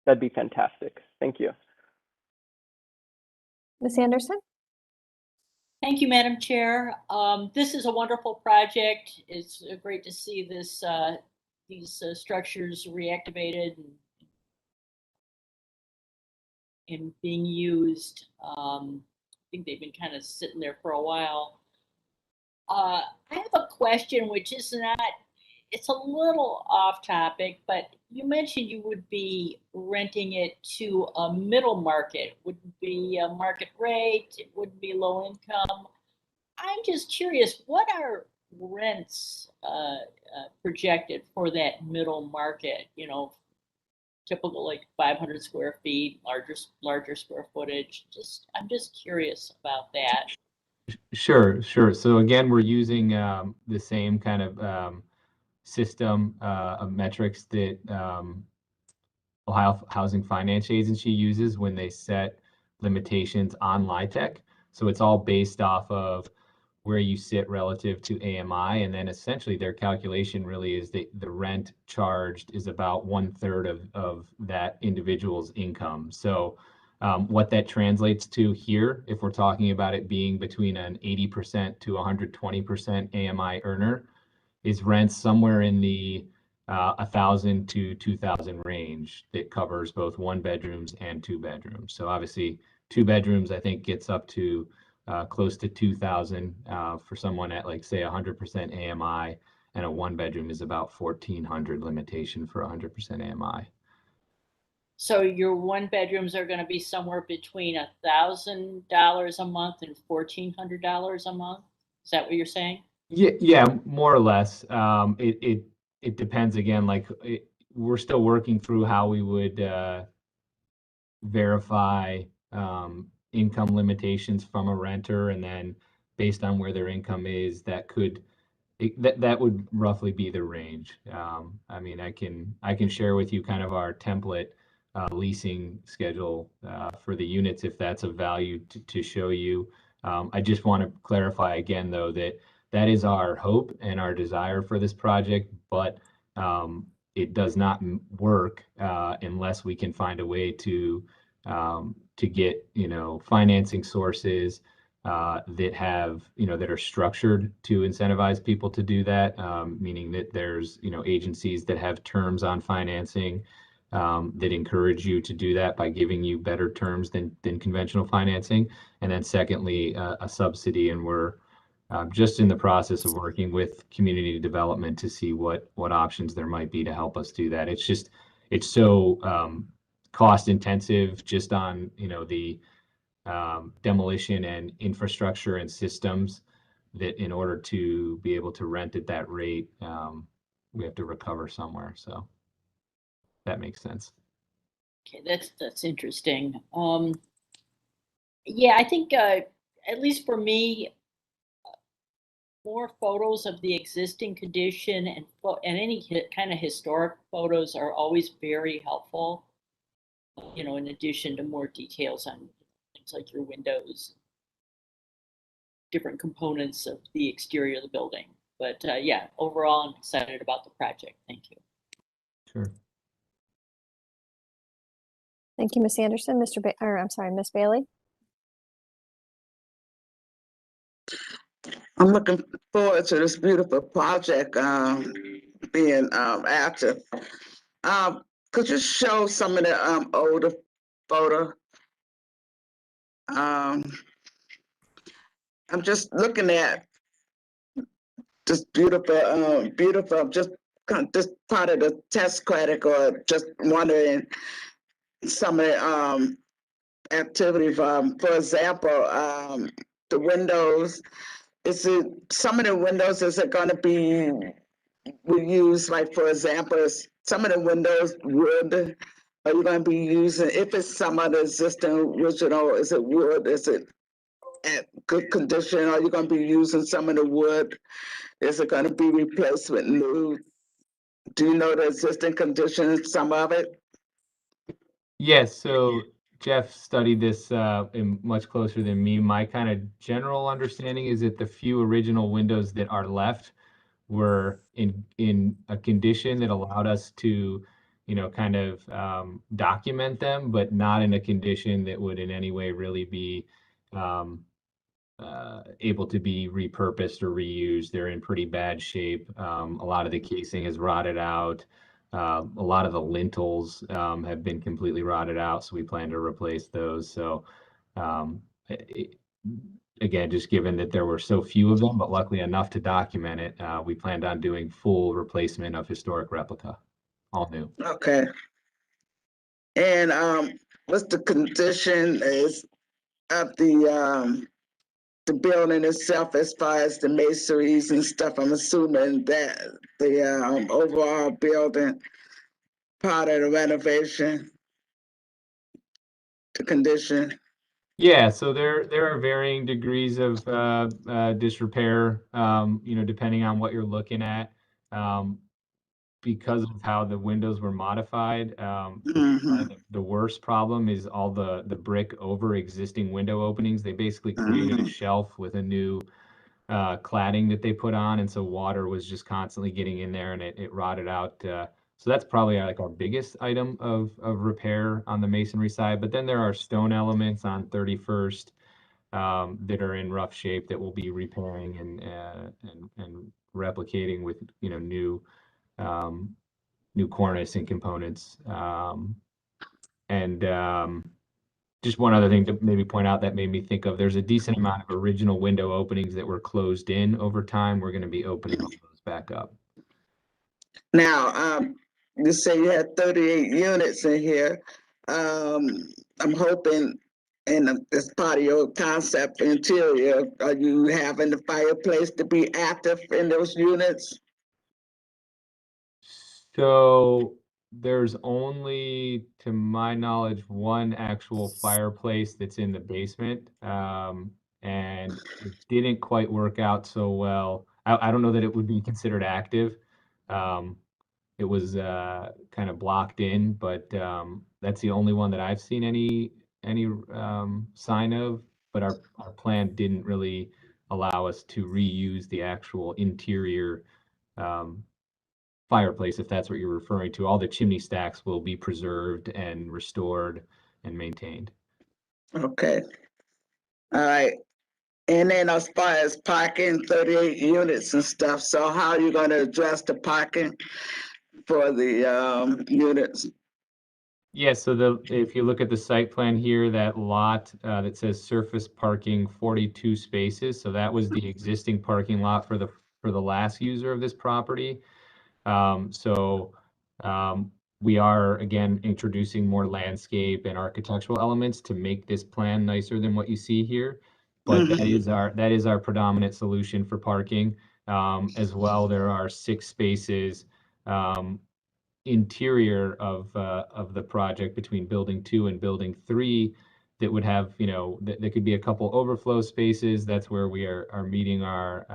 That'd be fantastic. Thank you. Ms. Anderson? Thank you, Madam Chair. This is a wonderful project. It's great to see this these structures reactivated and being used. I think they've been kind of sitting there for a while. I have a question, which is not, it's a little off topic, but you mentioned you would be renting it to a middle market. Wouldn't be a market rate, it wouldn't be low income. I'm just curious, what are rents projected for that middle market? You know, typical like 500 square feet, larger square footage. I'm just curious about that. Sure. So again, we're using the same kind of system of metrics that Ohio Housing Finance Agency uses when they set limitations on LIHTC. So it's all based off of where you sit relative to AMI, and then essentially their calculation really is the rent charged is about 1/3 of that individual's income. So what that translates to here, if we're talking about it being between an 80% to 120% AMI earner, is rent somewhere in the 1,000 to 2,000 range that covers both 1 bedrooms and 2 bedrooms. So obviously 2 bedrooms, I think, gets up to close to 2,000 for someone at, like, say, 100% AMI, and a 1 bedroom is about 1,400 limitation for 100% AMI. So your 1 bedrooms are going to be somewhere between $1,000 a month and $1,400 a month. Is that what you're saying? Yeah, more or less. It depends again. Like, we're still working through how we would verify income limitations from a renter, and then based on where their income is, that would roughly be the range. I mean, I can share with you kind of our template leasing schedule for the units if that's of value to show you. I just want to clarify again, though, that is our hope and our desire for this project, but it does not work unless we can find a way to get, financing sources that have, that are structured to incentivize people to do that, meaning that there's, agencies that have terms on financing that encourage you to do that by giving you better terms than conventional financing. And then secondly, a subsidy, and we're just in the process of working with community development to see what options there might be to help us do that. It's so cost intensive just on, the demolition and infrastructure and systems, that in order to be able to rent at that rate, we have to recover somewhere. So that makes sense. Okay, that's interesting. Yeah, I think at least for me, more photos of the existing condition and any kind of historic photos are always very helpful. In addition to more details on things like your windows, different components of the exterior of the building. But yeah, overall, I'm excited about the project. Thank you. Sure. Thank you, Ms. Anderson. I'm sorry, Ms. Bailey. I'm looking forward to this beautiful project being active. Could you show some of the older photo? I'm just looking at this beautiful, just this part of the test credit, or just wondering some of the activity. For example, the windows. Is it some of the windows? Is it going to be we use, like, for example, is some of the windows wood? Are you going to be using, if it's some of the existing original, is it wood? Is it at good condition? Are you going to be using some of the wood? Is it going to be replaced with new? Do you know the existing conditions, some of it? Yes, so Jeff studied this much closer than me. My kind of general understanding is that the few original windows that are left were in a condition that allowed us to, kind of document them, but not in a condition that would in any way really be able to be repurposed or reused. They're in pretty bad shape. A lot of the casing is rotted out. A lot of the lintels have been completely rotted out, so we plan to replace those. So again, just given that there were so few of them, but luckily enough to document it, we planned on doing full replacement of historic replica, all new. Okay. And what's the condition is of the building itself as far as the masonries and stuff? I'm assuming that the overall building, part of the renovation, the condition. Yeah, so there are varying degrees of disrepair, depending on what you're looking at. Because of how the windows were modified, the worst problem is all the brick over existing window openings. They basically created a shelf with a new cladding that they put on, and so water was just constantly getting in there, and it rotted out. So that's probably like our biggest item of repair on the masonry side. But then there are stone elements on 31st that are in rough shape that we'll be repairing and replicating with new cornice and components. Just one other thing to maybe point out that made me think of, there's a decent amount of original window openings that were closed in over time. We're going to be opening all those back up. Now, you say you had 38 units in here. I'm hoping, and as part of your concept interior, are you having the fireplace to be active in those units? So there's only, to my knowledge, one actual fireplace that's in the basement. And it didn't quite work out so well. I don't know that it would be considered active. It was kind of blocked in, but that's the only one that I've seen any sign of. But our plan didn't really allow us to reuse the actual interior fireplace, if that's what you're referring to. All the chimney stacks will be preserved and restored and maintained. Okay. All right. And then as far as parking, 38 units and stuff. So how are you going to address the parking for the units? Yeah, so if you look at the site plan here, that lot that says surface parking 42 spaces. So that was the existing parking lot for the last user of this property. We are, again, introducing more landscape and architectural elements to make this plan nicer than what you see here. But that is our predominant solution for parking. As well, there are 6 spaces interior of the project between building 2 and building 3 that would have, that could be a couple overflow spaces. That's where we are meeting our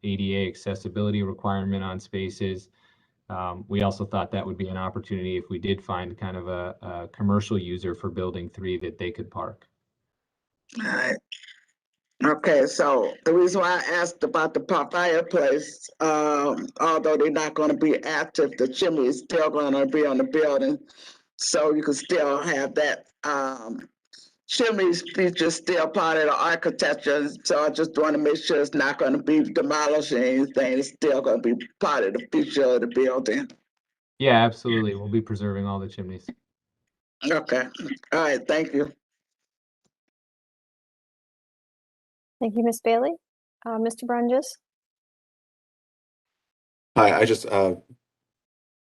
ADA accessibility requirement on spaces. We also thought that would be an opportunity if we did find kind of a commercial user for building 3 that they could park. All right. Okay, so the reason why I asked about the fireplace, although they're not going to be active, the chimney is still going to be on the building. So you can still have that, chimneys feature still part of the architecture. So I just want to make sure it's not going to be demolished or anything. It's still going to be part of the feature of the building. Yeah, absolutely. We'll be preserving all the chimneys. Okay. All right. Thank you. Thank you, Ms. Bailey. Mr. Brunges? Hi, I just,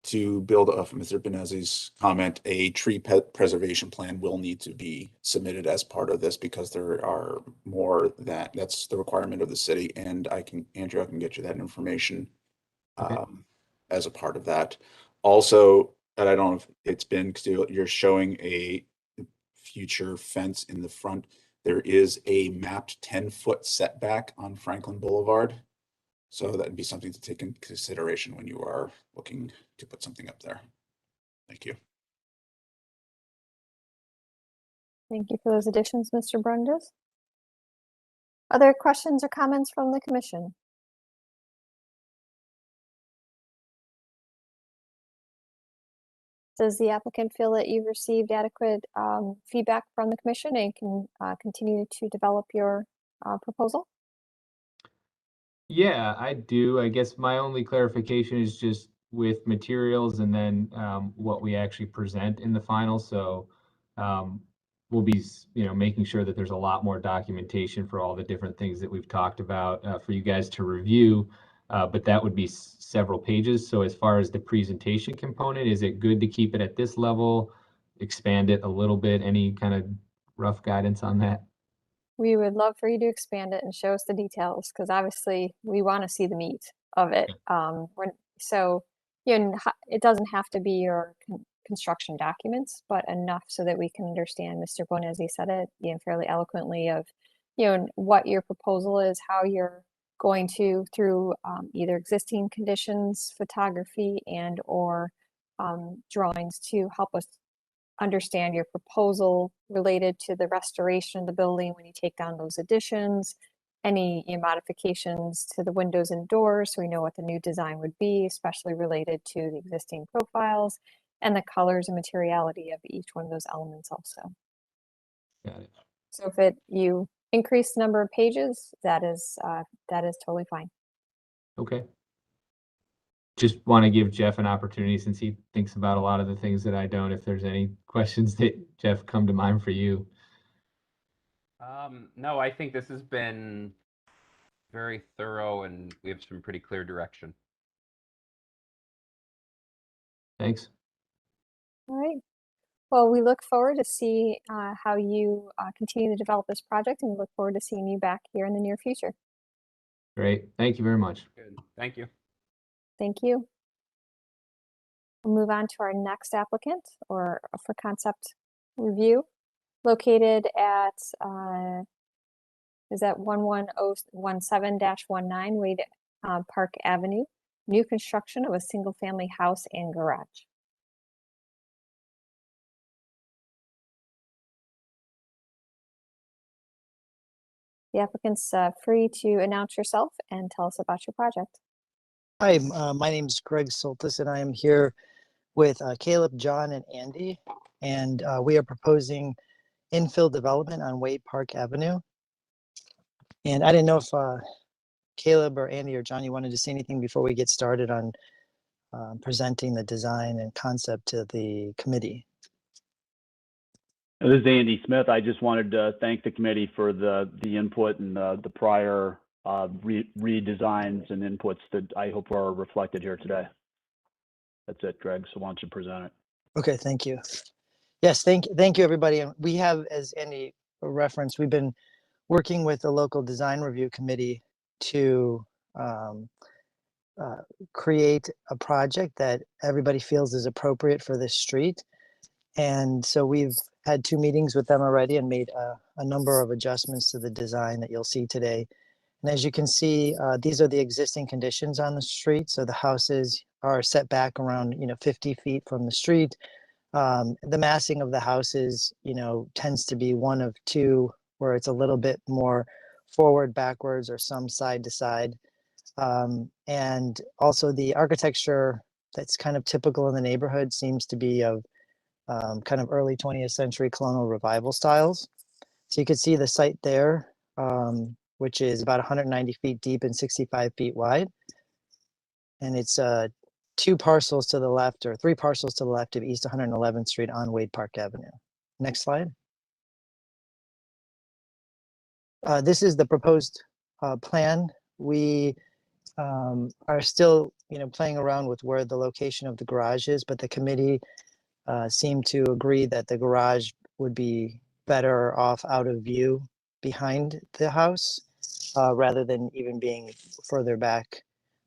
to build off of Mr. Benezzi's comment, a tree preservation plan will need to be submitted as part of this because there are more that's the requirement of the city, and Andrew, I can get you that information as a part of that. Also, and I don't know if it's been, because you're showing a future fence in the front. There is a mapped 10-foot setback on Franklin Boulevard. So that'd be something to take into consideration when you are looking to put something up there. Thank you. Thank you for those additions, Mr. Brunges. Other questions or comments from the commission? Does the applicant feel that you've received adequate feedback from the commission and can continue to develop your proposal? Yeah, I do. I guess my only clarification is just with materials and then what we actually present in the final. So we'll be, making sure that there's a lot more documentation for all the different things that we've talked about for you guys to review. But that would be several pages. So as far as the presentation component, is it good to keep it at this level, expand it a little bit? Any kind of rough guidance on that? We would love for you to expand it and show us the details, because obviously we want to see the meat of it. It doesn't have to be your construction documents, but enough so that we can understand, Mr. Bonezzi said it, fairly eloquently, of, what your proposal is, how you're going to, through either existing conditions, photography, and or drawings, to help us understand your proposal related to the restoration of the building when you take down those additions, any modifications to the windows and doors, so we know what the new design would be, especially related to the existing profiles, and the colors and materiality of each one of those elements also. Got it. So if you increase the number of pages, that is totally fine. Okay. Just want to give Jeff an opportunity, since he thinks about a lot of the things that I don't, if there's any questions that, Jeff, come to mind for you. No, I think this has been very thorough and we have some pretty clear direction. Thanks. All right. Well, we look forward to see how you continue to develop this project, and we look forward to seeing you back here in the near future. Great. Thank you very much. Good. Thank you. Thank you. We'll move on to our next applicant for concept review, located at, is that 11017-19 Wade Park Avenue, new construction of a single family house and garage. The applicant's free to announce yourself and tell us about your project. Hi, my name is Greg Soltis, and I am here with Caleb, John, and Andy, and we are proposing infill development on Wade Park Avenue. And I didn't know if Caleb or Andy or John, you wanted to say anything before we get started on presenting the design and concept to the committee. This is Andy Smith. I just wanted to thank the committee for the input and the prior redesigns and inputs that I hope are reflected here today. That's it, Greg. So why don't you present it? Okay, thank you. Yes, thank you, everybody. And we have, as Andy referenced, we've been working with the local design review committee to create a project that everybody feels is appropriate for this street. And so we've had 2 meetings with them already and made a number of adjustments to the design that you'll see today. And as you can see, these are the existing conditions on the street. So the houses are set back around 50 feet from the street. The massing of the houses, tends to be one of 2, where it's a little bit more forward, backwards, or some side to side. And also the architecture that's kind of typical in the neighborhood seems to be of kind of early 20th century colonial revival styles. So you can see the site there, which is about 190 feet deep and 65 feet wide. And it's 2 parcels to the left, or 3 parcels to the left of East 111th Street on Wade Park Avenue. Next slide. This is the proposed plan. We are still, playing around with where the location of the garage is, but the committee seemed to agree that the garage would be better off out of view behind the house rather than even being further back.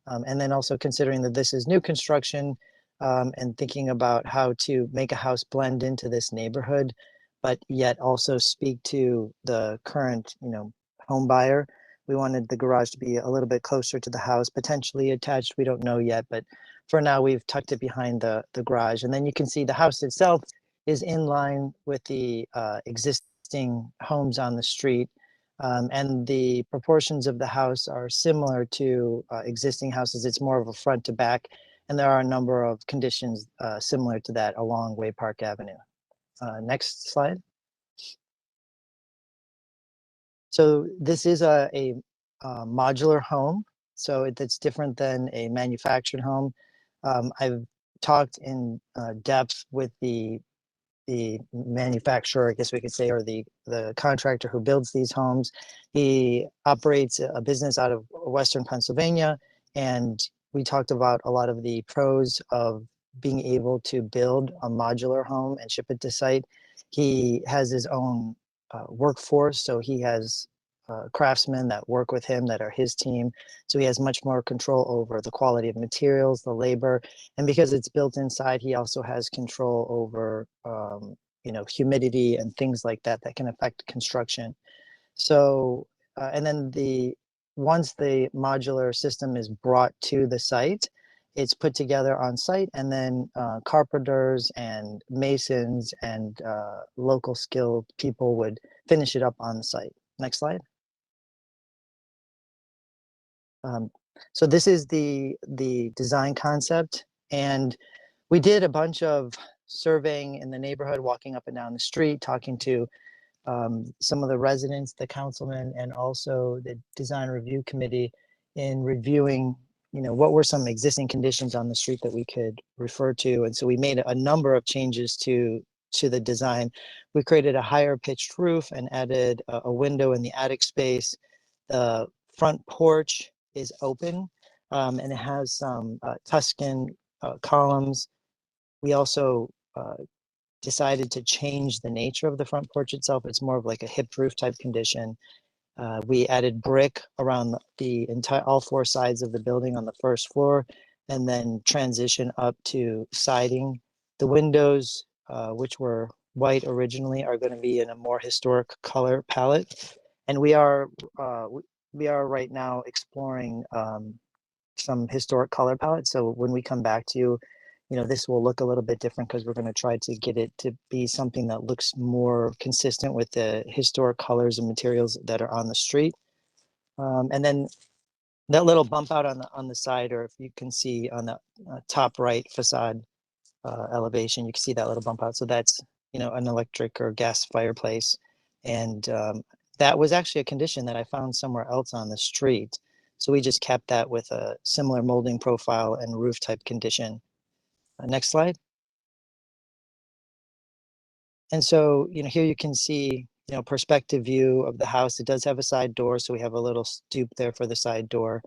And then also considering that this is new construction and thinking about how to make a house blend into this neighborhood, but yet also speak to the current, home buyer. We wanted the garage to be a little bit closer to the house, potentially attached. We don't know yet, but for now we've tucked it behind the garage. And then you can see the house itself is in line with the existing homes on the street. And the proportions of the house are similar to existing houses. It's more of a front to back. And there are a number of conditions similar to that along Way Park Avenue. Next slide. So this is a modular home. So it's different than a manufactured home. I've talked in depth with the manufacturer, I guess we could say, or the contractor who builds these homes. He operates a business out of Western Pennsylvania, and we talked about a lot of the pros of being able to build a modular home and ship it to site. He has his own workforce, so he has craftsmen that work with him that are his team. So he has much more control over the quality of materials, the labor, and because it's built inside, he also has control over humidity and things like that that can affect construction. So and then once the modular system is brought to the site, it's put together on site, and then carpenters and masons and local skilled people would finish it up on the site. Next slide. So this is the design concept, and we did a bunch of surveying in the neighborhood, walking up and down the street, talking to some of the residents, the councilmen, and also the design review committee in reviewing, what were some existing conditions on the street that we could refer to. And so we made a number of changes to the design. We created a higher pitched roof and added a window in the attic space. The front porch is open and it has some Tuscan columns. We also decided to change the nature of the front porch itself. It's more of like a hip roof type condition. We added brick around the entire, all 4 sides of the building on the first floor, and then transition up to siding. The windows, which were white originally, are going to be in a more historic color palette. And we are right now exploring some historic color palettes. So when we come back to you, this will look a little bit different because we're going to try to get it to be something that looks more consistent with the historic colors and materials that are on the street. And then that little bump out on the side, or if you can see on the top right facade elevation, you can see that little bump out. So that's, an electric or gas fireplace. And that was actually a condition that I found somewhere else on the street. So we just kept that with a similar molding profile and roof type condition. Next slide. And so, here you can see, perspective view of the house. It does have a side door, so we have a little stoop there for the side door.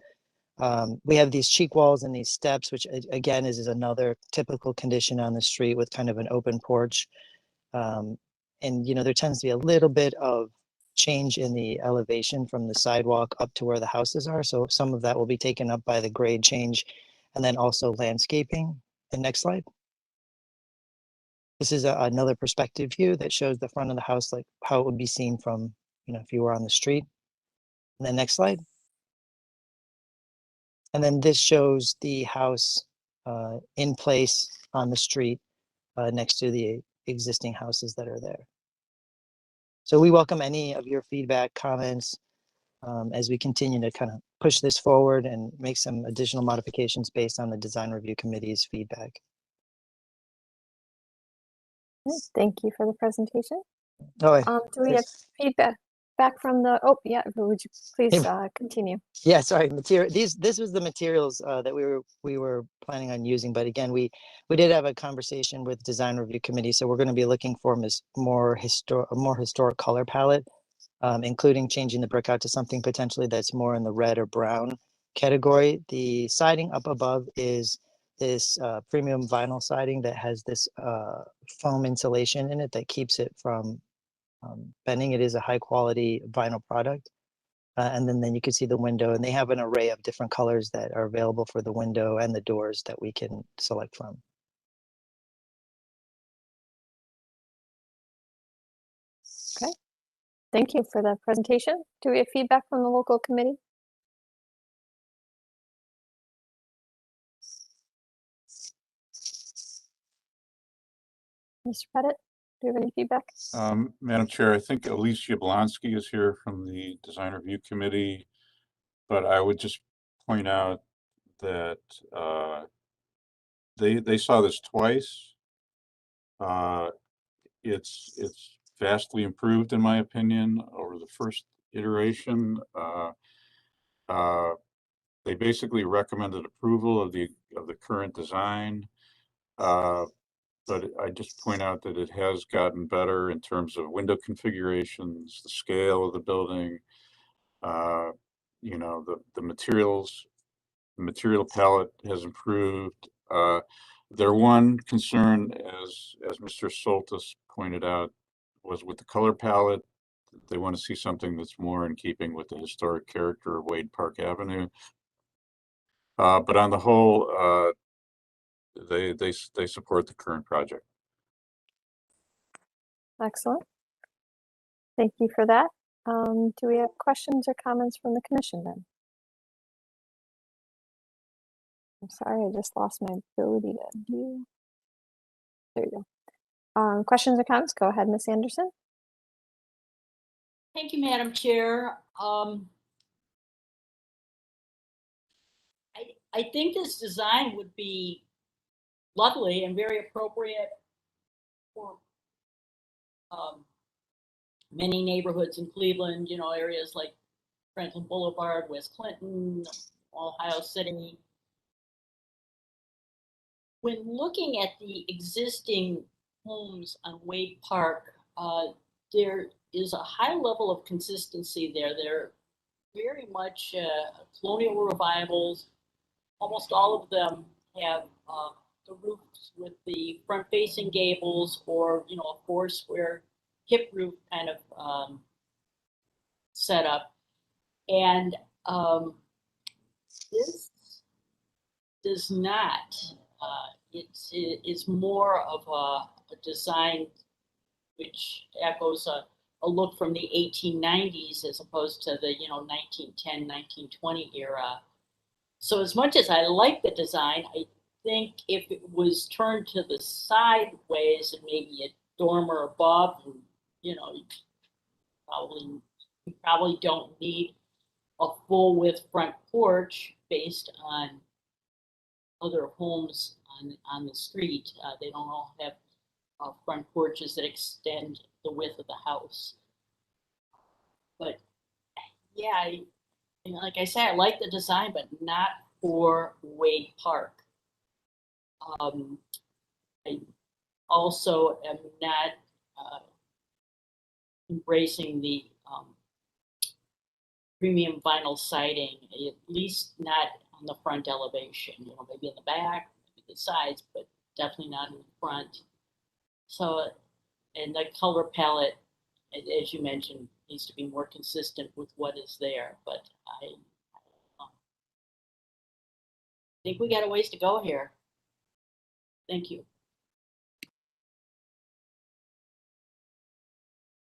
We have these cheek walls and these steps, which again is another typical condition on the street with kind of an open porch. And, there tends to be a little bit of change in the elevation from the sidewalk up to where the houses are. So some of that will be taken up by the grade change, and then also landscaping. And next slide. This is another perspective view that shows the front of the house, like how it would be seen from, if you were on the street. And then next slide. And then this shows the house in place on the street next to the existing houses that are there. So we welcome any of your feedback, comments, as we continue to kind of push this forward and make some additional modifications based on the design review committee's feedback. Thank you for the presentation. Oh, Do we have feedback back from the, oh, yeah, would you please continue? yeah, sorry, this was the materials that we were planning on using, but again, we did have a conversation with design review committee, so we're going to be looking for a more historic color palette, including changing the brick out to something potentially that's more in the red or brown category. The siding up above is this premium vinyl siding that has this foam insulation in it that keeps it from bending. It is a high quality vinyl product. And then you can see the window, and they have an array of different colors that are available for the window and the doors that we can select from. Okay, thank you for the presentation. Do we have feedback from the local committee? Mr. Pettit, do you have any feedback? Madam Chair, I think Elise Yablonsky is here from the Design Review Committee, but I would just point out that they saw this twice. It's vastly improved, in my opinion, over the first iteration. They basically recommended approval of the current design. But I just point out that it has gotten better in terms of window configurations, the scale of the building, you know, the materials, the material palette has improved. Their one concern, as Mr. Soltis pointed out, was with the color palette. They want to see something that's more in keeping with the historic character of Wade Park Avenue. But on the whole, they support the current project. Excellent. Thank you for that. Do we have questions or comments from the commission then? I'm sorry, I just lost my ability to view. There you go. Questions or comments? Go ahead, Ms. Anderson. Thank you, Madam Chair. I think this design would be lovely and very appropriate for many neighborhoods in Cleveland, you know, areas like Franklin Boulevard, West Clinton, Ohio City. When looking at the existing homes on Wade Park, there is a high level of consistency there. They're very much colonial revivals. Almost all of them have the roofs with the front-facing gables, or you know, a four-square hip roof kind of setup. And this does not. It's more of a design which echoes a look from the 1890s as opposed to the 1910, 1920 era. So as much as I like the design, I think if it was turned to the sideways and maybe a dormer above, you know, you probably don't need a full width front porch based on other homes on the street. They don't all have front porches that extend the width of the house. But yeah, like I said, I like the design, but not for Wade Park. I also am not embracing the premium vinyl siding, at least not on the front elevation. You know, maybe in the back, maybe the sides, but definitely not in the front. So, and the color palette, as you mentioned, needs to be more consistent with what is there. But I think we got a ways to go here. Thank you.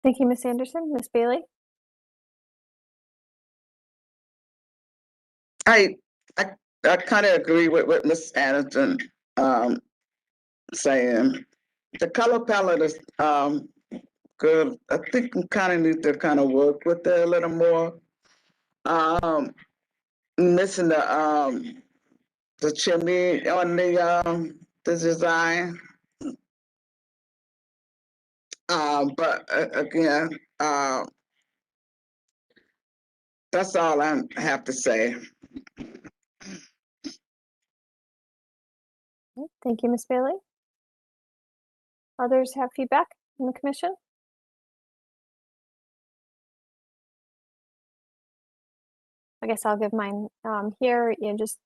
Thank you, Ms. Anderson. Ms. Bailey? I kind of agree with what Ms. Anderson saying. The color palette is good. I think we kind of need to kind of work with it a little more. Missing the chimney on the design. But again, that's all I have to say. Thank you, Ms. Bailey. Others have feedback from the commission? I guess I'll give mine here. Just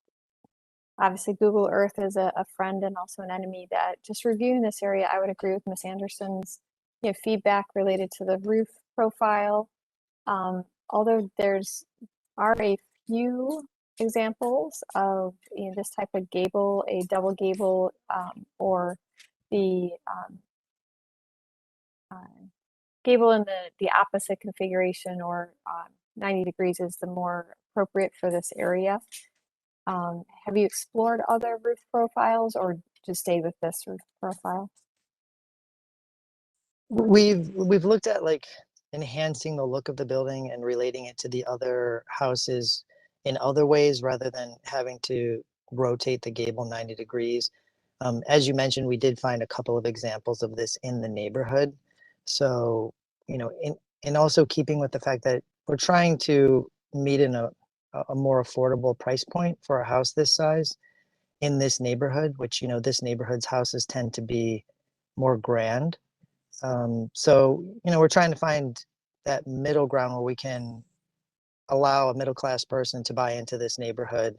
obviously Google Earth is a friend and also an enemy. That just reviewing this area, I would agree with Ms. Anderson's feedback related to the roof profile. Although are a few examples of this type of gable, a double gable, or the gable in the opposite configuration, or 90 degrees is the more appropriate for this area. Have you explored other roof profiles or just stayed with this roof profile? We've looked at like enhancing the look of the building and relating it to the other houses in other ways rather than having to rotate the gable 90 degrees. As you mentioned, we did find a couple of examples of this in the neighborhood. So, in also keeping with the fact that we're trying to meet in a more affordable price point for a house this size in this neighborhood, which, this neighborhood's houses tend to be more grand. So, we're trying to find that middle ground where we can allow a middle-class person to buy into this neighborhood.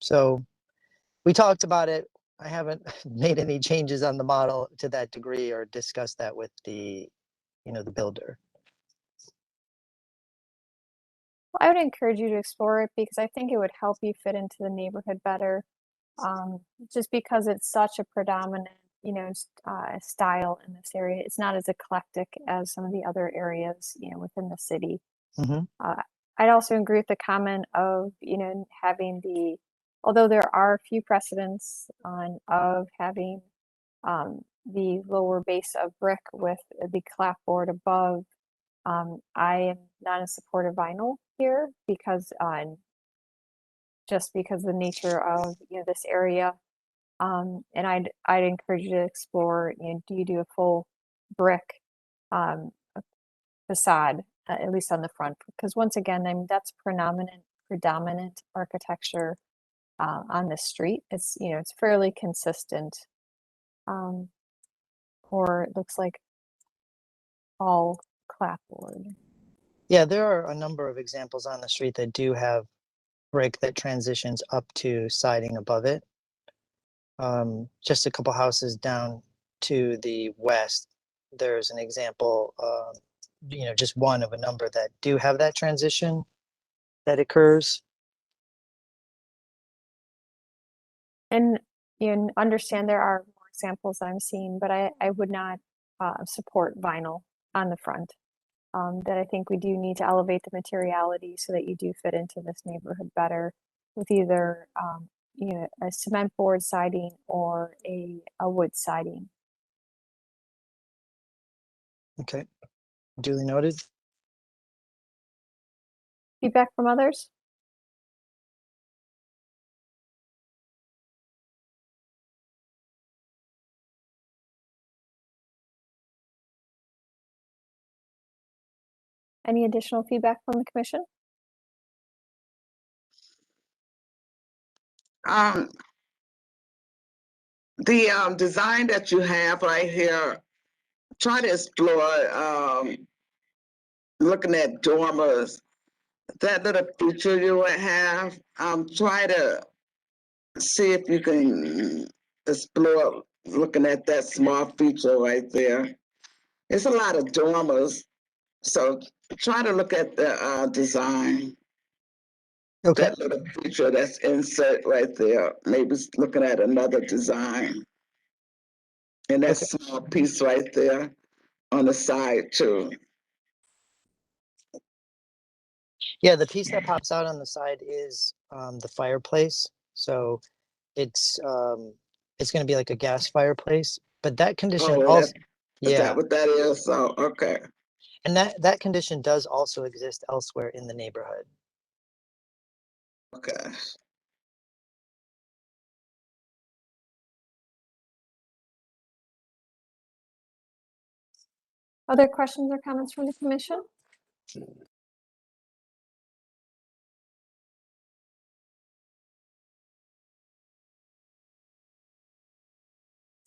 So we talked about it. I haven't made any changes on the model to that degree or discussed that with the builder. Well, I would encourage you to explore it because I think it would help you fit into the neighborhood better. Just because it's such a predominant, style in this area. It's not as eclectic as some of the other areas, within the city. I'd also agree with the comment of, having although there are a few precedents of having the lower base of brick with the clapboard above. I am not in support of vinyl here because just because of the nature of this area. And I'd encourage you to explore, do you do a full brick facade, at least on the front? Because once again, that's predominant architecture on the street. It's it's fairly consistent, or it looks like all clapboard. Yeah, there are a number of examples on the street that do have brick that transitions up to siding above it. Just a couple houses down to the west, there's an example, just one of a number that do have that transition that occurs. And understand there are more examples I'm seeing, but I would not support vinyl on the front. That I think we do need to elevate the materiality so that you do fit into this neighborhood better with either a cement board siding or a wood siding. Okay, duly noted. Feedback from others? Any additional feedback from the commission? The design that you have right here, try to explore looking at dormers, that little feature you would have. Try to see if you can explore looking at that small feature right there. It's a lot of dormers, so try to look at the design. Okay. That little feature that's insert right there, maybe looking at another design. And that small piece right there on the side too. Yeah, the piece that pops out on the side is the fireplace. So it's going to be like a gas fireplace, but that condition also, is that what that is? Oh, okay. And that condition does also exist elsewhere in the neighborhood. Okay. Other questions or comments from the commission?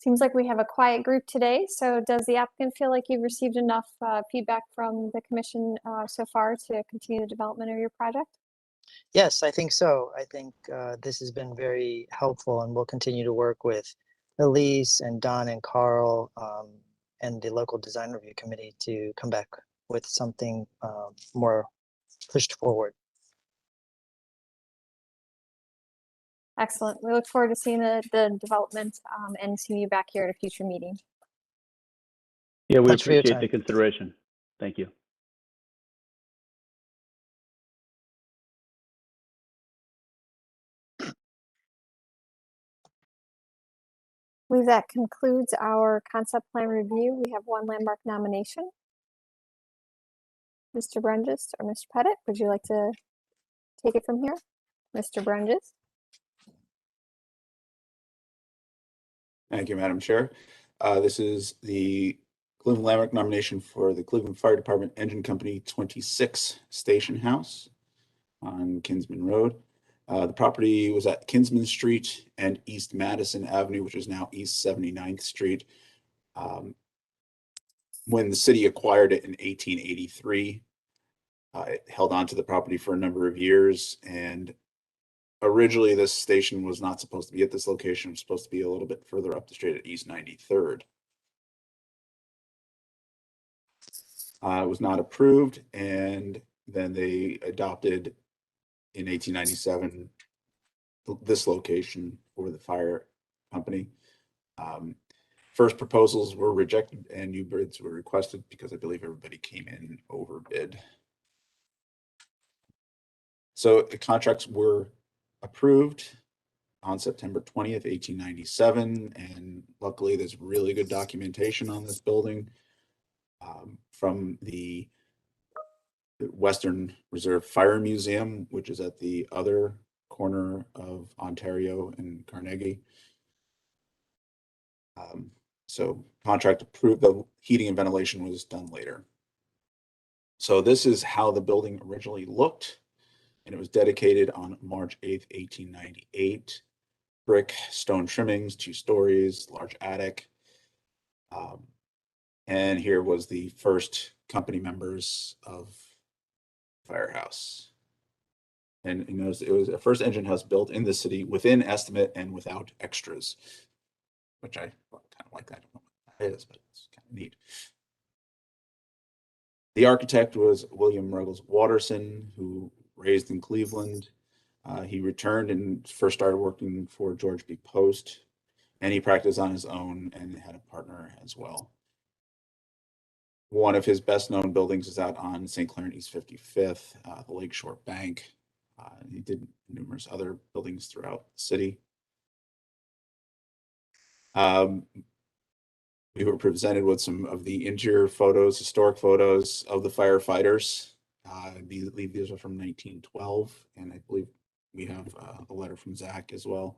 Seems like we have a quiet group today. So does the applicant feel like you've received enough feedback from the commission so far to continue the development of your project? Yes, I think so. I think this has been very helpful, and we'll continue to work with Elise and Don and Carl and the local design review committee to come back with something more pushed forward. Excellent. We look forward to seeing the development and seeing you back here at a future meeting. Yeah, we Thanks for your appreciate time. the consideration. Thank you. I believe that concludes our concept plan review. We have one landmark nomination. Mr. Brunges or Mr. Pettit, would you like to take it from here? Mr. Brunges? Thank you, Madam Chair. This is the Cleveland Landmark nomination for the Cleveland Fire Department Engine Company 26 Station House on Kinsman Road. The property was at Kinsman Street and East Madison Avenue, which is now East 79th Street. When the city acquired it in 1883, it held on to the property for a number of years, and originally this station was not supposed to be at this location. It was supposed to be a little bit further up the street at East 93rd. It was not approved, and then they adopted in 1897 this location for the fire company. First proposals were rejected and new bids were requested because I believe everybody came in overbid. So the contracts were approved on September 20th, 1897, and luckily there's really good documentation on this building from the Western Reserve Fire Museum, which is at the other corner of Ontario and Carnegie. So contract approved, the heating and ventilation was done later. So this is how the building originally looked, and it was dedicated on March 8th, 1898. Brick, stone trimmings, 2 stories, large attic. And here was the first company members of Firehouse. And you notice it was the first engine house built in the city within estimate and without extras, which I kind of like that. I don't know what that is, but it's kind of neat. The architect was William Ruggles Watterson, who raised in Cleveland. He returned and first started working for George B. Post, and he practiced on his own and had a partner as well. One of his best known buildings is out on St. Clair and East 55th, the Lakeshore Bank. He did numerous other buildings throughout the city. We were presented with some of the interior photos, historic photos of the firefighters. These are from 1912, and I believe we have a letter from Zach as well.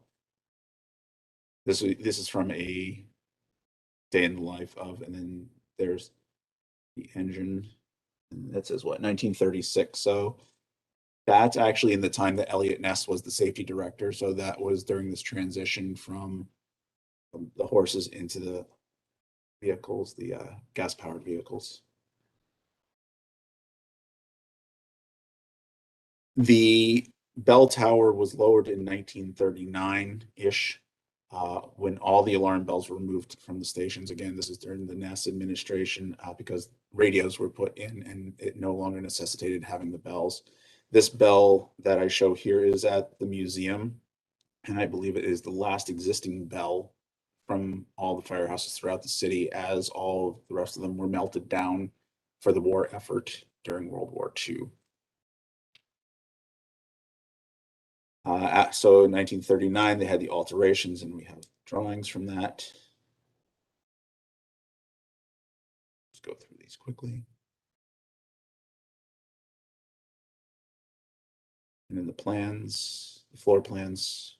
This is from a day in the life of, and then there's the engine, and that says what, 1936. So that's actually in the time that Elliot Ness was the safety director. So that was during this transition from the horses into the vehicles, the gas-powered vehicles. The bell tower was lowered in 1939-ish when all the alarm bells were removed from the stations. Again, this is during the Ness administration because radios were put in and it no longer necessitated having the bells. This bell that I show here is at the museum, and I believe it is the last existing bell from all the firehouses throughout the city, as all the rest of them were melted down for the war effort during World War II. So in 1939, they had the alterations, and we have drawings from that. Let's go through these quickly. And then the plans, the floor plans.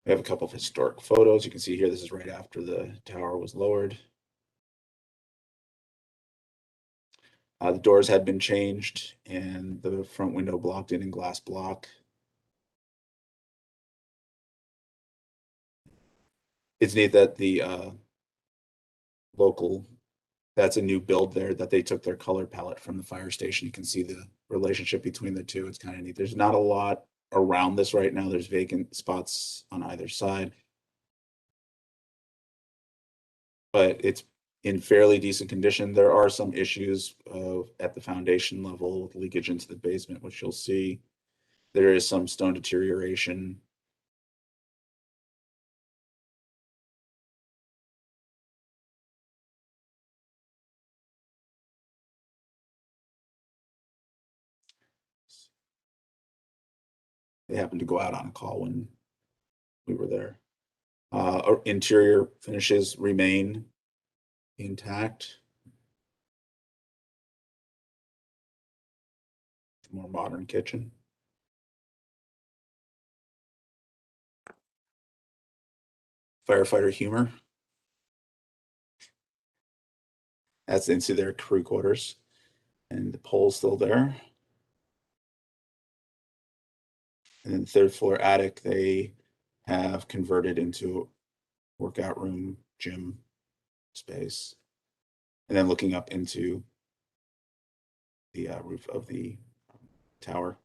We have a couple of historic photos. You can see here, this is right after the tower was lowered. The doors had been changed and the front window blocked in glass block. It's neat that the local, that's a new build there, that they took their color palette from the fire station. You can see the relationship between the two. It's kind of neat. There's not a lot around this right now. There's vacant spots on either side, but it's in fairly decent condition. There are some issues at the foundation level with leakage into the basement, which you'll see. There is some stone deterioration. They happened to go out on a call when we were there. Our interior finishes remain intact. More modern kitchen. Firefighter humor. That's into their crew quarters, and the pole's still there. And then third floor attic, they have converted into workout room, gym space. And then looking up into the roof of the tower.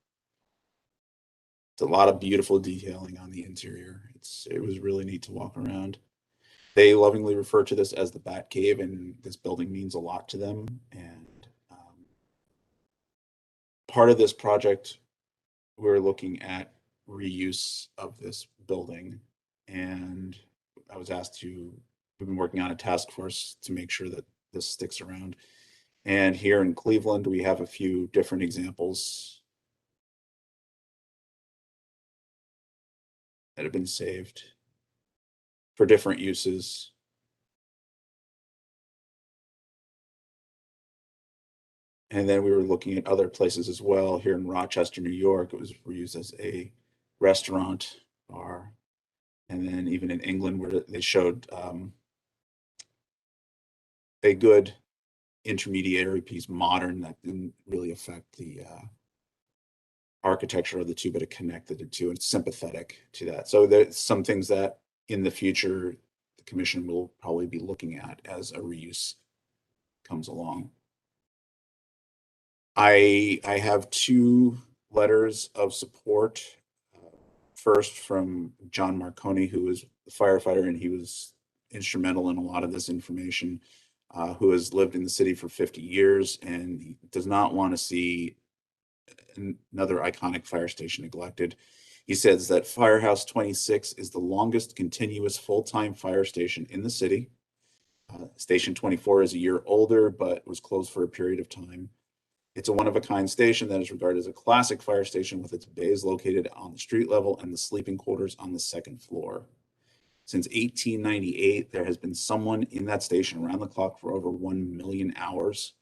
It's a lot of beautiful detailing on the interior. It was really neat to walk around. They lovingly refer to this as the Bat Cave, and this building means a lot to them. And part of this project, we're looking at reuse of this building. And I was asked to, we've been working on a task force to make sure that this sticks around. And here in Cleveland, we have a few different examples that have been saved for different uses. And then we were looking at other places as well. Here in Rochester, New York, it was reused as a restaurant, bar. And then even in England, where they showed a good intermediary piece, modern, that didn't really affect the architecture of the two, but it connected the two and it's sympathetic to that. So there's some things that in the future, the commission will probably be looking at as a reuse comes along. I have two letters of support. First from John Marconi, who was a firefighter, and he was instrumental in a lot of this information, who has lived in the city for 50 years, and he does not want to see another iconic fire station neglected. He says that Firehouse 26 is the longest continuous full-time fire station in the city. Station 24 is a year older, but was closed for a period of time. It's a one-of-a-kind station that is regarded as a classic fire station, with its bays located on the street level and the sleeping quarters on the second floor. Since 1898, there has been someone in that station around the clock for over 1 million hours,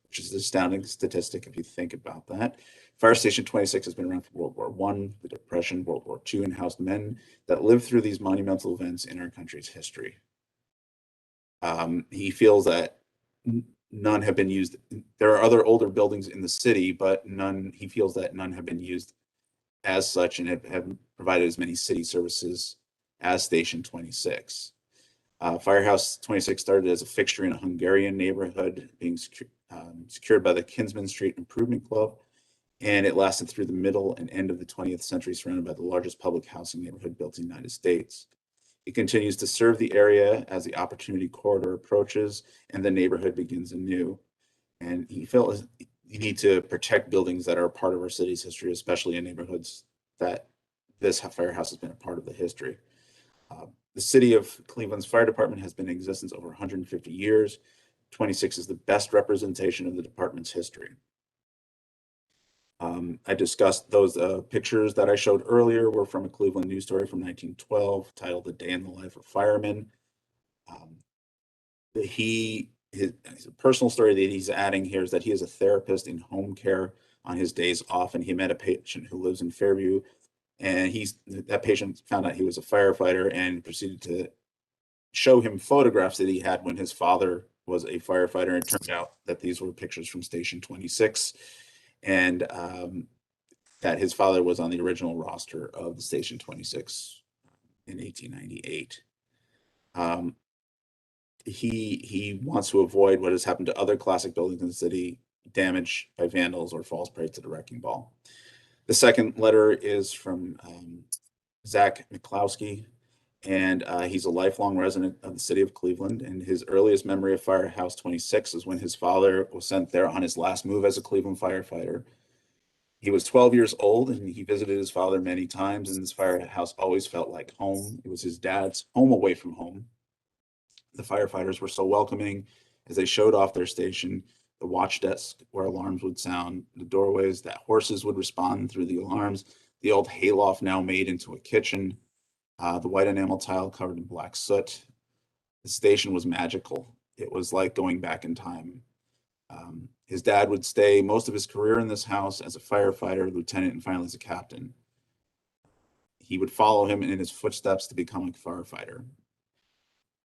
which is an astounding statistic if you think about that. Fire Station 26 has been around for World War I, the Depression, World War II, and housed men that lived through these monumental events in our country's history. He feels that none have been used. There are other older buildings in the city, but he feels that none have been used as such and have provided as many city services as Station 26. Firehouse 26 started as a fixture in a Hungarian neighborhood, being secured by the Kinsman Street Improvement Club, and it lasted through the middle and end of the 20th century, surrounded by the largest public housing neighborhood built in the United States. It continues to serve the area as the Opportunity Corridor approaches and the neighborhood begins anew. And he felt you need to protect buildings that are a part of our city's history, especially in neighborhoods that this firehouse has been a part of the history. The city of Cleveland's fire department has been in existence over 150 years. 26 is the best representation of the department's history. I discussed those pictures that I showed earlier were from a Cleveland news story from 1912 titled "The Day in the Life of Firemen." His personal story that he's adding here is that he is a therapist in home care on his days off, and he met a patient who lives in Fairview And that patient found out he was a firefighter and proceeded to show him photographs that he had when his father was a firefighter. And it turned out that these were pictures from Station 26, and that his father was on the original roster of the Station 26 in 1898. He wants to avoid what has happened to other classic buildings in the city, damage by vandals or false praise to the wrecking ball. The second letter is from Zach Miklowski, and he's a lifelong resident of the city of Cleveland. And his earliest memory of Firehouse 26 is when his father was sent there on his last move as a Cleveland firefighter. He was 12 years old, and he visited his father many times, and this firehouse always felt like home. It was his dad's home away from home. The firefighters were so welcoming as they showed off their station, the watch desk where alarms would sound, the doorways that horses would respond through the alarms, the old hayloft now made into a kitchen, the white enamel tile covered in black soot. The station was magical. It was like going back in time. His dad would stay most of his career in this house as a firefighter, lieutenant, and finally as a captain. He would follow him in his footsteps to become a firefighter.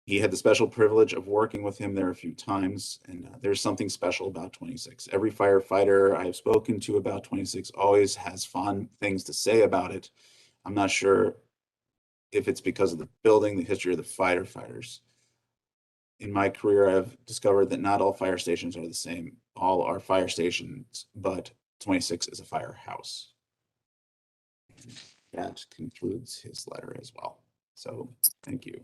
He had the special privilege of working with him there a few times, and there's something special about 26. Every firefighter I have spoken to about 26 always has fond things to say about it. I'm not sure if it's because of the building, the history of the firefighters. In my career, I've discovered that not all fire stations are the same. All are fire stations, but 26 is a firehouse. That concludes his letter as well. So thank you.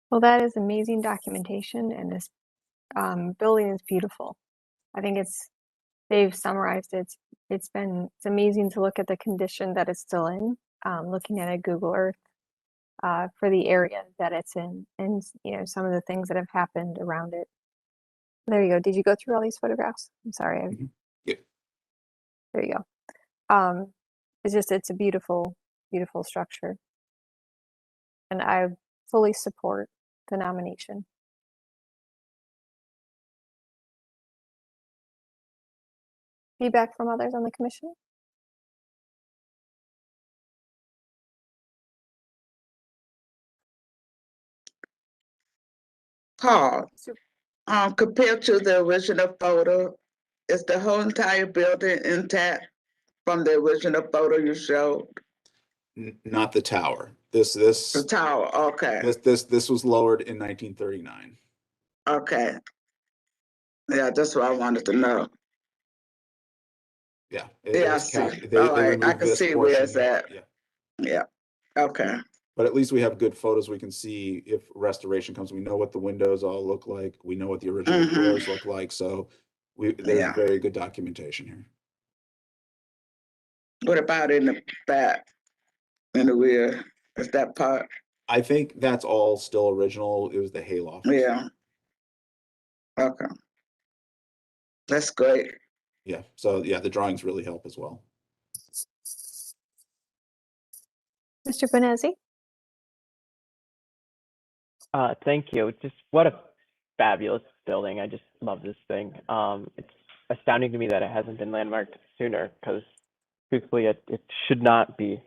Well, that is amazing documentation, and this building is beautiful. I think they've summarized it. It's amazing to look at the condition that it's still in, looking at a Google Earth for the area that it's in, and some of the things that have happened around it. There you go. Did you go through all these photographs? I'm sorry. Yeah. There you go. It's a beautiful, beautiful structure, and I fully support the nomination. Feedback from others on the commission? Paul, compared to the original photo, is the whole entire building intact from the original photo you showed? Not the tower. The tower, okay. This was lowered in 1939. Okay. Yeah, that's what I wanted to know. Yeah. Yeah, I see. All right, I can see where it's at. Yeah. Okay. But at least we have good photos. We can see if restoration comes. We know what the windows all look like. We know what the original doors look like. So there's very good documentation here. What about in the back, in the rear? Is that part? I think that's all still original. It was the hayloft. Yeah. Okay. That's great. Yeah. So yeah, the drawings really help as well. Mr. Bonazzi? Thank you. Just what a fabulous building. I just love this thing. It's astounding to me that it hasn't been landmarked sooner, because truthfully, it should not be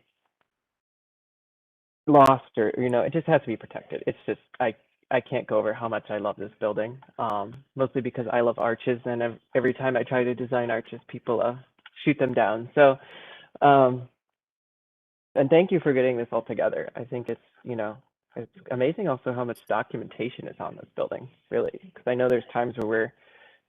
lost, or it just has to be protected. It's just I can't go over how much I love this building. Mostly because I love arches, and every time I try to design arches, people shoot them down. So, and thank you for getting this all together. I think it's it's amazing also how much documentation is on this building, really, because I know there's times where we're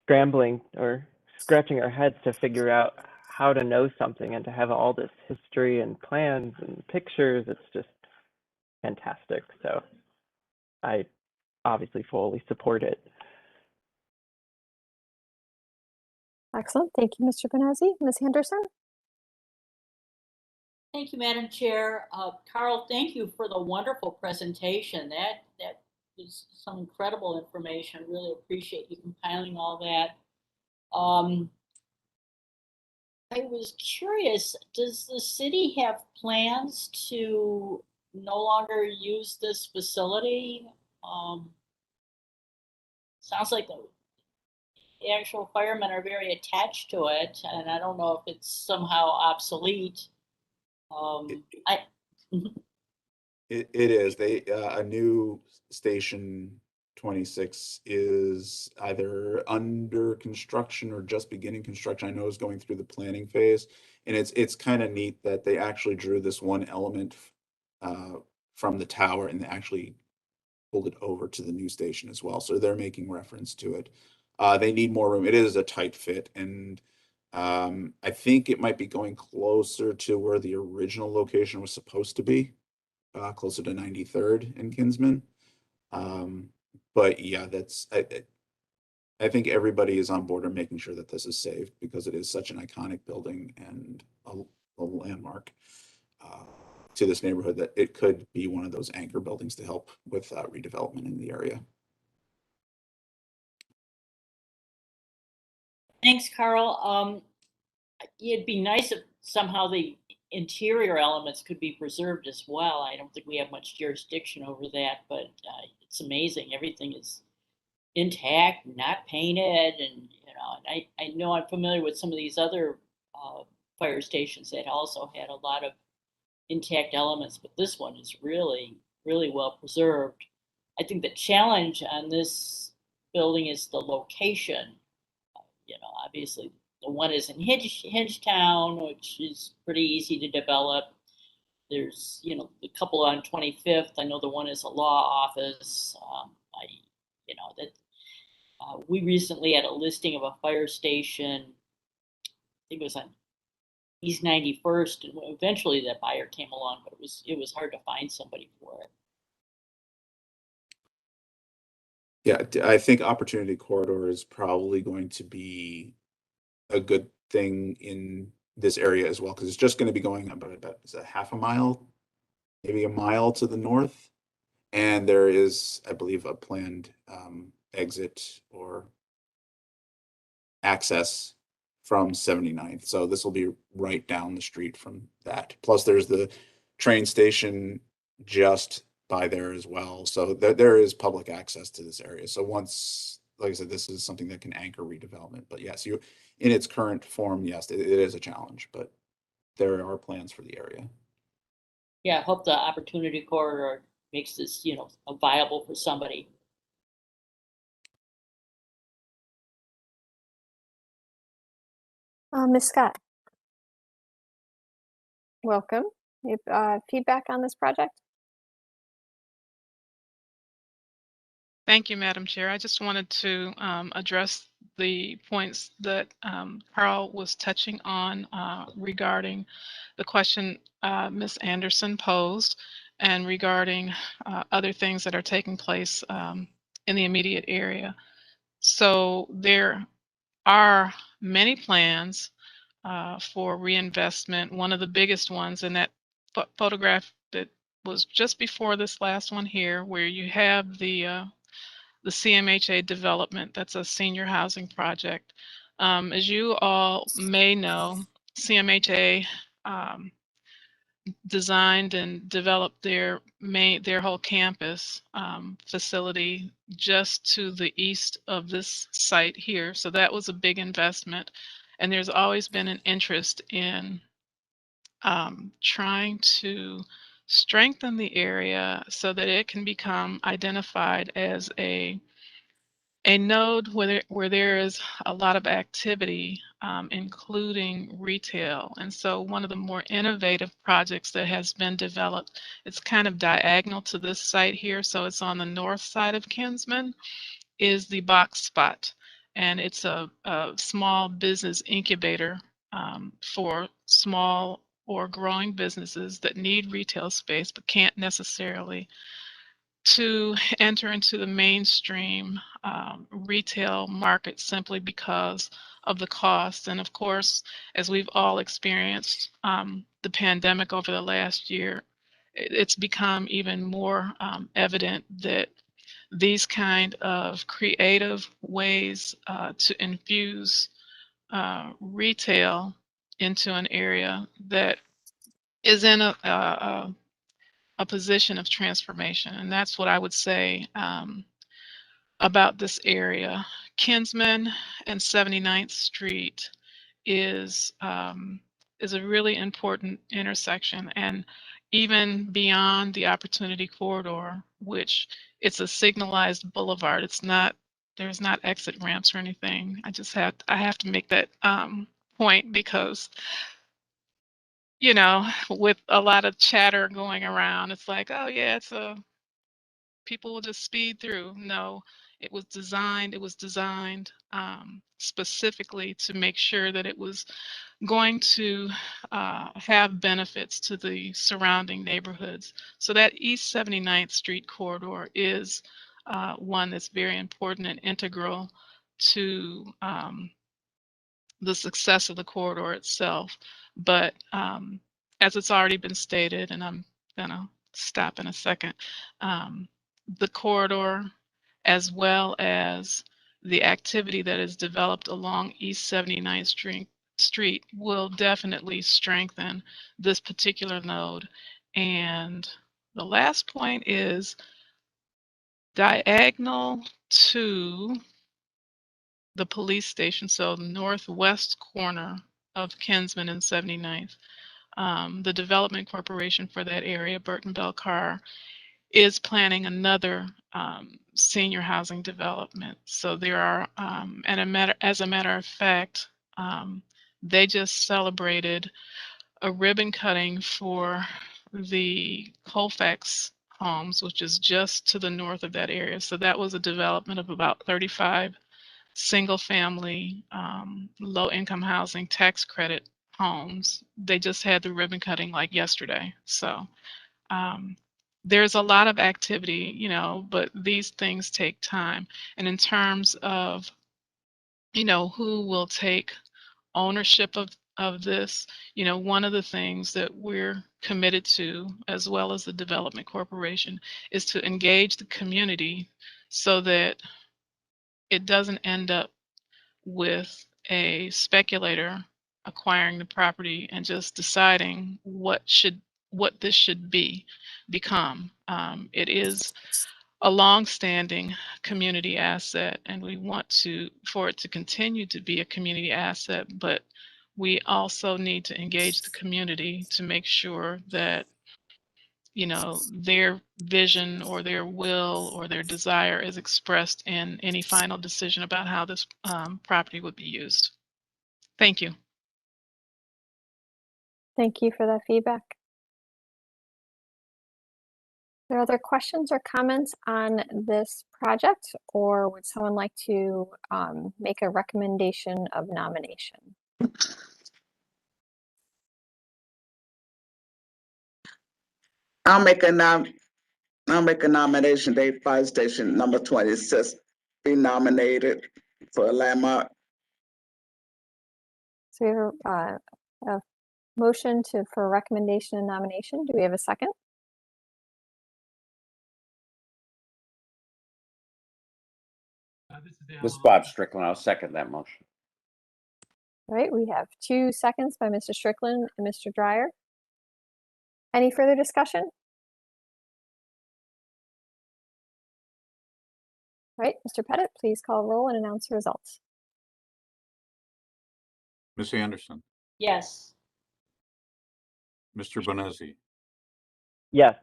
scrambling or scratching our heads to figure out how to know something, and to have all this history and plans and pictures. It's just fantastic. So I obviously fully support it. Excellent. Thank you, Mr. Bonazzi. Ms. Henderson? Thank you, Madam Chair. Carl, thank you for the wonderful presentation. That is some incredible information. Really appreciate you compiling all that. I was curious, does the city have plans to no longer use this facility? Sounds like the actual firemen are very attached to it, and I don't know if it's somehow obsolete. I, It is. A new station 26 is either under construction or just beginning construction. I know is going through the planning phase. And it's kind of neat that they actually drew this one element from the tower and they actually pulled it over to the new station as well. So they're making reference to it. They need more room. It is a tight fit, and I think it might be going closer to where the original location was supposed to be, closer to 93rd and Kinsman. But yeah, I think everybody is on board and making sure that this is saved because it is such an iconic building and a landmark to this neighborhood that it could be one of those anchor buildings to help with redevelopment in the area. thanks, Carl. It'd be nice if somehow the interior elements could be preserved as well. I don't think we have much jurisdiction over that, but it's amazing. Everything is intact, not painted, and I know I'm familiar with some of these other fire stations that also had a lot of intact elements, but this one is really, really well preserved. I think the challenge on this building is the location. Obviously the one is in Hingetown, which is pretty easy to develop. There's, the couple on 25th. I know the one is a law office. We recently had a listing of a fire station. I think it was on East 91st, and eventually that buyer came along, but it was hard to find somebody for it. Yeah, I think Opportunity Corridor is probably going to be a good thing in this area as well, because it's just going to be going about is it half a mile, maybe a mile to the north. And there is, I believe, a planned exit or access from 79th. So this will be right down the street from that. Plus there's the train station just by there as well. So there is public access to this area. So once, like I said, this is something that can anchor redevelopment. But yes, in its current form, yes, it is a challenge, but there are plans for the area. Yeah, I hope the Opportunity Corridor makes this, viable for somebody. Ms. Scott. Welcome. You have feedback on this project? Thank you, Madam Chair. I just wanted to address the points that Carl was touching on regarding the question Ms. Anderson posed and regarding other things that are taking place in the immediate area. So there are many plans for reinvestment. One of the biggest ones in that photograph that was just before this last one here, where you have the CMHA development. That's a senior housing project. As you all may know, CMHA designed and developed their whole campus facility just to the east of this site here. So that was a big investment. And there's always been an interest in trying to strengthen the area so that it can become identified as a node where there is a lot of activity, including retail. And so one of the more innovative projects that has been developed, it's kind of diagonal to this site here, so it's on the north side of Kinsman, is the Box Spot. And it's a small business incubator for small or growing businesses that need retail space but can't necessarily to enter into the mainstream retail market simply because of the cost. And of course, as we've all experienced the pandemic over the last year, it's become even more evident that these kind of creative ways to infuse retail into an area that is in a position of transformation. And that's what I would say about this area. Kinsman and 79th Street is is a really important intersection, and even beyond the Opportunity Corridor, which it's a signalized boulevard. It's not, there's not exit ramps or anything. I have to make that point because, you know, with a lot of chatter going around, it's like, oh yeah, people will just speed through. No, it was designed specifically to make sure that it was going to have benefits to the surrounding neighborhoods. So that East 79th Street corridor is one that's very important and integral to the success of the corridor itself. But as it's already been stated, and I'm gonna stop in a second, the corridor, as well as the activity that is developed along East 79th Street will definitely strengthen this particular node. And the last point is diagonal to the police station, so northwest corner of Kinsman and 79th. The Development Corporation for that area, Burton Bell Carr, is planning another senior housing development. So there are, as a matter of fact, they just celebrated a ribbon cutting for the Colfax homes, which is just to the north of that area. So that was a development of about 35 single family, low income housing tax credit homes. They just had the ribbon cutting like yesterday. So there's a lot of activity, you know, but these things take time. And in terms of, you know, who will take ownership of this, you know, one of the things that we're committed to, as well as the Development Corporation, is to engage the community so that it doesn't end up with a speculator acquiring the property and just deciding what this should become. It is a long-standing community asset, and we want for it to continue to be a community asset, but we also need to engage the community to make sure that, you know, their vision or their will or their desire is expressed in any final decision about how this property would be used. Thank you. Thank you for that feedback. Are there other questions or comments on this project, or would someone like to make a recommendation of nomination? I'll make a nomination, Dave Fire Station number 26 be nominated for a landmark. So we have a motion for recommendation and nomination. Do we have a second? This is Bob Strickland. I'll second that motion. All right, we have 2 seconds by Mr. Strickland and Mr. Dreyer. Any further discussion? All right, Mr. Pettit, please call roll and announce the results. Ms. Anderson, Yes. Mr. Bonezzi, Yes.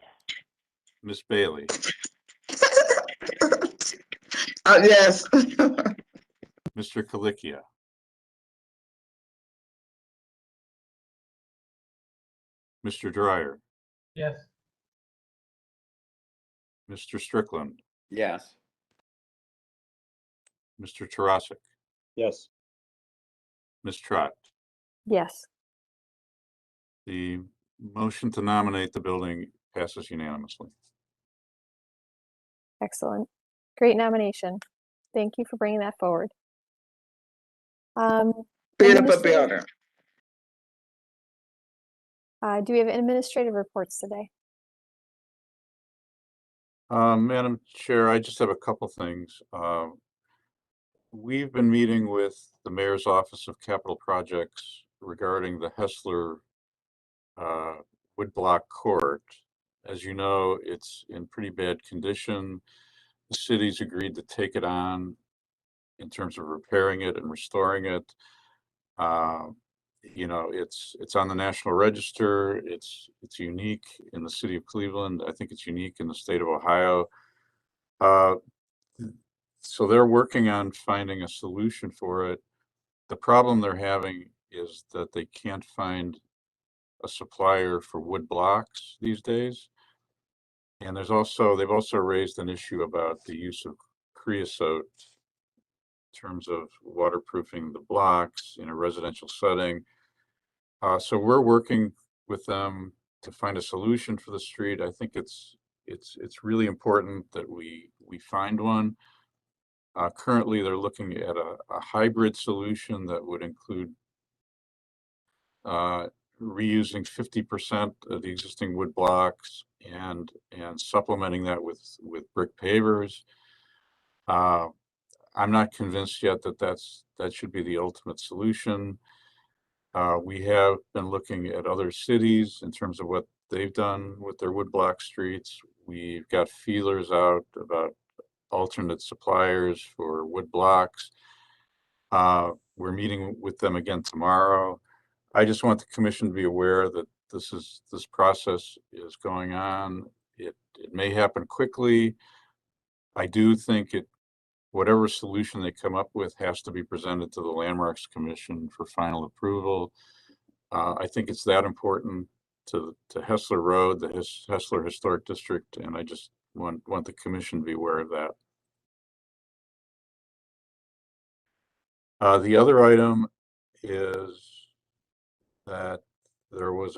Ms. Bailey, Yes. Mr. Kalikia, Mr. Dreyer, Yes. Mr. Strickland, Yes. Mr. Tarasik, Yes. Ms. Trott. Yes. The motion to nominate the building passes unanimously. Excellent. Great nomination. Thank you for bringing that forward. Beautiful Administrative- building. Do we have administrative reports today? Madam Chair, I just have a couple things. We've been meeting with the Mayor's Office of Capital Projects regarding the Hessler woodblock court. As you know, it's in pretty bad condition. The city's agreed to take it on in terms of repairing it and restoring it. you know, it's on the National Register. It's unique in the city of Cleveland. I think it's unique in the state of Ohio. So they're working on finding a solution for it. The problem they're having is that they can't find a supplier for wood blocks these days. And they've also raised an issue about the use of creosote in terms of waterproofing the blocks in a residential setting. So we're working with them to find a solution for the street. I think it's really important that we find one. Currently, they're looking at a hybrid solution that would include reusing 50% of the existing wood blocks and supplementing that with brick pavers. I'm not convinced yet that should be the ultimate solution. We have been looking at other cities in terms of what they've done with their woodblock streets. We've got feelers out about alternate suppliers for wood blocks. We're meeting with them again tomorrow. I just want the commission to be aware that this process is going on. It may happen quickly. I do think whatever solution they come up with has to be presented to the Landmarks Commission for final approval. I think it's that important to Hessler Road, the Hessler Historic District, and I just want the commission to be aware of that. The other item is that there's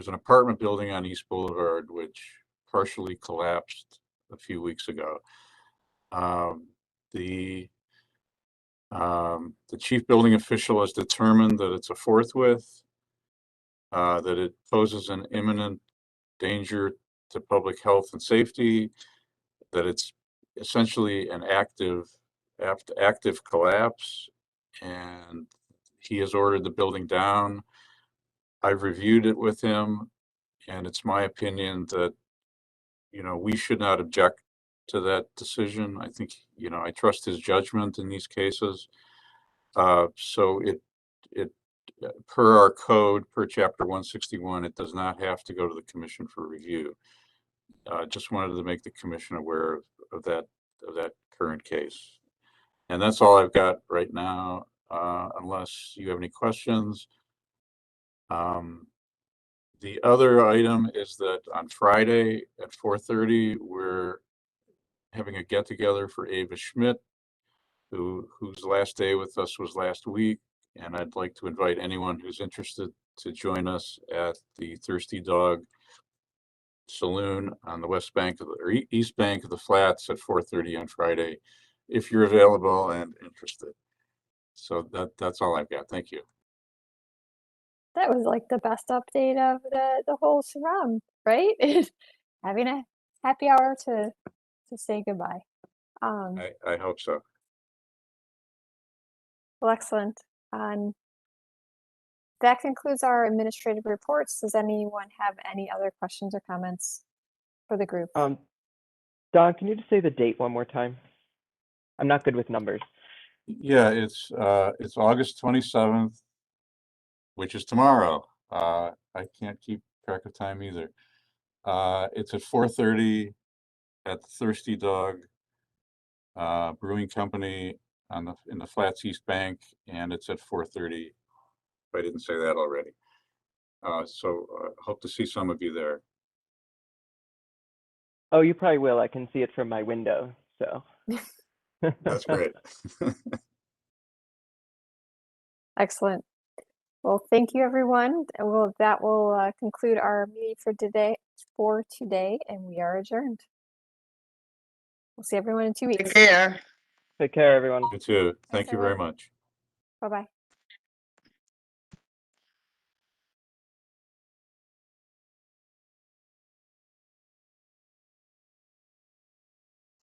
an apartment building on East Boulevard which partially collapsed a few weeks ago. The chief building official has determined that it's a forthwith, that it poses an imminent danger to public health and safety, that it's essentially an active collapse, and he has ordered the building down. I've reviewed it with him, and it's my opinion that, we should not object to that decision. I think, I trust his judgment in these cases. So per our code, per chapter 161, it does not have to go to the commission for review. Just wanted to make the commission aware of that current case. And that's all I've got right now, unless you have any questions. The other item is that on Friday at 4:30, we're having a get-together for Ava Schmidt, whose last day with us was last week. And I'd like to invite anyone who's interested to join us at the Thirsty Dog Saloon on the east bank of the Flats at 4:30 on Friday, if you're available and interested. So that's all I've got. Thank you. That was like the best update of the whole surround, right? Having a happy hour to say goodbye. I hope so. Well, excellent. That concludes our administrative reports. Does anyone have any other questions or comments for the group? Don, can you just say the date one more time? I'm not good with numbers. Yeah, it's August 27th, which is tomorrow. I can't keep track of time either. It's at 4:30 at the Thirsty Dog Brewing Company in the Flats East Bank, and it's at 4:30. If I didn't say that already. So hope to see some of you there. Oh, you probably will. I can see it from my window, so. That's great. Excellent. Well, thank you, everyone. That will conclude our meeting for today, and we are adjourned. We'll see everyone in 2 weeks. Take care. Take care, everyone. You too. Thank you very much. Bye-bye.